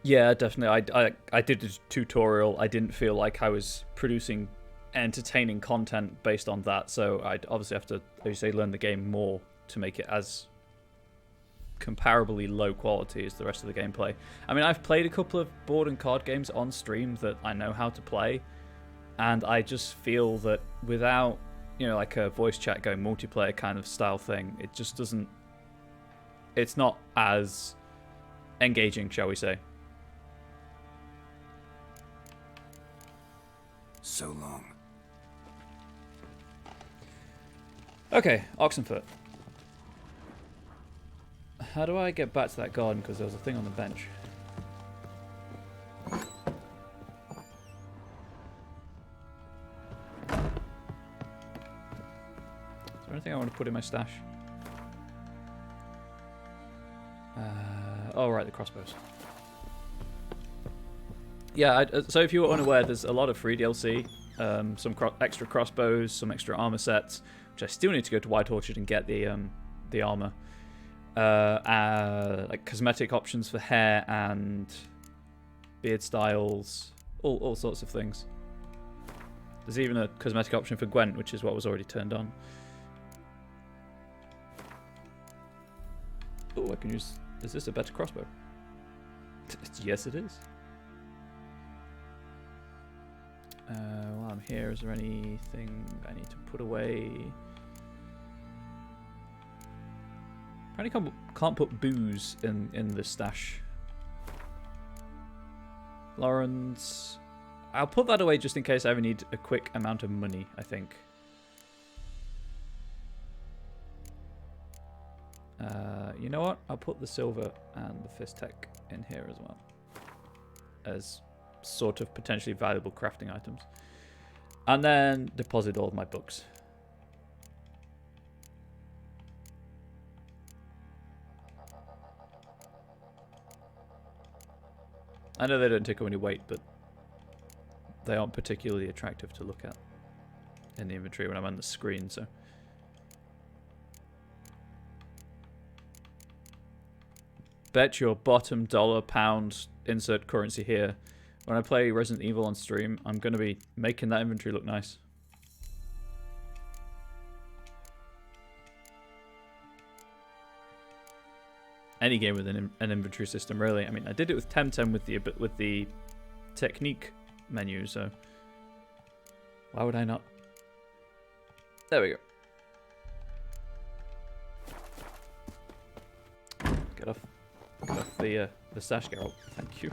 Yeah, definitely. I did a tutorial. I didn't feel like I was producing entertaining content based on that, so I'd obviously have to, as you say, learn the game more to make it as comparably low quality as the rest of the gameplay. I mean, I've played a couple of board and card games on stream that I know how to play, and I just feel that without, like a voice chat going multiplayer kind of style thing, it just doesn't, it's not as engaging, shall we say. So long. Okay, Oxenfoot. How do I get back to that garden? Because there was a thing on the bench. Is there anything I want to put in my stash? Oh, right, the crossbows. Yeah, so if you were unaware, there's a lot of free DLC. Some extra crossbows, some extra armor sets, which I still need to go to White Orchard and get the armor. Like cosmetic options for hair and beard styles, all sorts of things. There's even a cosmetic option for Gwent, which is what was already turned on. Oh, I can use... Is this a better crossbow? Yes, it is. While I'm here, is there anything I need to put away? Apparently can't put booze in the stash. Lawrence. I'll put that away just in case I ever need a quick amount of money, I think. You know what? I'll put the silver and the fist tech in here as well. As sort of potentially valuable crafting items. And then deposit all of my books. I know they don't take up any weight, but they aren't particularly attractive to look at in the inventory when I'm on the screen, so. Bet your bottom dollar, pound, insert currency here. When I play Resident Evil on stream, I'm going to be making that inventory look nice. Any game with an inventory system, really. I mean, I did it with Temtem with the technique menu, so Why would I not? There we go. Get off the sash, Geralt. Thank you.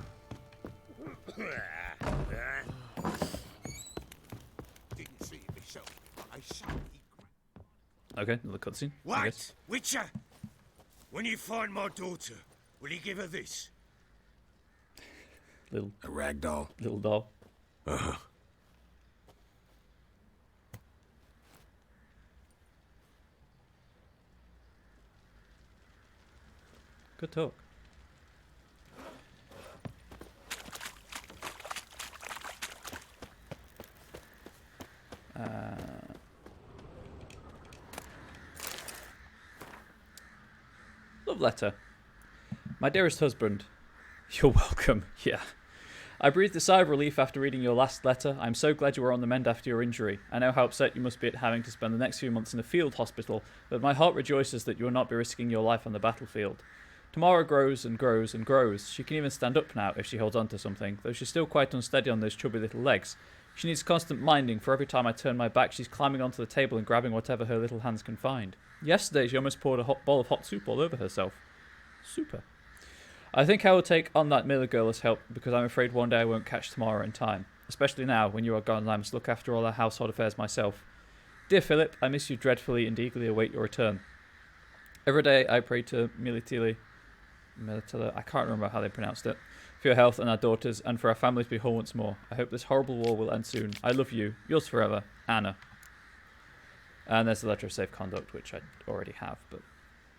Didn't see it myself. I saw he Okay, another cutscene. I What? guess. Witcher? When you find my daughter, will you give her this? A rag doll. Little doll. Uh-huh. Good talk. Love letter. My dearest husband, you're welcome. Yeah. I breathed a sigh of relief after reading your last letter. I'm so glad you are on the mend after your injury. I know how upset you must be at having to spend the next few months in a field hospital, but my heart rejoices that you will not be risking your life on the battlefield. Tamara grows and grows and grows. She can even stand up now if she holds on to something, though she's still quite unsteady on those chubby little legs. She needs constant minding, for every time I turn my back she's climbing onto the table and grabbing whatever her little hands can find. Yesterday she almost poured a hot bowl of hot soup all over herself. Super. I think I will take on that Miller girl as help, because I'm afraid one day I won't catch Tamara in time. Especially now, when you are gone and I must look after all our household affairs myself. Dear Philip, I miss you dreadfully and eagerly await your return. Every day I pray to Militili, I can't remember how they pronounced it, for your health and our daughters, and for our family to be whole once more. I hope this horrible war will end soon. I love you. Yours forever, Anna. And there's the letter of safe conduct, which I already have, but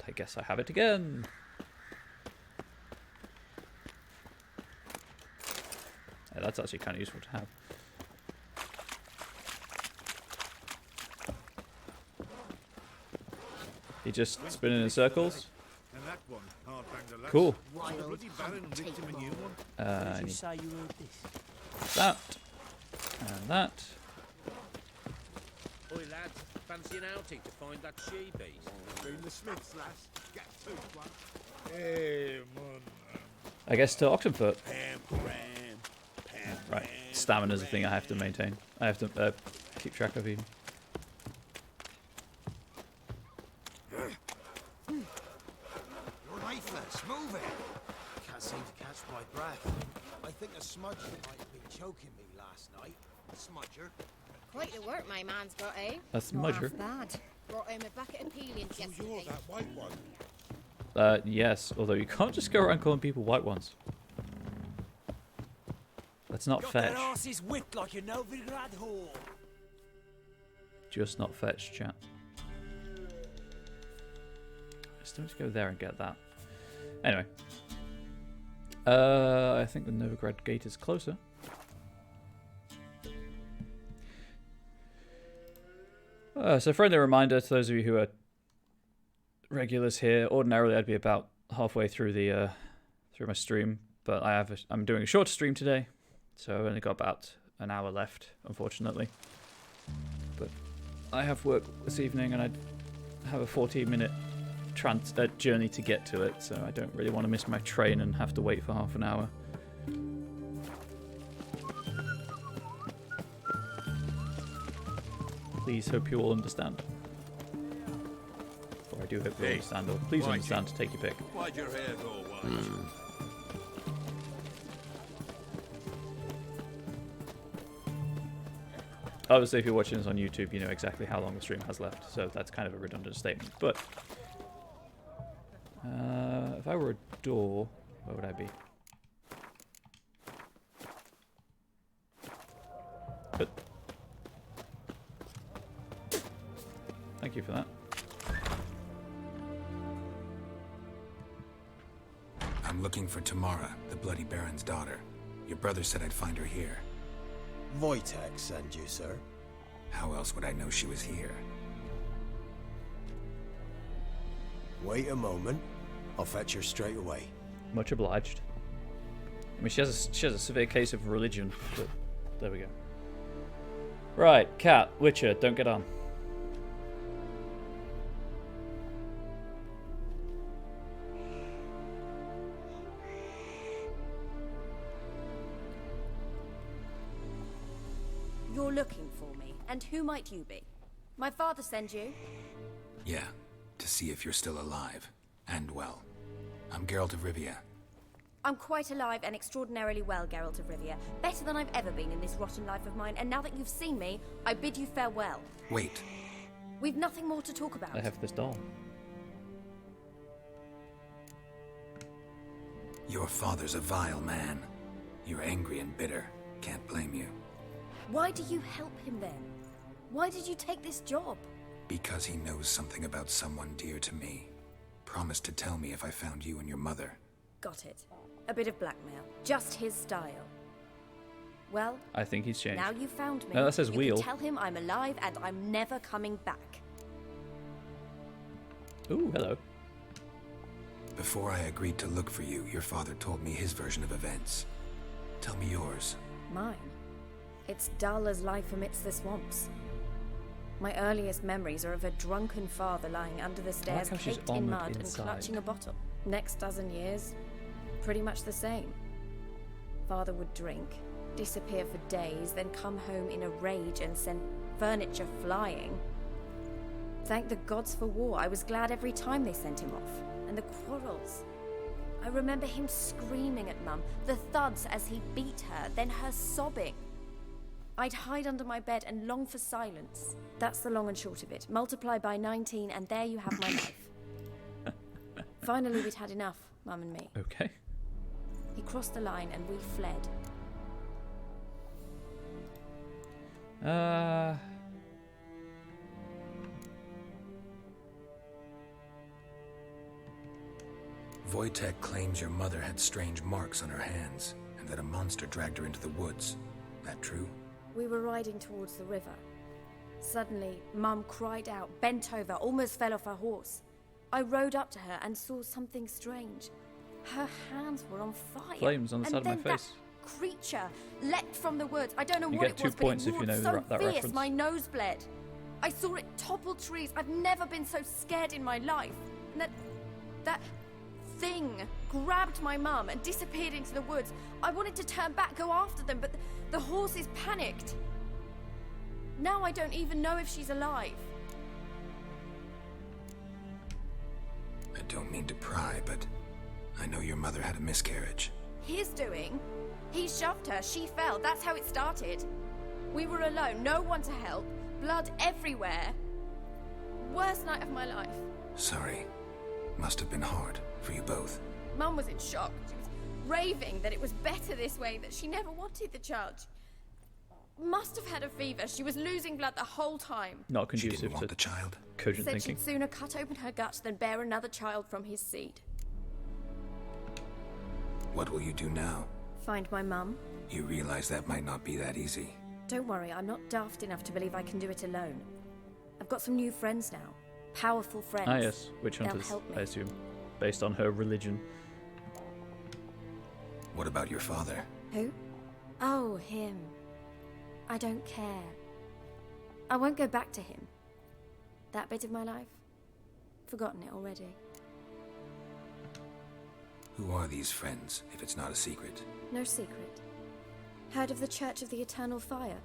I guess I have it again. Yeah, that's actually kind of useful to have. He just spinning in circles. Cool. I need that and that. Oi lads, fancy an outing to find that she-beast? Been the Smiths, lass. Get two, one. Hey, man. I guess to Oxenfurt. Right, stamina's a thing I have to maintain. I have to keep track of even. You're lifeless. Move it. Can't seem to catch my breath. I think a smudger might have been choking me last night. A smudger? Quite the work my man's got, eh? A smudger? Not bad. Brought him a bucket of peelings yesterday. You're that white one. Yes, although you can't just go around calling people white ones. That's not fetch. Their asses whipped like a Novigrad whore. Just not fetch, chat. I still need to go there and get that. Anyway. I think the Novigrad gate is closer. So friendly reminder to those of you who are regulars here. Ordinarily I'd be about halfway through the through my stream, but I'm doing a shorter stream today, so I've only got about an hour left, unfortunately. But I have work this evening and I have a 14-minute journey to get to it, so I don't really want to miss my train and have to wait for half an hour. Please hope you all understand. Or I do hope you all understand, or please understand to take your pick. Why'd your hair go white? Obviously, if you're watching this on YouTube, you know exactly how long the stream has left, so that's kind of a redundant statement. But if I were a door, where would I be? But thank you for that. I'm looking for Tamara, the Bloody Baron's daughter. Your brother said I'd find her here. Wojtek send you, sir. How else would I know she was here? Wait a moment. I'll fetch her straight away. Much obliged. I mean, she has a severe case of religion, but there we go. Right, Cat, Witcher, don't get on. You're looking for me. And who might you be? My father sent you? Yeah, to see if you're still alive. And well. I'm Geralt of Rivia. I'm quite alive and extraordinarily well, Geralt of Rivia. Better than I've ever been in this rotten life of mine, and now that you've seen me, I bid you farewell. Wait. We've nothing more to talk about. I have this doll. Your father's a vile man. You're angry and bitter. Can't blame you. Why do you help him then? Why did you take this job? Because he knows something about someone dear to me. Promised to tell me if I found you and your mother. Got it. A bit of blackmail. Just his style. Well, I think he's changed. Now you found me. No, that says you wheel. Can tell him I'm alive and I'm never coming back. Ooh, hello. Before I agreed to look for you, your father told me his version of events. Tell me yours. Mine? It's dull as life amidst the swamps. My earliest memories are of a drunken father lying under the stairs, caked in mud and clutching a bottle. Next dozen years, pretty much the same. Father would drink, disappear for days, then come home in a rage and send furniture flying. Thank the gods for war. I was glad every time they sent him off. And the quarrels. I remember him screaming at Mum, the thuds as he beat her, then her sobbing. I'd hide under my bed and long for silence. That's the long and short of it. Multiply by 19 and there you have my life. Finally, we'd had enough, Mum and me. Okay. He crossed the line and we fled. Wojtek claims your mother had strange marks on her hands, and that a monster dragged her into the woods. That true? We were riding towards the river. Suddenly, Mum cried out, bent over, almost fell off her horse. I rode up to her and saw something strange. Her hands were on fire. Flames on the side of my face. That creature leapt from the woods. I don't know You what get it was, 2 points but it if you know roared so that fierce, reference. my nose bled. I saw it topple trees. I've never been so scared in my life. And that thing grabbed my mum and disappeared into the woods. I wanted to turn back, go after them, but the horses panicked. Now I don't even know if she's alive. I don't mean to pry, but I know your mother had a miscarriage. His doing? He shoved her, she fell, that's how it started. We were alone, no one to help, blood everywhere. Worst night of my life. Sorry. Must have been hard for you both. Mum was in shock. She was raving that it was better this way, that she never wanted the child. Must have had a fever. She was losing blood the whole time. Not conducive She didn't want to the child. cogent Said thinking. she'd sooner cut open her gut than bear another child from his seed. What will you do now? Find my mum? You realize that might not be that easy. Don't worry, I'm not daft enough to believe I can do it alone. I've got some new friends now. Powerful friends. Ah, yes. Witch They'll hunters, help me. I assume. Based on her religion. What about your father? Who? Oh, him. I don't care. I won't go back to him. That bit of my life? Forgotten it already. Who are these friends, if it's not a secret? No secret. Heard of the Church of the Eternal Fire?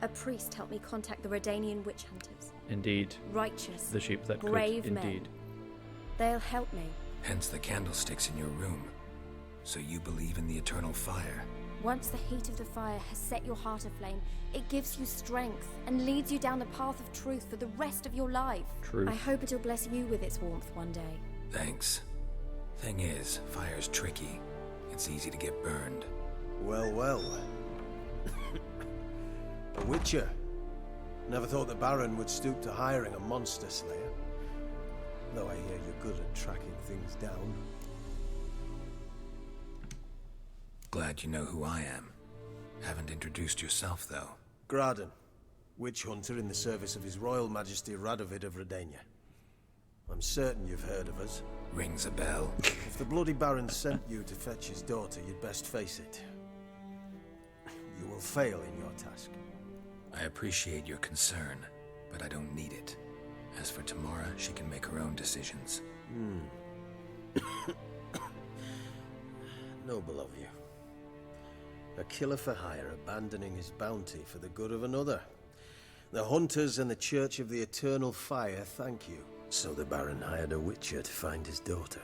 A priest helped me contact the Redanian witch hunters. Indeed. Righteous. The sheep that brave could, men. indeed. They'll help me. Hence the candlesticks in your room. So you believe in the eternal fire? Once the heat of the fire has set your heart aflame, it gives you strength and leads you down the path of truth for the rest of your life. Truth. I hope it'll bless you with its warmth one day. Thanks. Thing is, fire's tricky. It's easy to get burned. Well, well. A witcher. Never thought the Baron would stoop to hiring a monster slayer. Though I hear you're good at tracking things down. Glad you know who I am. Haven't introduced yourself, though. Graden, witch hunter in the service of His Royal Majesty Radovid of Redania. I'm certain you've heard of us. Rings a bell. If the bloody Baron sent you to fetch his daughter, you'd best face it. You will fail in your task. I appreciate your concern, but I don't need it. As for Tamara, she can make her own decisions. Noble of you. A killer for hire abandoning his bounty for the good of another. The hunters and the Church of the Eternal Fire thank you. So the Baron hired a witcher to find his daughter.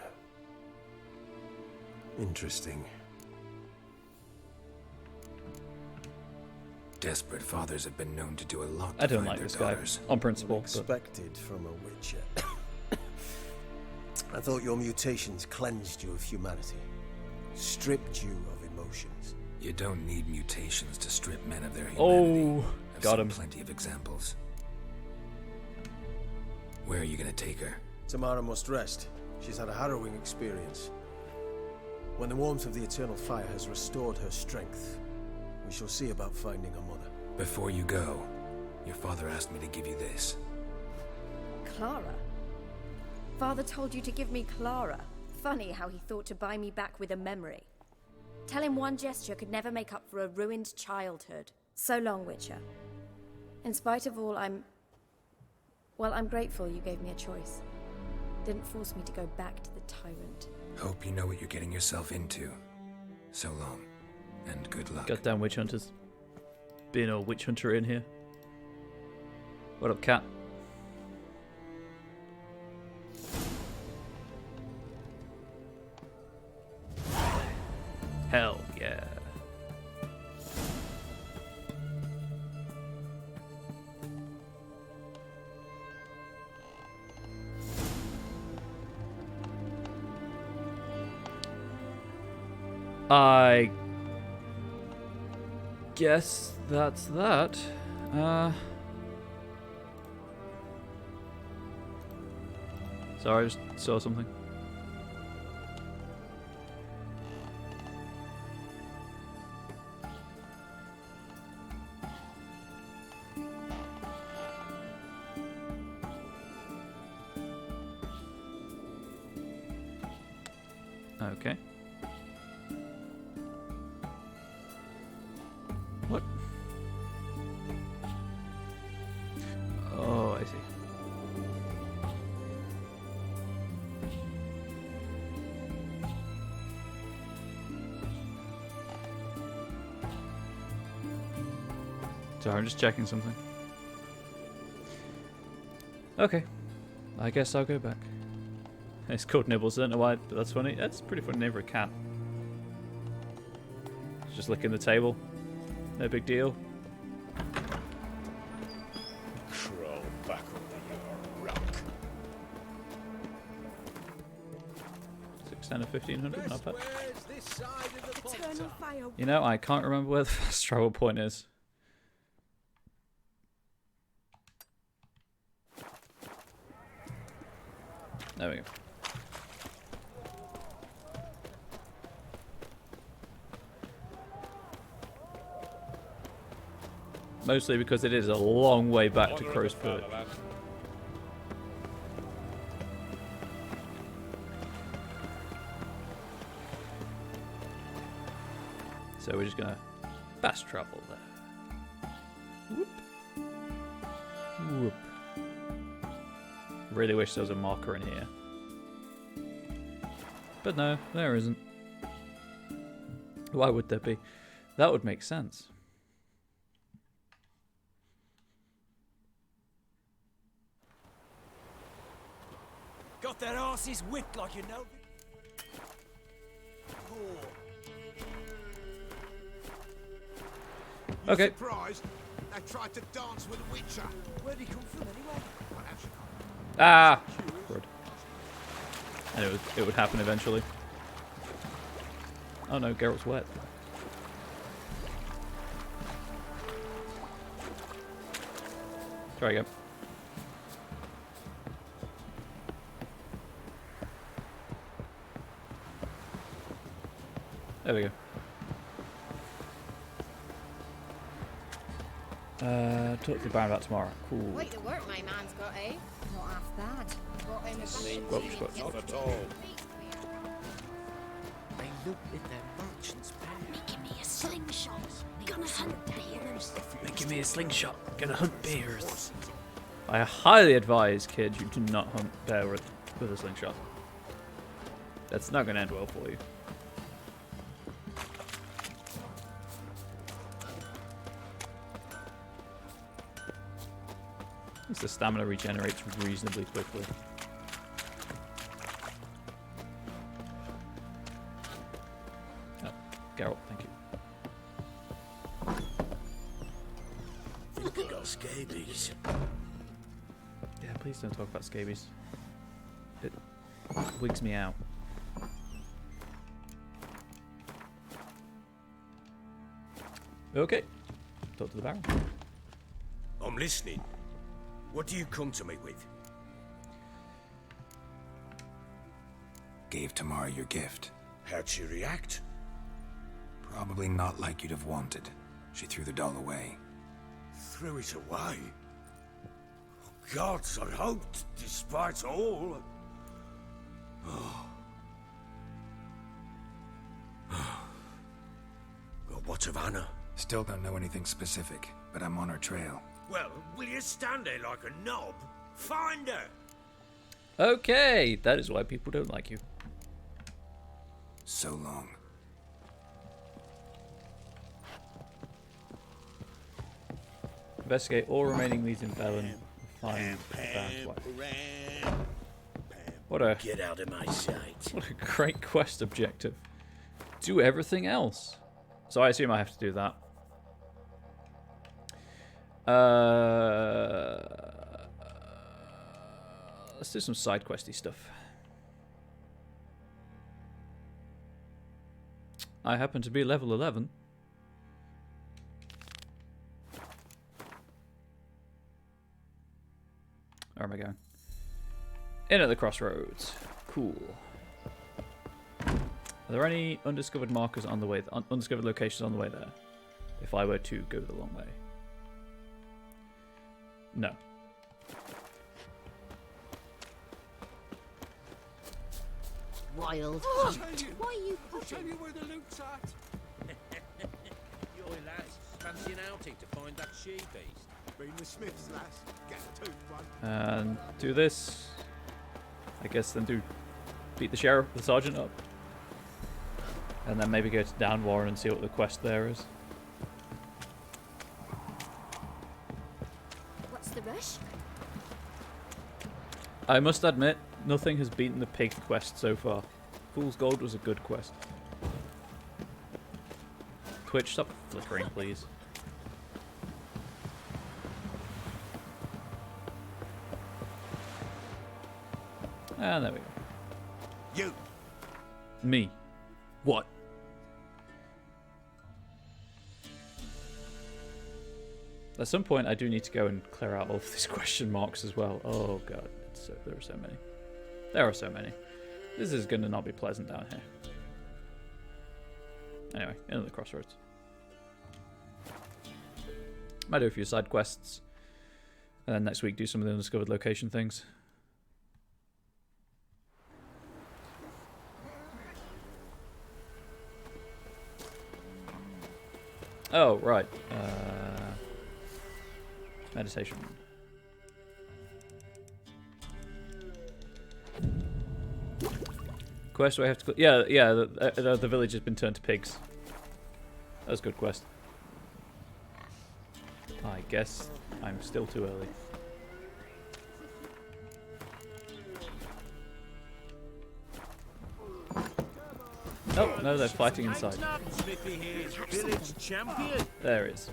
Interesting. Desperate fathers have been known to do a lot to I don't find like their this guy daughters. on principle. Unexpected from a witcher. I thought your mutations cleansed you of humanity, stripped you of emotions. You don't need mutations to strip men of their humanity. Oh, I've got seen him. plenty of examples. Where are you gonna take her? Tamara must rest. She's had a harrowing experience. When the warmth of the Eternal Fire has restored her strength, we shall see about finding her mother. Before you go, your father asked me to give you this. Clara? Father told you to give me Clara. Funny how he thought to buy me back with a memory. Tell him one gesture could never make up for a ruined childhood. So long, Witcher. In spite of all, I'm grateful you gave me a choice. Didn't force me to go back to the tyrant. Hope you know what you're getting yourself into. So long, and good luck. Goddamn witch hunters. Being a witch hunter in here. What up, cat? Hell yeah. I guess that's that. Sorry, I just saw something. Okay. What? Oh, I see. Sorry, I'm just checking something. Okay. I guess I'll go back. It's called Nibbles, I don't know why, but that's funny. That's a pretty funny name for a cat. Just licking the table. No big deal. Crawl back under your rock. 600 1500, not bad. This side of the Eternal Fire. You know, I can't remember where the fast travel point is. There we go. Mostly because it is a long way back to Crow's Perch. So we're just gonna fast travel there. Whoop. Whoop. Really wish there was a marker in here. But no, there isn't. Why would there be? That would make sense. Got their asses whipped like you know. Okay. Surprised? They tried to dance with a witcher. Where'd he come from anyway? Ah! Good. And it would happen eventually. Oh no, Geralt's wet. Try again. There we go. Talk to the Baron about tomorrow. Cool. Wait, the work my man's got, eh? Not half bad. Got him a Whoops. Not at all. They look in their merchant's bag. Making me a slingshot. Gonna hunt bears. Making me a slingshot. Gonna hunt bears. I highly advise, kids, you do not hunt bear with a slingshot. That's not gonna end well for you. the stamina regenerates reasonably quickly. Oh, Geralt, thank you. Think I got scabies. Yeah, please don't talk about scabies. It wigs me out. Okay. Talk to the Baron. I'm listening. What do you come to me with? Gave Tamara your gift. How'd she react? Probably not like you'd have wanted. She threw the doll away. Threw it away? Oh, gods, I hoped, despite all. Oh. Well, what of Anna? Still don't know anything specific, but I'm on her trail. Well, will you stand there like a knob? Find her! Okay, that is why people don't like you. So long. Investigate all remaining leads in Bellin and find the Baron's wife. What a Get out of my sight. What a great quest objective. Do everything else. So I assume I have to do that. Let's do some side questy stuff. I happen to be level 11. Where am I going? In at the crossroads. Cool. Are there any undiscovered markers on the way? Undiscovered locations on the way there? If I were to go the long way. No. Wild. Oh, Why are you I'll tell you where the loot's at. Yo, lads, fancy an outing to find that she-beast? Been the Smiths, lass. Get a tooth one. And do this. I guess then beat the sheriff, the sergeant up. And then maybe go to Downwarren and see what the quest there is. What's the rush? I must admit, nothing has beaten the pig quest so far. Fool's Gold was a good quest. Twitch, stop flickering, please. And there we go. You. Me. What? At some point, I do need to go and clear out all of these question marks as well. Oh god, there are so many. There are so many. This is going to not be pleasant down here. Anyway, into the crossroads. Might do a few side quests. And then next week do some of the undiscovered location things. Oh, right. Meditation. Quest where I have to... Yeah, the village has been turned to pigs. That was a good quest. I guess I'm still too early. Oh, no, they're fighting inside. Smithy here's village champion. There it is.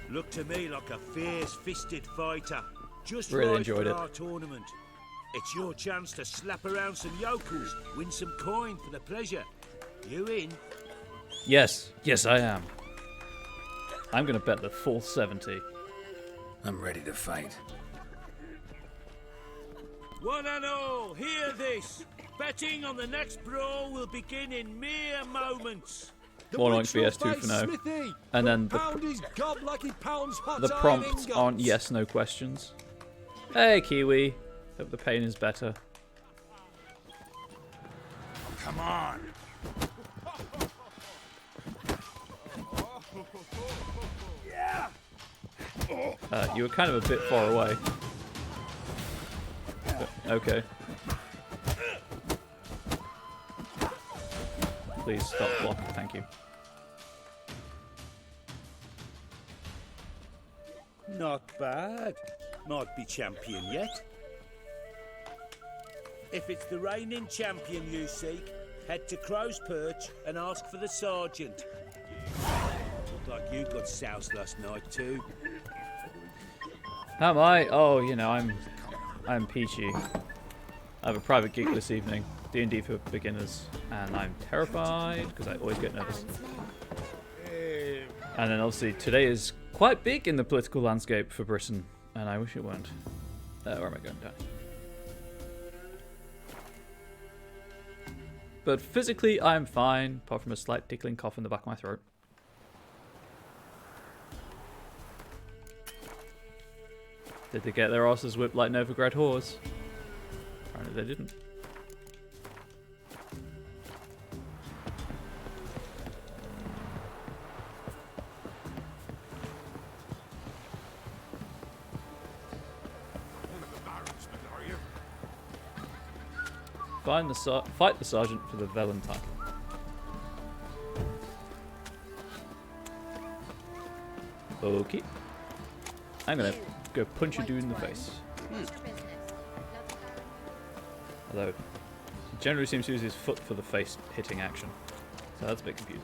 Looked to me like a fierce-fisted fighter. Just Really right enjoyed for it. our tournament. It's your chance to slap around some yokels, win some coin for the pleasure. You in? Yes, yes I am. I'm gonna bet the full 70. I'm ready to fight. One and all, hear this. Betting on the next brawl will begin in mere moments. More like BS2 for now. And then the prompts aren't yes, no questions. Hey, Kiwi. Hope the pain is better. Come on. You were kind of a bit far away. But, okay. Please stop blocking, thank you. Not bad. might be champion yet. If it's the reigning champion you seek, head to Crow's Perch and ask for the sergeant. Looked like you got soused last night too. Am I? Oh, you know, I'm peachy. I have a private gig this evening, D&D for beginners, and I'm terrified because I always get nervous. And then obviously today is quite big in the political landscape for Britain, and I wish it weren't. Where am I going down? But physically, I'm fine, apart from a slight tickling cough in the back of my throat. Did they get their asses whipped like Novigrad whores? Apparently they didn't. Fight the sergeant for the Velen title. Okay. I'm gonna go punch a dude in the face. Although, he generally seems to use his foot for the face hitting action. So that's a bit confusing.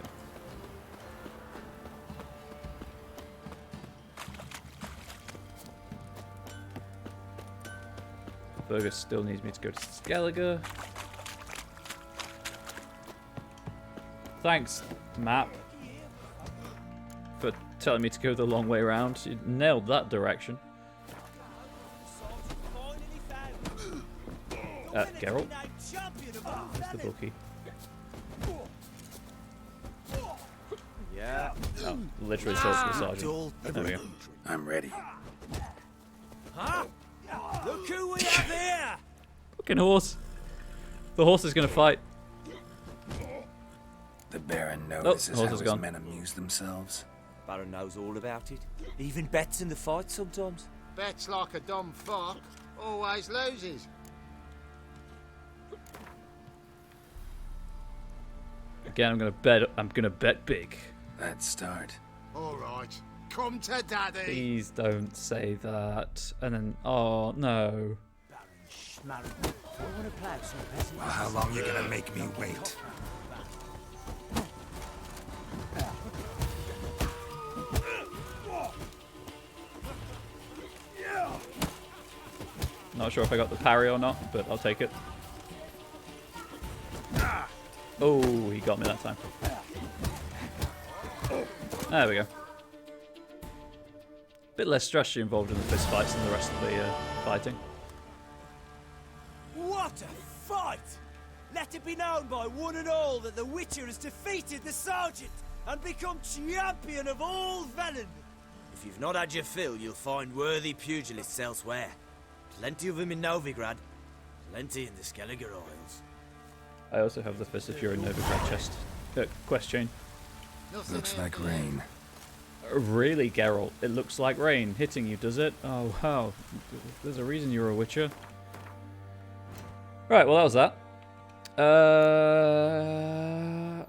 Burger still needs me to go to Skellige. Thanks, map, for telling me to go the long way around. You nailed that direction. Geralt? Where's the bookie? Yeah. Oh, literally talk to the sergeant. There we go. I'm ready. Huh? Look who we have here! Fucking horse. The horse is gonna fight. The Baron notices horse how is his gone. men amuse themselves. Baron knows all about it. Even bets in the fight sometimes. Bets like a dumb fuck, always loses. Again, I'm gonna bet big. Let's start. All right, come to daddy. Please don't say that. And then, oh no. Well, how long you gonna make me wait? Not sure if I got the parry or not, but I'll take it. Oh, he got me that time. There we go. Bit less strategy involved in the fist fights than the rest of the fighting. What a fight! Let it be known by one and all that the Witcher has defeated the Sergeant and become champion of all Velen. If you've not had your fill, you'll find worthy pugilists elsewhere. Plenty of them in Novigrad, plenty in the Skellige Isles. I also have the Fist of Fury Novigrad chest. Quest chain. Looks like rain. Really, Geralt? It looks like rain hitting you, does it? Oh, wow. There's a reason you're a Witcher. Right, well, that was that.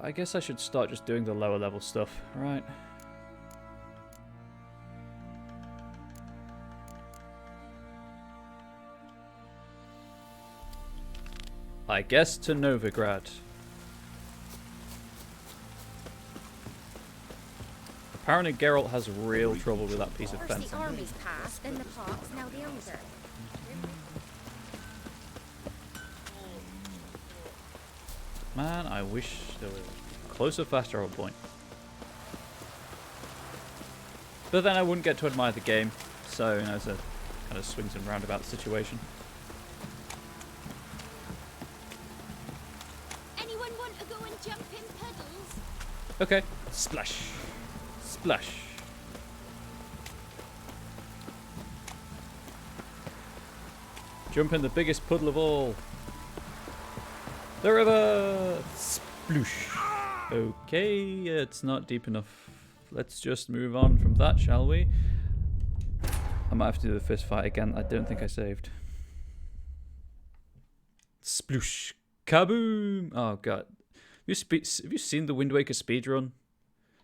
I guess I should start just doing the lower level stuff, right? I guess to Novigrad. Apparently Geralt has real trouble with that piece of First fencing. the army's passed, then the parks, now the elder. Man, I wish there was a closer, fast travel point. But then I wouldn't get to admire the game, so you know, it's a kind of swings and roundabout situation. Anyone want to go and jump in puddles? Okay, splash, splash. Jump in the biggest puddle of all. The river! Sploosh. Okay, it's not deep enough. Let's just move on from that, shall we? I might have to do the fist fight again. I don't think I saved. Sploosh. Kaboom! Oh, God. Have you seen the Wind Waker speedrun?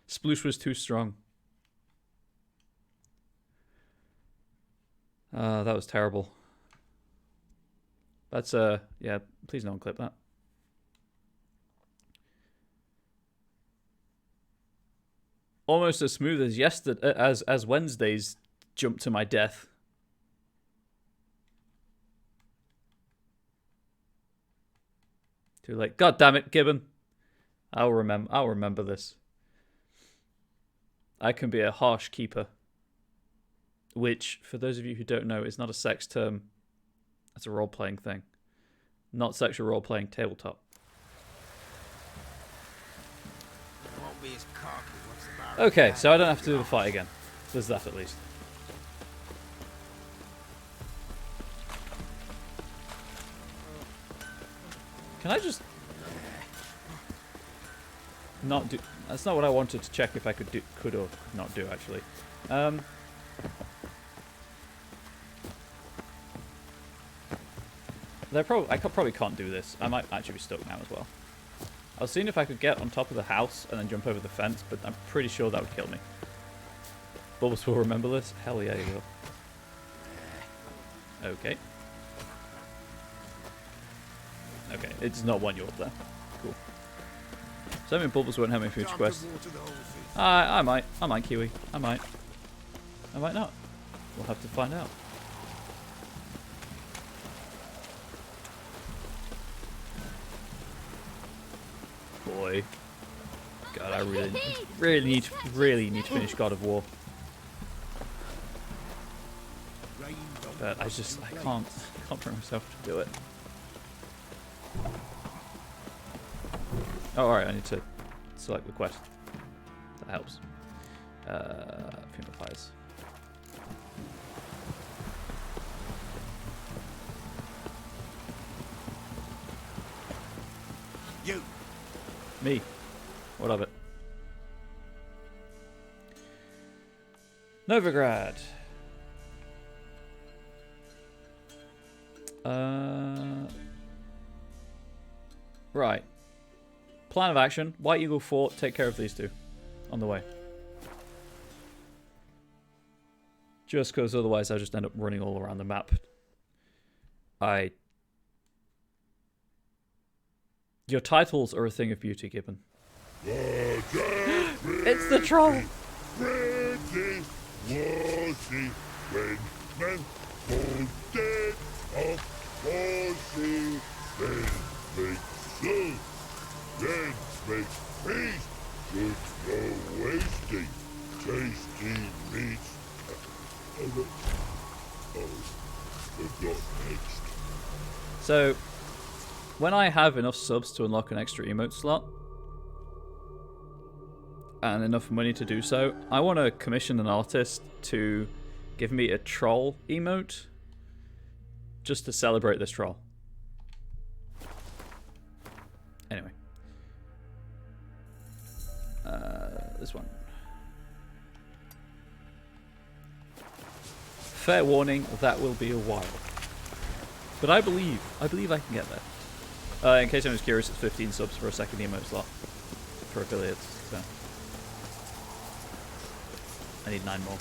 Sploosh was too strong. That was terrible. That's yeah, please no one clip that. Almost as smooth as yesterday, as Wednesday's jump to my death. Too late. God damn it, Gibbon. I'll remember this. I can be a harsh keeper. Which, for those of you who don't know, is not a sex term. It's a role-playing thing. Not sexual role-playing, tabletop. Okay, so I don't have to do the fight again. There's that at least. Can I just not do? That's not what I wanted to check if I could or could not do actually. I probably can't do this. I might actually be stuck now as well. I was seeing if I could get on top of the house and then jump over the fence, but I'm pretty sure that would kill me. Bulbous will remember this. Hell yeah, you will. Okay. Okay, it's not one you up there. Cool. So I mean Bulbous won't have me future quests. I might. I might, Kiwi. I might. I might not. We'll have to find out. Boy. God, I really need to finish God of War. But I can't bring myself to do it. Oh, alright, I need to select the quest. That helps. Funeral fires. You. Me. What of it? Novigrad. Right. Plan of action. White Eagle Fort. Take care of these two. On the way. Just because otherwise I just end up running all around the map. Your titles are a thing of beauty, Gibbon. It's the troll! Tasty meats. So, when I have enough subs to unlock an extra emote slot, and enough money to do so, I want to commission an artist to give me a troll emote, just to celebrate this troll. Anyway. This one. Fair warning, that will be a while. But I believe I can get there. In case anyone's curious, it's 15 subs for a second emote slot for affiliates, so. I need 9 more.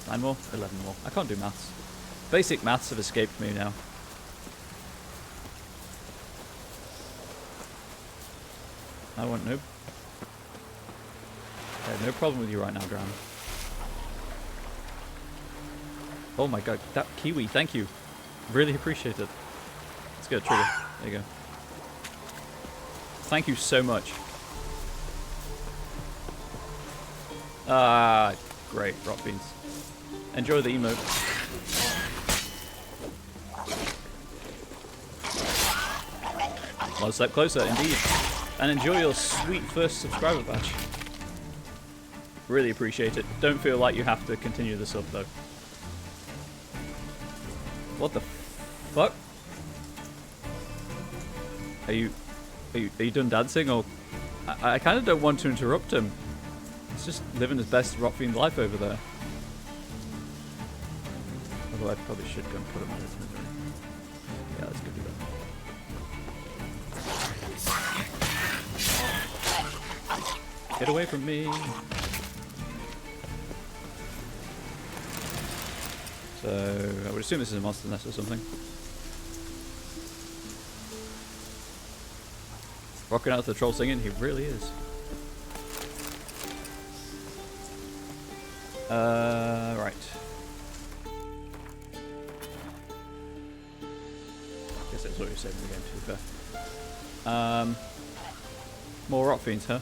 9 more? 11 more. I can't do maths. Basic maths have escaped me now. I want noob. I have no problem with you right now, Drown. Oh my god, that Kiwi, thank you. Really appreciate it. Let's get a trigger. There you go. Thank you so much. Ah, great, rock beans. Enjoy the emote. One step closer, indeed. And enjoy your sweet first subscriber badge. Really appreciate it. Don't feel like you have to continue the sub though. What the fuck? Are you done dancing, or I kind of don't want to interrupt him. He's just living his best rock fiend life over there. Although I probably should go and put him in his misery. Yeah, let's go do that. Get away from me. So I would assume this is a monster nest or something. Rocking out to the troll singing, he really is. Right. Guess that's what you said in the game, to be fair. More rock fiends, huh?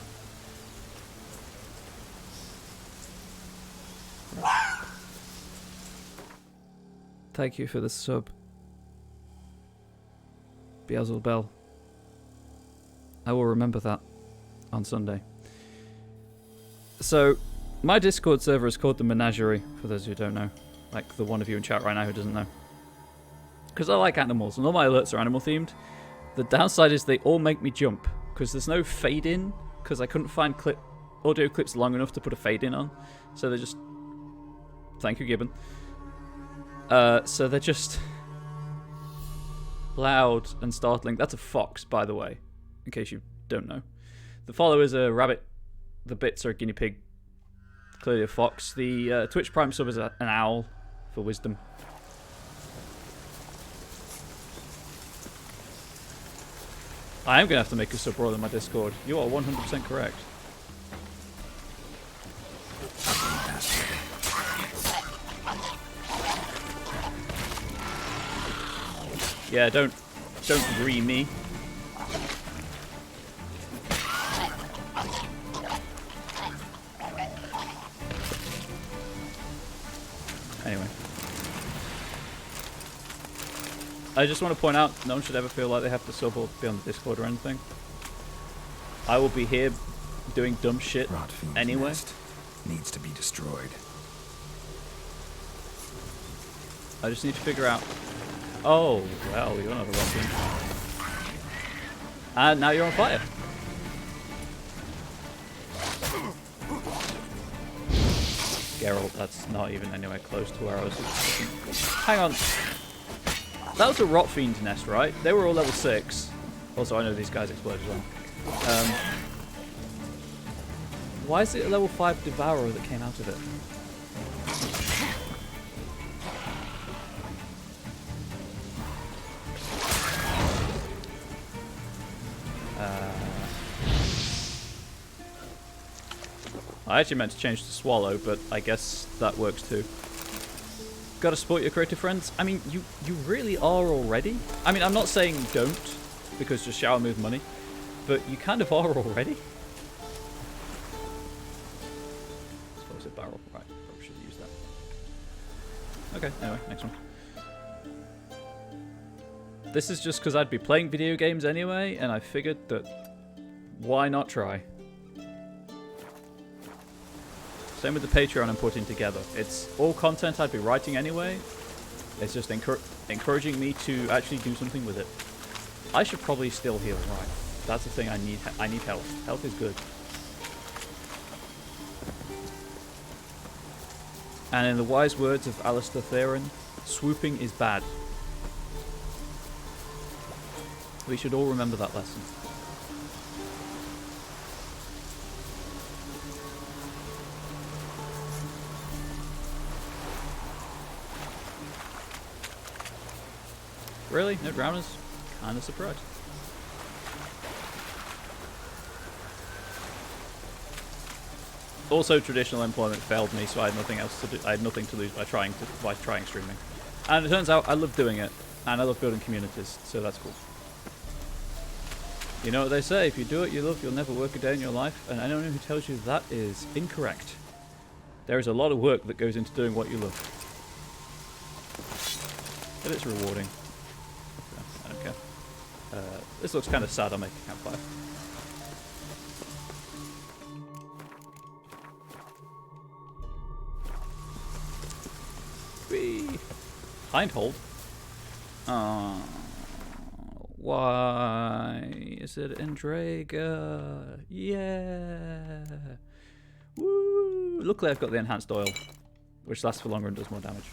Thank you for the sub, Beelzebub. I will remember that on Sunday. So, my Discord server is called the Menagerie, for those who don't know. Like the one of you in chat right now who doesn't know. Because I like animals, and all my alerts are animal themed. The downside is they all make me jump, because there's no fade in, because I couldn't find audio clips long enough to put a fade in on. So they're just... Thank you, Gibbon. So they're just loud and startling. That's a fox, by the way, in case you don't know. The follow is a rabbit. The bits are a guinea pig. Clearly a fox. The Twitch Prime sub is an owl for wisdom. I am going to have to make a sub roll in my Discord. You are 100% correct. Yeah, don't re me. Anyway. I just want to point out, no one should ever feel like they have to sub or be on the Discord or anything. I will be here doing dumb shit anyway. Needs to be destroyed. I just need to figure out... Oh, well, you're not a rocket. And now you're on fire. Geralt, that's not even anywhere close to where I was. Hang on. That was a rot fiend nest, right? They were all level 6. Also, I know these guys explode as well. Why is it a level 5 devourer that came out of it? I actually meant to change to swallow, but I guess that works too. Gotta support your creative friends? I mean, you really are already. I mean, I'm not saying don't, because just shower move money, but you kind of are already. I suppose a barrel. Right, probably should use that. Okay, anyway, next one. This is just because I'd be playing video games anyway, and I figured that why not try? Same with the Patreon I'm putting together. It's all content I'd be writing anyway. It's just encouraging me to actually do something with it. I should probably still heal, right? That's the thing I need. I need health. Health is good. And in the wise words of Alistair Theron, swooping is bad. We should all remember that lesson. Really? No drowners? Kinda surprised. Also, traditional employment failed me, so I had nothing else to do. I had nothing to lose by trying streaming. And it turns out I love doing it, and I love building communities, so that's cool. You know what they say, if you do what you love, you'll never work a day in your life, and anyone who tells you that is incorrect. There is a lot of work that goes into doing what you love. But it's rewarding. I don't care. This looks kind of sad, I'll make a campfire. Whee! Hindhold? Why is it Endraga? Yeah! Woo! Luckily I've got the enhanced oil, which lasts for longer and does more damage.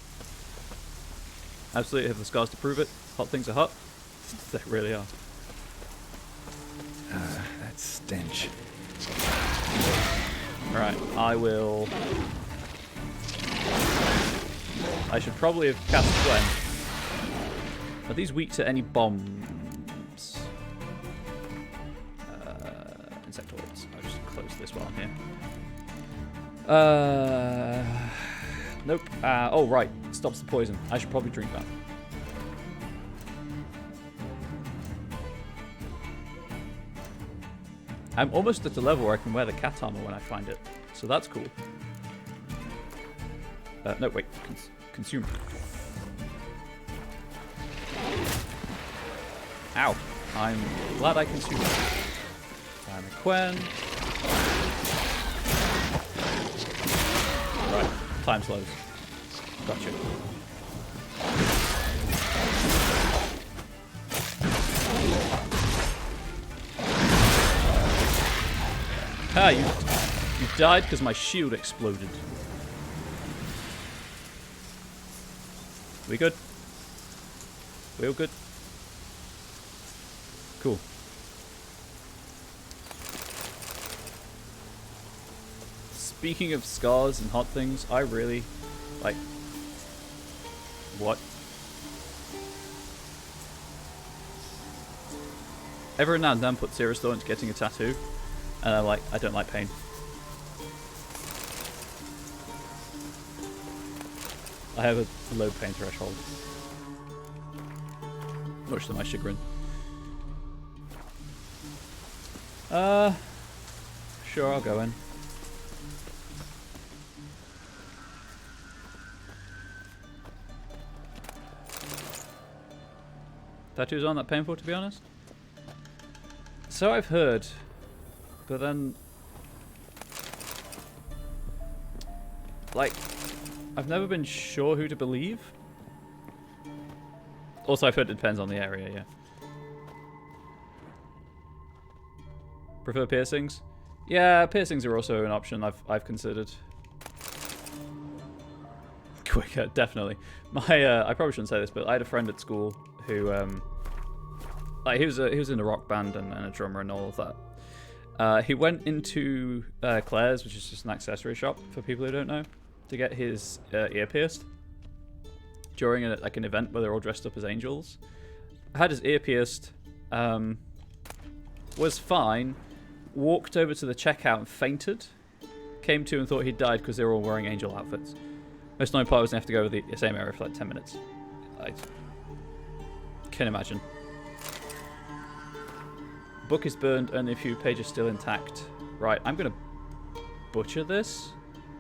Absolutely have the scars to prove it. Hot things are hot. They really are. That stench. Right, I will... I should probably have cast Gwen. Are these weak to any bombs? Insectoids. I'll just close this while I'm here. Nope. Oh, right. Stops the poison. I should probably drink that. I'm almost at the level where I can wear the cat armor when I find it. So that's cool. No, wait. Consume. Ow. I'm glad I consumed it. I'm a Quen. Right. Time slows. Gotcha. Ah, you died because my shield exploded. We good? We all good? Cool. Speaking of scars and hot things, I really like. What? Every now and then put serious thought into getting a tattoo, and I don't like pain. I have a low pain threshold. Much to my chagrin. Sure, I'll go in. Tattoos aren't that painful, to be honest. So I've heard, but then, like, I've never been sure who to believe. Also, I've heard it depends on the area, yeah. Prefer piercings? Yeah, piercings are also an option I've considered. Quicker, definitely. I probably shouldn't say this, but I had a friend at school who like he was in a rock band and a drummer and all of that. He went into Claire's, which is just an accessory shop for people who don't know, to get his ear pierced during an event where they're all dressed up as angels. Had his ear pierced, was fine, walked over to the checkout and fainted, came to and thought he'd died because they were all wearing angel outfits. Most annoying part was they have to go over the same area for like 10 minutes. I can imagine. Book is burned, only a few pages still intact. Right, I'm gonna butcher this.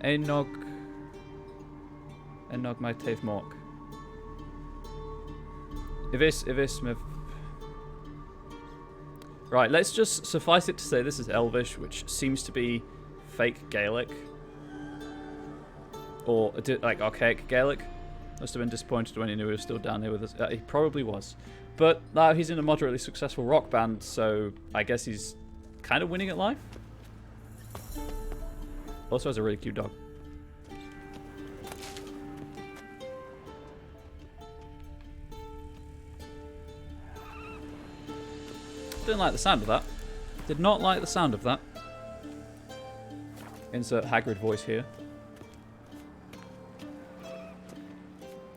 Enog my Tave Mork. Ivis Miv. Right, let's just suffice it to say this is Elvish, which seems to be fake Gaelic. Or, like, archaic Gaelic. Must have been disappointed when he knew he was still down here with us. He probably was. But now he's in a moderately successful rock band, so I guess he's kind of winning at life. Also has a really cute dog. Didn't like the sound of that. Did not like the sound of that. Insert Hagrid voice here.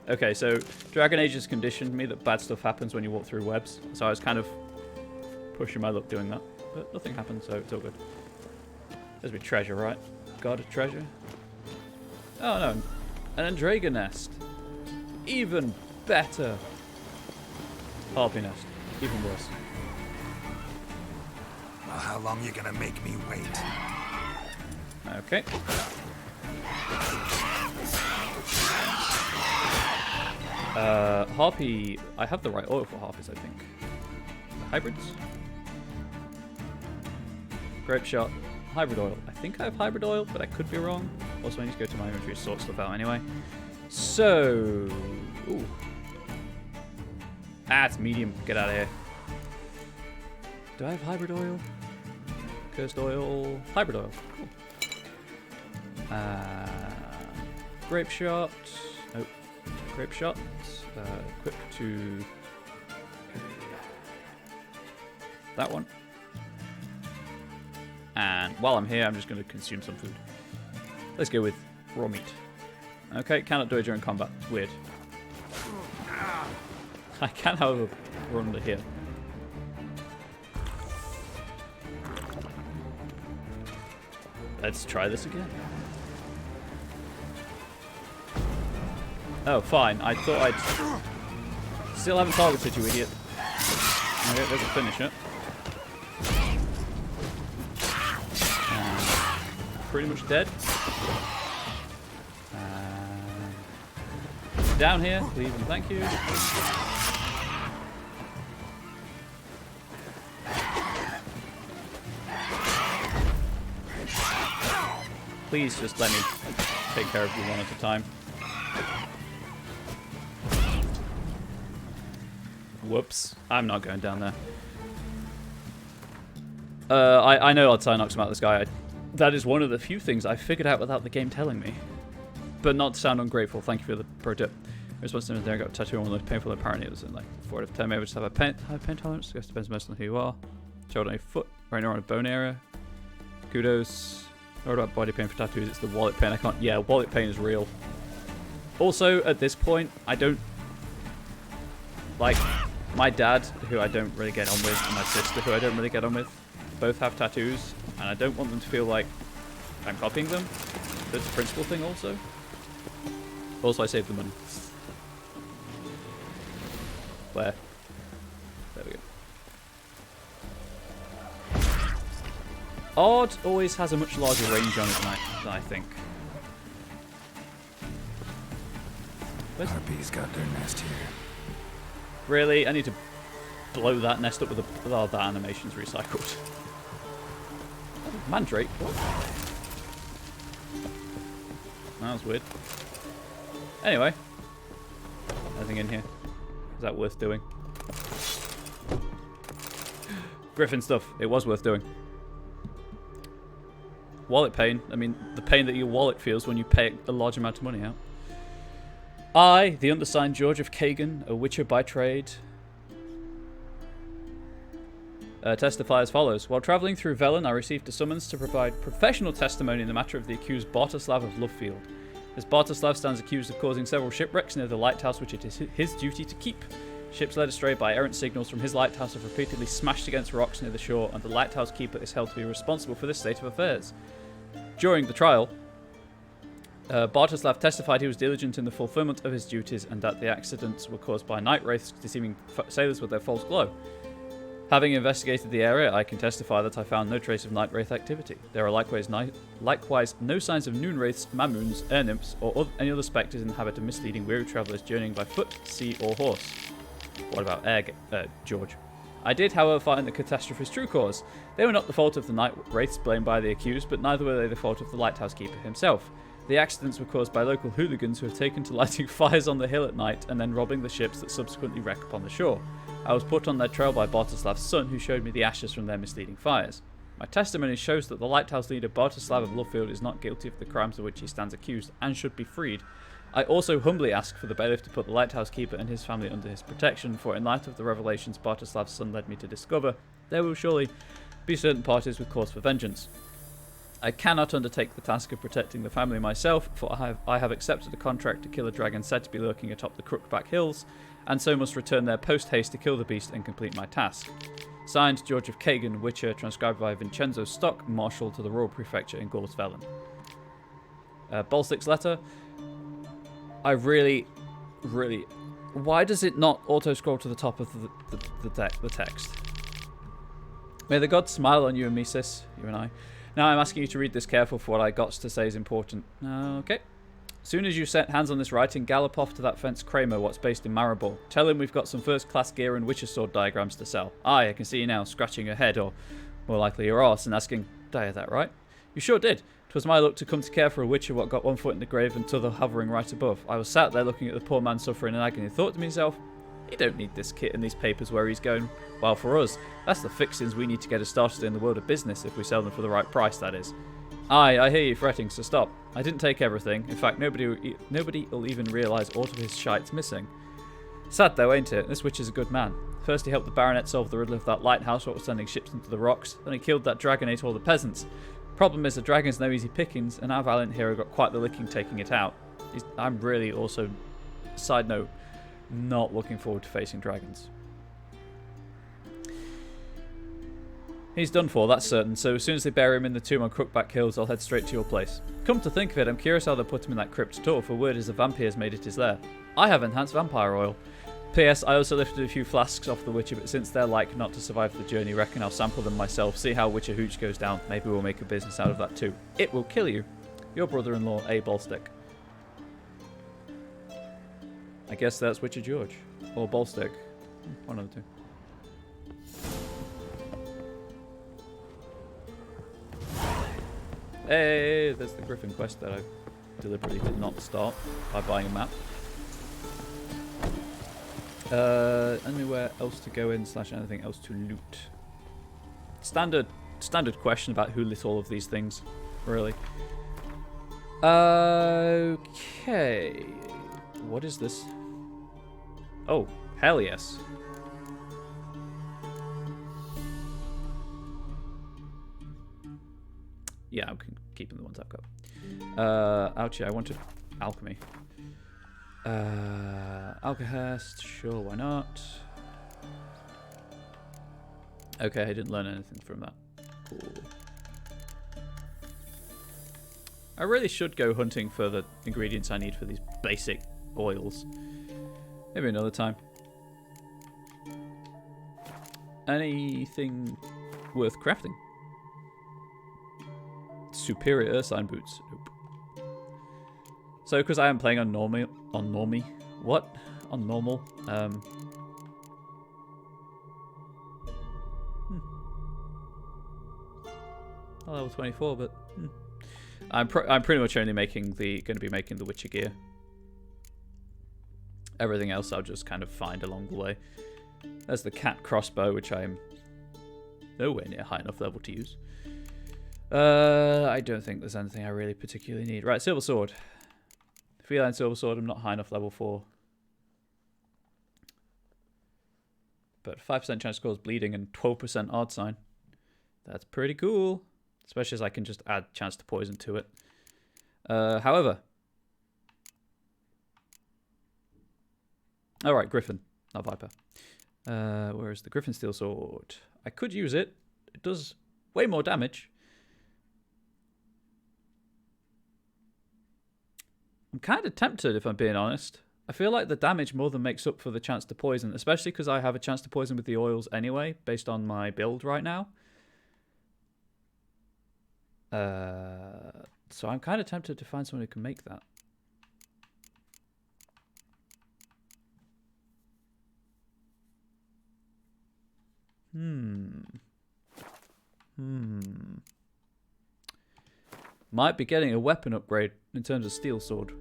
Okay, so Dragon Age has conditioned me that bad stuff happens when you walk through webs. So I was kind of pushing my luck doing that. But nothing happened, so it's all good. There's my treasure, right? Got a treasure. Oh no, an Andraga nest. Even better. Harpy nest. Even worse. Well, how long you gonna make me wait? Okay. Harpy, I have the right oil for harpies, I think. Hybrids? Grape shot, hybrid oil. I think I have hybrid oil, but I could be wrong. Also, I need to go to my inventory to sort stuff out anyway. So, ooh. Ah, it's medium. Get out of here. Do I have hybrid oil? Cursed oil, hybrid oil. Cool. Grape shot. Nope. Grape shot. Equip to that one. And while I'm here, I'm just going to consume some food. Let's go with raw meat. Okay, cannot do it during combat. Weird. I can, however, run under here. Let's try this again. Oh, fine. I thought I'd... Still haven't targeted you, idiot. Okay, there's a finisher. Pretty much dead. Down here, please and thank you. Please just let me take care of you one at a time. Whoops. I'm not going down there. I know I'd Synox about this guy. That is one of the few things I figured out without the game telling me. But not to sound ungrateful, thank you for the pro tip. In response to there, I got a tattoo on one of the most painful apparently it was in like 4 out of 10. Maybe just have a high pain tolerance. I guess it depends most on who you are. Showed on a foot, right now on a bone area. Kudos. What about body pain for tattoos? It's the wallet pain. I can't. Yeah, wallet pain is real. Also, at this point, I don't like my dad, who I don't really get on with, and my sister, who I don't really get on with. Both have tattoos, and I don't want them to feel like I'm copying them. That's a principal thing also. Also, I saved the money. Where? There we go. Odd always has a much larger range on it than I think. Harpies got their nest here. Really? I need to blow that nest up with a... Oh, that animation's recycled. Mandrake? What? That was weird. Anyway. Nothing in here. Is that worth doing? Griffin stuff. It was worth doing. Wallet pain. I mean, the pain that your wallet feels when you pay a large amount of money out. I, the undersigned George of Kagan, a witcher by trade, testify as follows. While travelling through Velen, I received a summons to provide professional testimony in the matter of the accused Bartoslav of Lovefield. This Bartoslav stands accused of causing several shipwrecks near the lighthouse which it is his duty to keep. Ships led astray by errant signals from his lighthouse have repeatedly smashed against rocks near the shore, and the lighthouse keeper is held to be responsible for this state of affairs. During the trial, Bartoslav testified he was diligent in the fulfillment of his duties and that the accidents were caused by night wraiths deceiving sailors with their false glow. Having investigated the area, I can testify that I found no trace of night wraith activity. There are likewise no signs of noon wraiths, mamoons, air nymphs, or any other spectres in the habit of misleading weary travellers journeying by foot, sea, or horse. What about George? I did, however, find the catastrophe's true cause. They were not the fault of the night wraiths blamed by the accused, but neither were they the fault of the lighthouse keeper himself. The accidents were caused by local hooligans who have taken to lighting fires on the hill at night and then robbing the ships that subsequently wreck upon the shore. I was put on their trail by Bartoslav's son, who showed me the ashes from their misleading fires. My testimony shows that the lighthouse leader Bartoslav of Lovefield is not guilty of the crimes of which he stands accused and should be freed. I also humbly ask for the bailiff to put the lighthouse keeper and his family under his protection, for in light of the revelations Bartoslav's son led me to discover, there will surely be certain parties with cause for vengeance. I cannot undertake the task of protecting the family myself, for I have accepted a contract to kill a dragon said to be lurking atop the Crookback Hills, and so must return there post-haste to kill the beast and complete my task. Signed, George of Kagan, Witcher, transcribed by Vincenzo Stock, Marshal to the Royal Prefecture in Gauls Velen. Bolstick's letter. I really... Why does it not auto-scroll to the top of the text? May the gods smile on you and me, sis, you and I. Now I'm asking you to read this careful, for what I got to say is important. Okay. Soon as you set hands on this writing, gallop off to that fence Kramer, what's based in Maribor. Tell him we've got some first-class gear and Witcher sword diagrams to sell. Aye, I can see you now, scratching your head, or more likely your arse, and asking, did I hear that right? You sure did. 'Twas my luck to come to care for a Witcher what got one foot in the grave and t'other hovering right above. I was sat there looking at the poor man suffering in agony, thought to myself, he don't need this kit and these papers where he's going. Well, for us, that's the fixings we need to get us started in the world of business, if we sell them for the right price, that is. Aye, I hear you fretting, so stop. I didn't take everything. In fact, nobody will even realise aught of his shite's missing. Sad though, ain't it? This witch is a good man. First he helped the baronet solve the riddle of that lighthouse what was sending ships into the rocks, then he killed that dragon, ate all the peasants. Problem is the dragon's no easy pickings, and our valiant hero got quite the licking taking it out. I'm really also, side note, not looking forward to facing dragons. He's done for, that's certain, so as soon as they bury him in the tomb on Crookback Hills, I'll head straight to your place. Come to think of it, I'm curious how they put him in that crypt at all, for word is the vampires made it his lair. I have enhanced vampire oil. P.S. I also lifted a few flasks off the Witcher, but since they're like not to survive the journey, reckon I'll sample them myself, see how Witcher Hooch goes down. Maybe we'll make a business out of that too. It will kill you. Your brother-in-law, A. Ballstick. I guess that's Witcher George. Or Ballstick. One of the two. Hey, there's the Griffin quest that I deliberately did not start by buying a map. Anywhere else to go in / anything else to loot? Standard question about who lit all of these things, really. Okay. What is this? Oh, hell yes. Yeah, I'm keeping the ones I've got. Ouchie, I wanted alchemy. Alkahest, sure, why not? Okay, I didn't learn anything from that. Cool. I really should go hunting for the ingredients I need for these basic oils. Maybe another time. Anything worth crafting? Superior Ursine boots. Nope. So, because I am playing on normal, level 24, but I'm pretty much only going to be making the Witcher gear. Everything else I'll just kind of find along the way. There's the cat crossbow, which I'm nowhere near high enough level to use. I don't think there's anything I really particularly need. Right, silver sword. Feline silver sword, I'm not high enough level for. But 5% chance to cause bleeding and 12% odd sign. That's pretty cool. Especially as I can just add chance to poison to it. However. Alright, Griffin, not Viper. Where is the Griffin steel sword? I could use it. It does way more damage. I'm kind of tempted, if I'm being honest. I feel like the damage more than makes up for the chance to poison, especially because I have a chance to poison with the oils anyway, based on my build right now. So I'm kind of tempted to find someone who can make that. Might be getting a weapon upgrade in terms of steel sword.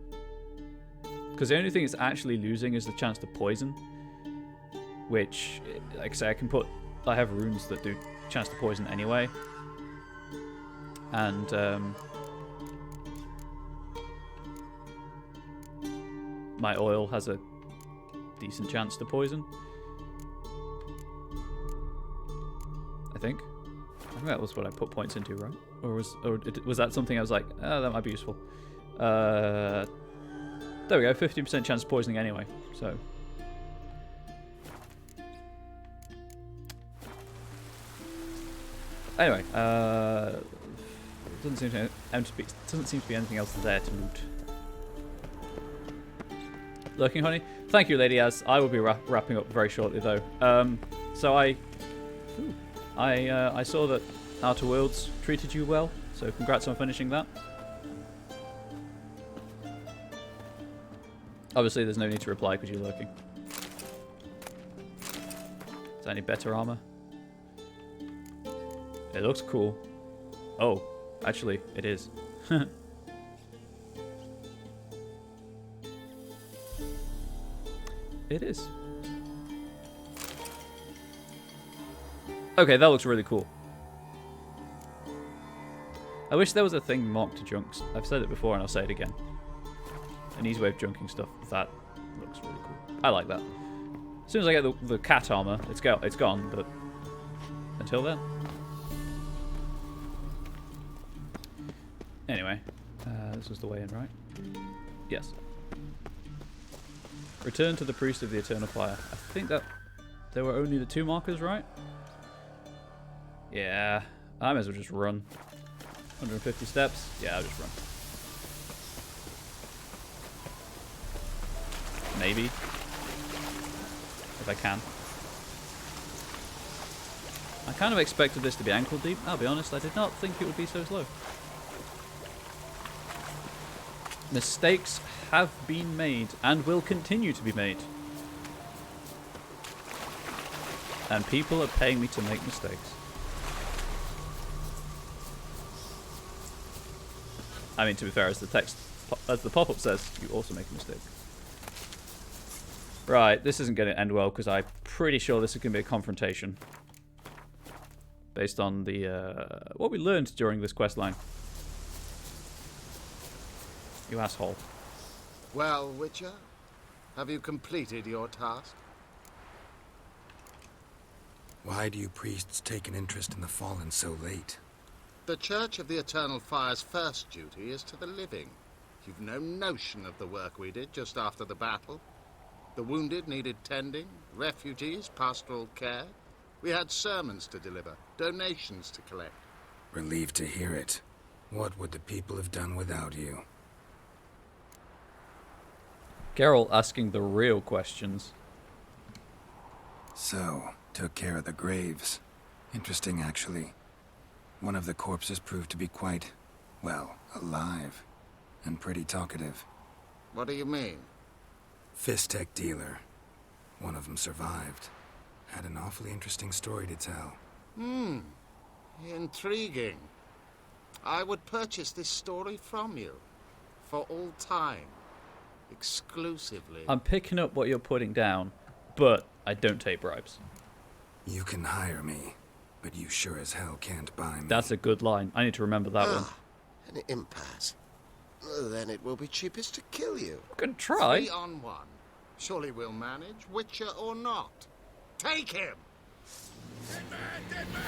Because the only thing it's actually losing is the chance to poison. Which, like I say, I have runes that do chance to poison anyway. And, my oil has a decent chance to poison. I think that was what I put points into, right? Or was that something I was like, oh, that might be useful. There we go, 15% chance of poisoning anyway, so. Anyway, doesn't seem to be anything else there to loot. Lurking Honey, thank you, Lady Az. I will be wrapping up very shortly, though. So I saw that Outer Worlds treated you well, so congrats on finishing that. Obviously, there's no need to reply because you're lurking. Is there any better armor? It looks cool. Oh, actually, it is. It is. Okay, that looks really cool. I wish there was a thing marked to junks. I've said it before and I'll say it again. An easy way of junking stuff. That looks really cool. I like that. As soon as I get the cat armor, it's gone, but until then. Anyway, this was the way in, right? Yes. Return to the Priest of the Eternal Fire. I think that there were only the 2 markers, right? Yeah. I might as well just run. 150 steps. Yeah, I'll just run. Maybe. If I can. I kind of expected this to be ankle deep. I'll be honest, I did not think it would be so slow. Mistakes have been made and will continue to be made. And people are paying me to make mistakes. I mean, to be fair, as the pop-up says, you also make a mistake. Right, this isn't going to end well because I'm pretty sure this is going to be a confrontation. Based on the what we learned during this quest line. You asshole. Well, Witcher, have you completed your task? Why do you priests take an interest in the fallen so late? The Church of the Eternal Fire's first duty is to the living. You've no notion of the work we did just after the battle. The wounded needed tending, refugees, pastoral care. We had sermons to deliver, donations to collect. Relieved to hear it. What would the people have done without you? Geralt asking the real questions. So, took care of the graves. Interesting, actually. One of the corpses proved to be quite, well, alive. And pretty talkative. What do you mean? Fist-tech dealer. One of them survived. Had an awfully interesting story to tell. Intriguing. I would purchase this story from you. For all time. Exclusively. I'm picking up what you're putting down, but I don't take bribes. You can hire me, but you sure as hell can't buy me. That's a good line. I need to remember that one. An impasse. Then it will be cheapest to kill you. Good try. 3 on 1. Surely we'll manage, Witcher or not. Take him! Dead man! Dead man!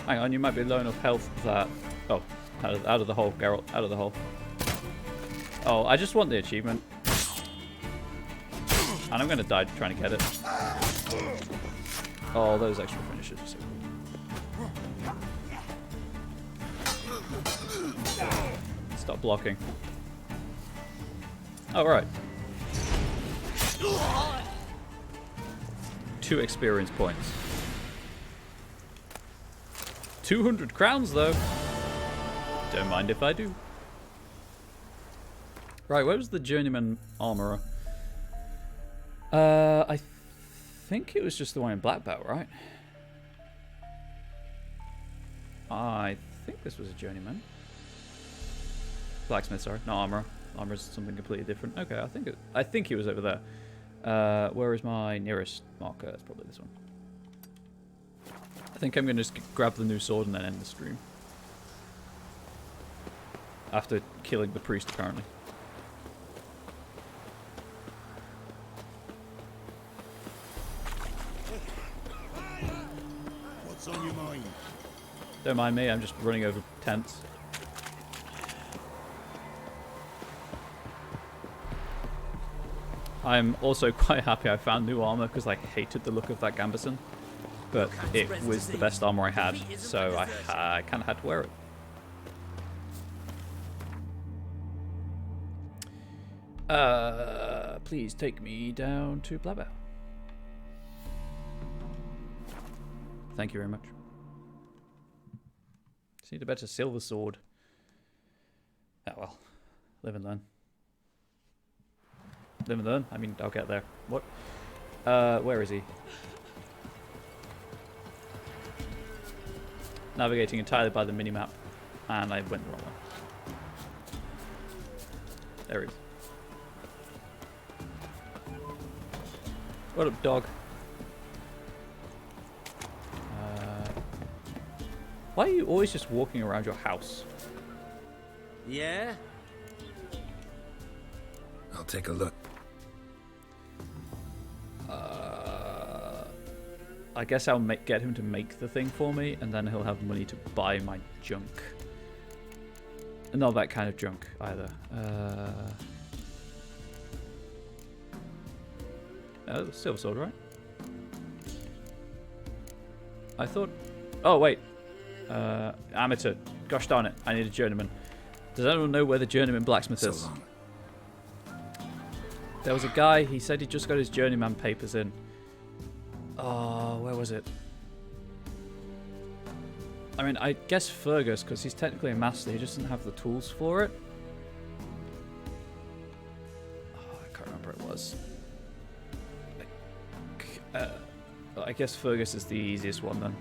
Hang on, you might be low enough health that... Oh, out of the hole, Geralt. Out of the hole. Oh, I just want the achievement. And I'm going to die trying to get it. Oh, those extra finishes are so cool. Stop blocking. Oh, right. 2 experience points. 200 crowns, though. Don't mind if I do. Right, where was the journeyman armorer? I think it was just the one in Black Belt, right? I think this was a journeyman. Blacksmith, sorry, not armorer. Armor is something completely different. Okay, I think he was over there. Where is my nearest marker? It's probably this one. I think I'm going to just grab the new sword and then end the stream. After killing the priest, apparently. What's on your mind? Don't mind me, I'm just running over tents. I'm also quite happy I found new armor because I hated the look of that gambeson. But it was the best armor I had, so I kind of had to wear it. Please take me down to Black Belt. Thank you very much. Just need a better silver sword. Oh well, live and learn. Live and learn? I mean, I'll get there. What? Where is he? Navigating entirely by the minimap, and I went the wrong way. There he is. What up, dog? Why are you always just walking around your house? Yeah? I'll take a look. I guess I'll get him to make the thing for me, and then he'll have money to buy my junk. Not that kind of junk either. Oh, silver sword, right? I thought... Oh, wait. Amateur. Gosh darn it. I need a journeyman. Does anyone know where the journeyman blacksmith is? So long. There was a guy, he said he just got his journeyman papers in. Oh, where was it? I mean, I guess Fergus, because he's technically a master, he just doesn't have the tools for it. Oh, I can't remember what it was. I guess Fergus is the easiest one then.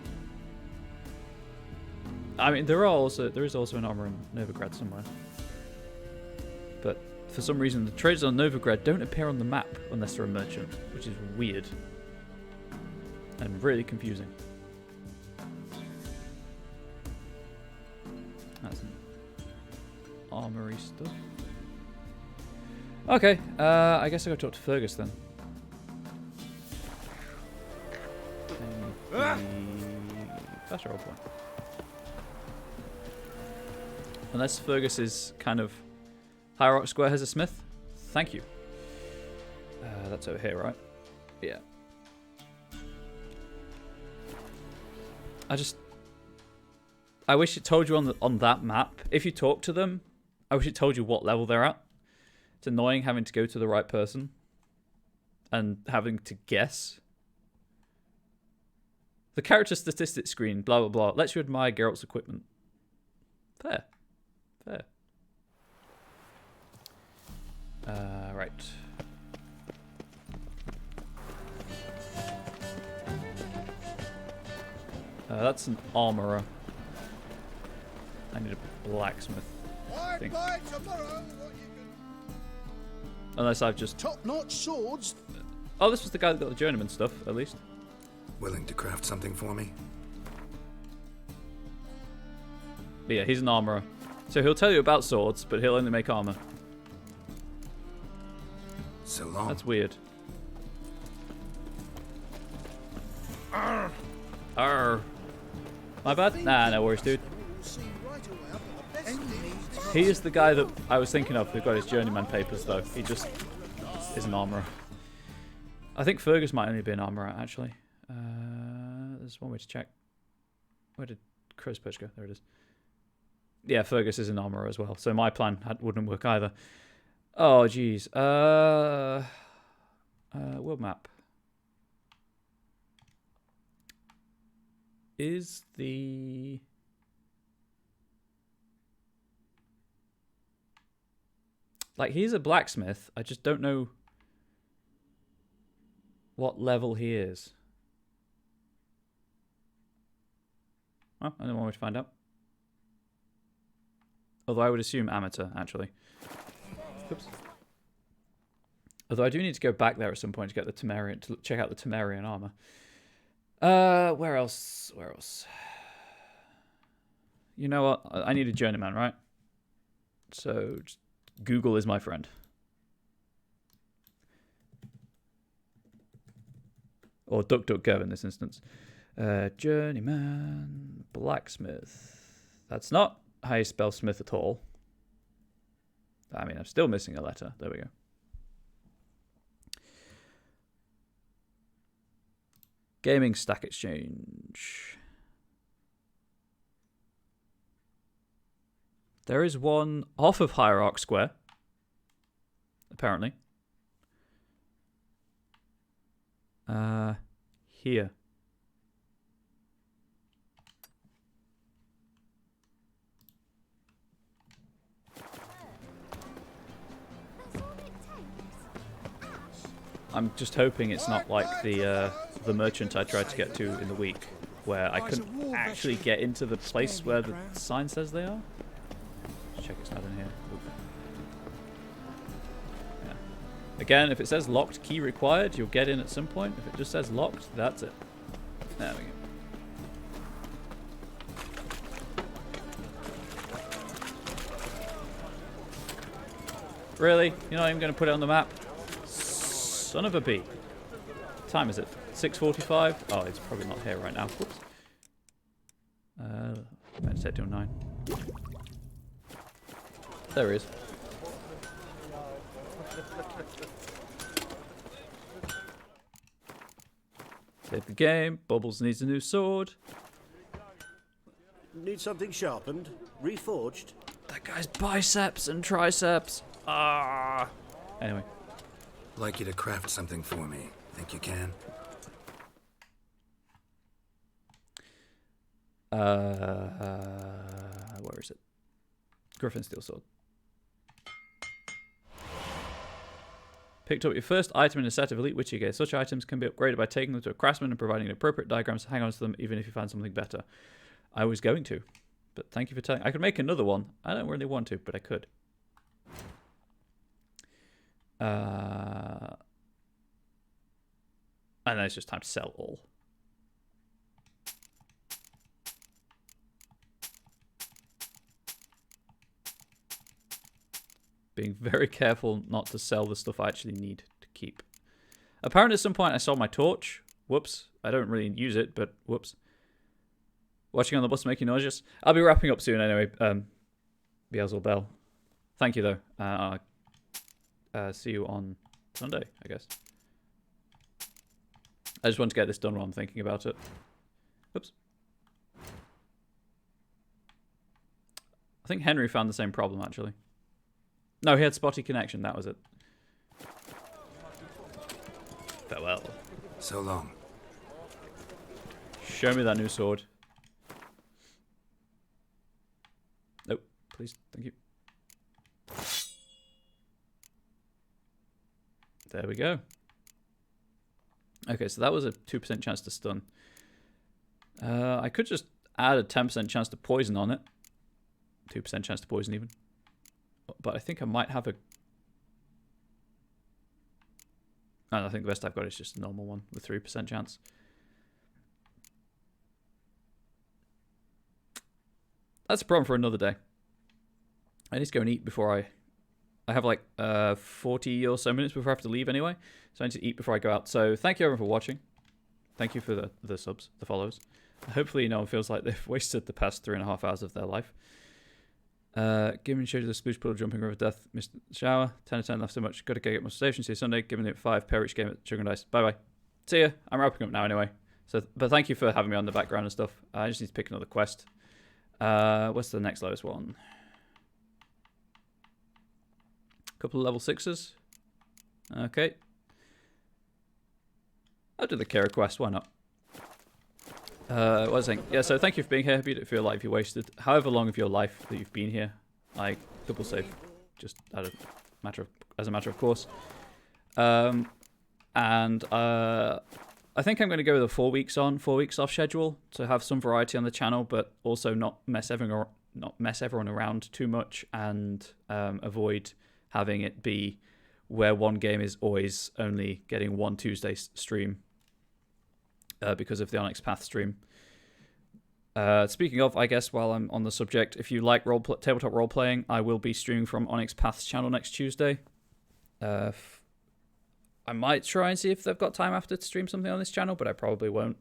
I mean, there is also an armor in Novigrad somewhere. But for some reason, the traders on Novigrad don't appear on the map unless they're a merchant, which is weird and really confusing. That's some armory stuff. Okay, I guess I gotta talk to Fergus then. That's your point. Unless Fergus is kind of High Rock Square has a smith. Thank you. That's over here, right? Yeah. I wish it told you on that map. If you talk to them, I wish it told you what level they're at. It's annoying having to go to the right person and having to guess. The character statistics screen, blah blah blah, lets you admire Geralt's equipment. Fair. Fair. Right. That's an armorer. I need a blacksmith. I think. Unless I've just... Top-notch swords. Oh, this was the guy that got the journeyman stuff, at least. Willing to craft something for me? But yeah, he's an armorer. So he'll tell you about swords, but he'll only make armor. So long. That's weird. Arr. My bad? Nah, no worries, dude. He is the guy that I was thinking of who got his journeyman papers, though. He just is an armorer. I think Fergus might only be an armorer, actually. There's one way to check. Where did Crow's Perch go? There it is. Yeah, Fergus is an armorer as well. So my plan wouldn't work either. Oh, jeez. World map. Is the... Like, he's a blacksmith. I just don't know what level he is. Well, I don't want to find out. Although I would assume amateur, actually. Oops. Although I do need to go back there at some point to get the Temerian, to check out the Temerian armor. Where else? Where else? You know what? I need a journeyman, right? So just Google is my friend. Or DuckDuckGo in this instance. Journeyman, blacksmith. That's not how you spell smith at all. I mean, I'm still missing a letter. There we go. Gaming Stack Exchange. There is one off of Hierarch Square, apparently. Here. I'm just hoping it's not like the merchant I tried to get to in the week, where I couldn't actually get into the place where the sign says they are. Let's check it's not in here. Oop. Yeah. Again, if it says locked key required, you'll get in at some point. If it just says locked, that's it. There we go. Really? You're not even going to put it on the map? Son of a bee. What time is it? 6:45. Oh, it's probably not here right now. Whoops. Let's set till 9. There he is. Save the game. Bubbles needs a new sword. Need something sharpened? Reforged? That guy's biceps and triceps. Ah. Anyway. I'd like you to craft something for me. Think you can? Where is it? Griffin Steel Sword. Picked up your first item in a set of Elite Witcher gear. Such items can be upgraded by taking them to a craftsman and providing appropriate diagrams to hang on to them, even if you find something better. I was going to, but thank you for telling. I could make another one. I don't really want to, but I could. And then it's just time to sell all. Being very careful not to sell the stuff I actually need to keep. Apparently at some point I sold my torch. Whoops. I don't really use it, but whoops. Watching on the bus making nauseous. I'll be wrapping up soon anyway. Beelzebub. Thank you though. See you on Sunday, I guess. I just want to get this done while I'm thinking about it. Oops. I think Henry found the same problem actually. No, he had spotty connection, that was it. Farewell. So long. Show me that new sword. Nope, please, thank you. There we go. Okay, so that was a 2% chance to stun. I could just add a 10% chance to poison on it. 2% chance to poison even. But I think I might have a... And I think the best I've got is just a normal one with 3% chance. That's a problem for another day. I need to go and eat before I have like 40 or so minutes before I have to leave anyway. So I need to eat before I go out. So thank you everyone for watching. Thank you for the subs, the follows. Hopefully no one feels like they've wasted the past 3.5 hours of their life. Given showed you the sploosh puddle jumping river death, missed the shower. 10 out of 10, left so much. Got to go get my station. See you Sunday. Giving it 5 per each game at Sugar and Dice. Bye bye. See ya. I'm wrapping up now anyway. So, but thank you for having me on the background and stuff. I just need to pick another quest. What's the next lowest one? Couple of level 6s. Okay. I'll do the Kara quest. Why not? What was I saying? Yeah, so thank you for being here. Hope you don't feel like you wasted however long of your life that you've been here. I double save just as a matter of course. I think I'm going to go with a 4 weeks on, 4 weeks off schedule to have some variety on the channel, but also not mess everyone around too much and avoid having it be where one game is always only getting one Tuesday stream. Because of the Onyx Path stream. Speaking of, I guess while I'm on the subject, if you like tabletop role-playing, I will be streaming from Onyx Path's channel next Tuesday. I might try and see if they've got time after to stream something on this channel, but I probably won't.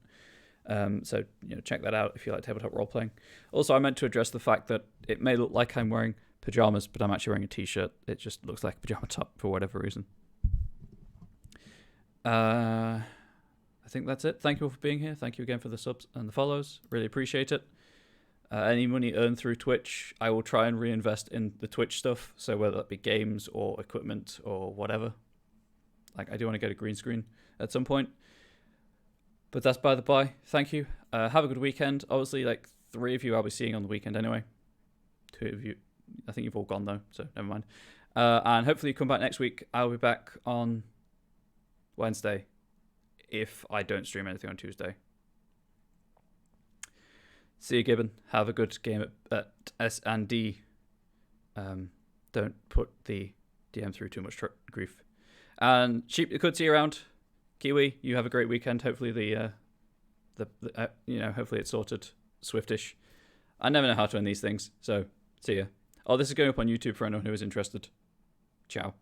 So check that out if you like tabletop role-playing. Also, I meant to address the fact that it may look like I'm wearing pajamas, but I'm actually wearing a t-shirt. It just looks like a pajama top for whatever reason. I think that's it. Thank you all for being here. Thank you again for the subs and the follows. Really appreciate it. Any money earned through Twitch, I will try and reinvest in the Twitch stuff. So whether that be games or equipment or whatever. Like, I do want to get a green screen at some point. But that's by the by. Thank you. Have a good weekend. Obviously, like 3 of you I'll be seeing on the weekend anyway. 2 of you, I think you've all gone though, so never mind. And hopefully you come back next week. I'll be back on Wednesday. If I don't stream anything on Tuesday. See you, Gibbon. Have a good game at S&D. Don't put the DM through too much grief. And Sheep, you could see you around. Kiwi, you have a great weekend. Hopefully hopefully it's sorted swiftish. I never know how to end these things, so see ya. Oh, this is going up on YouTube for anyone who is interested. Ciao.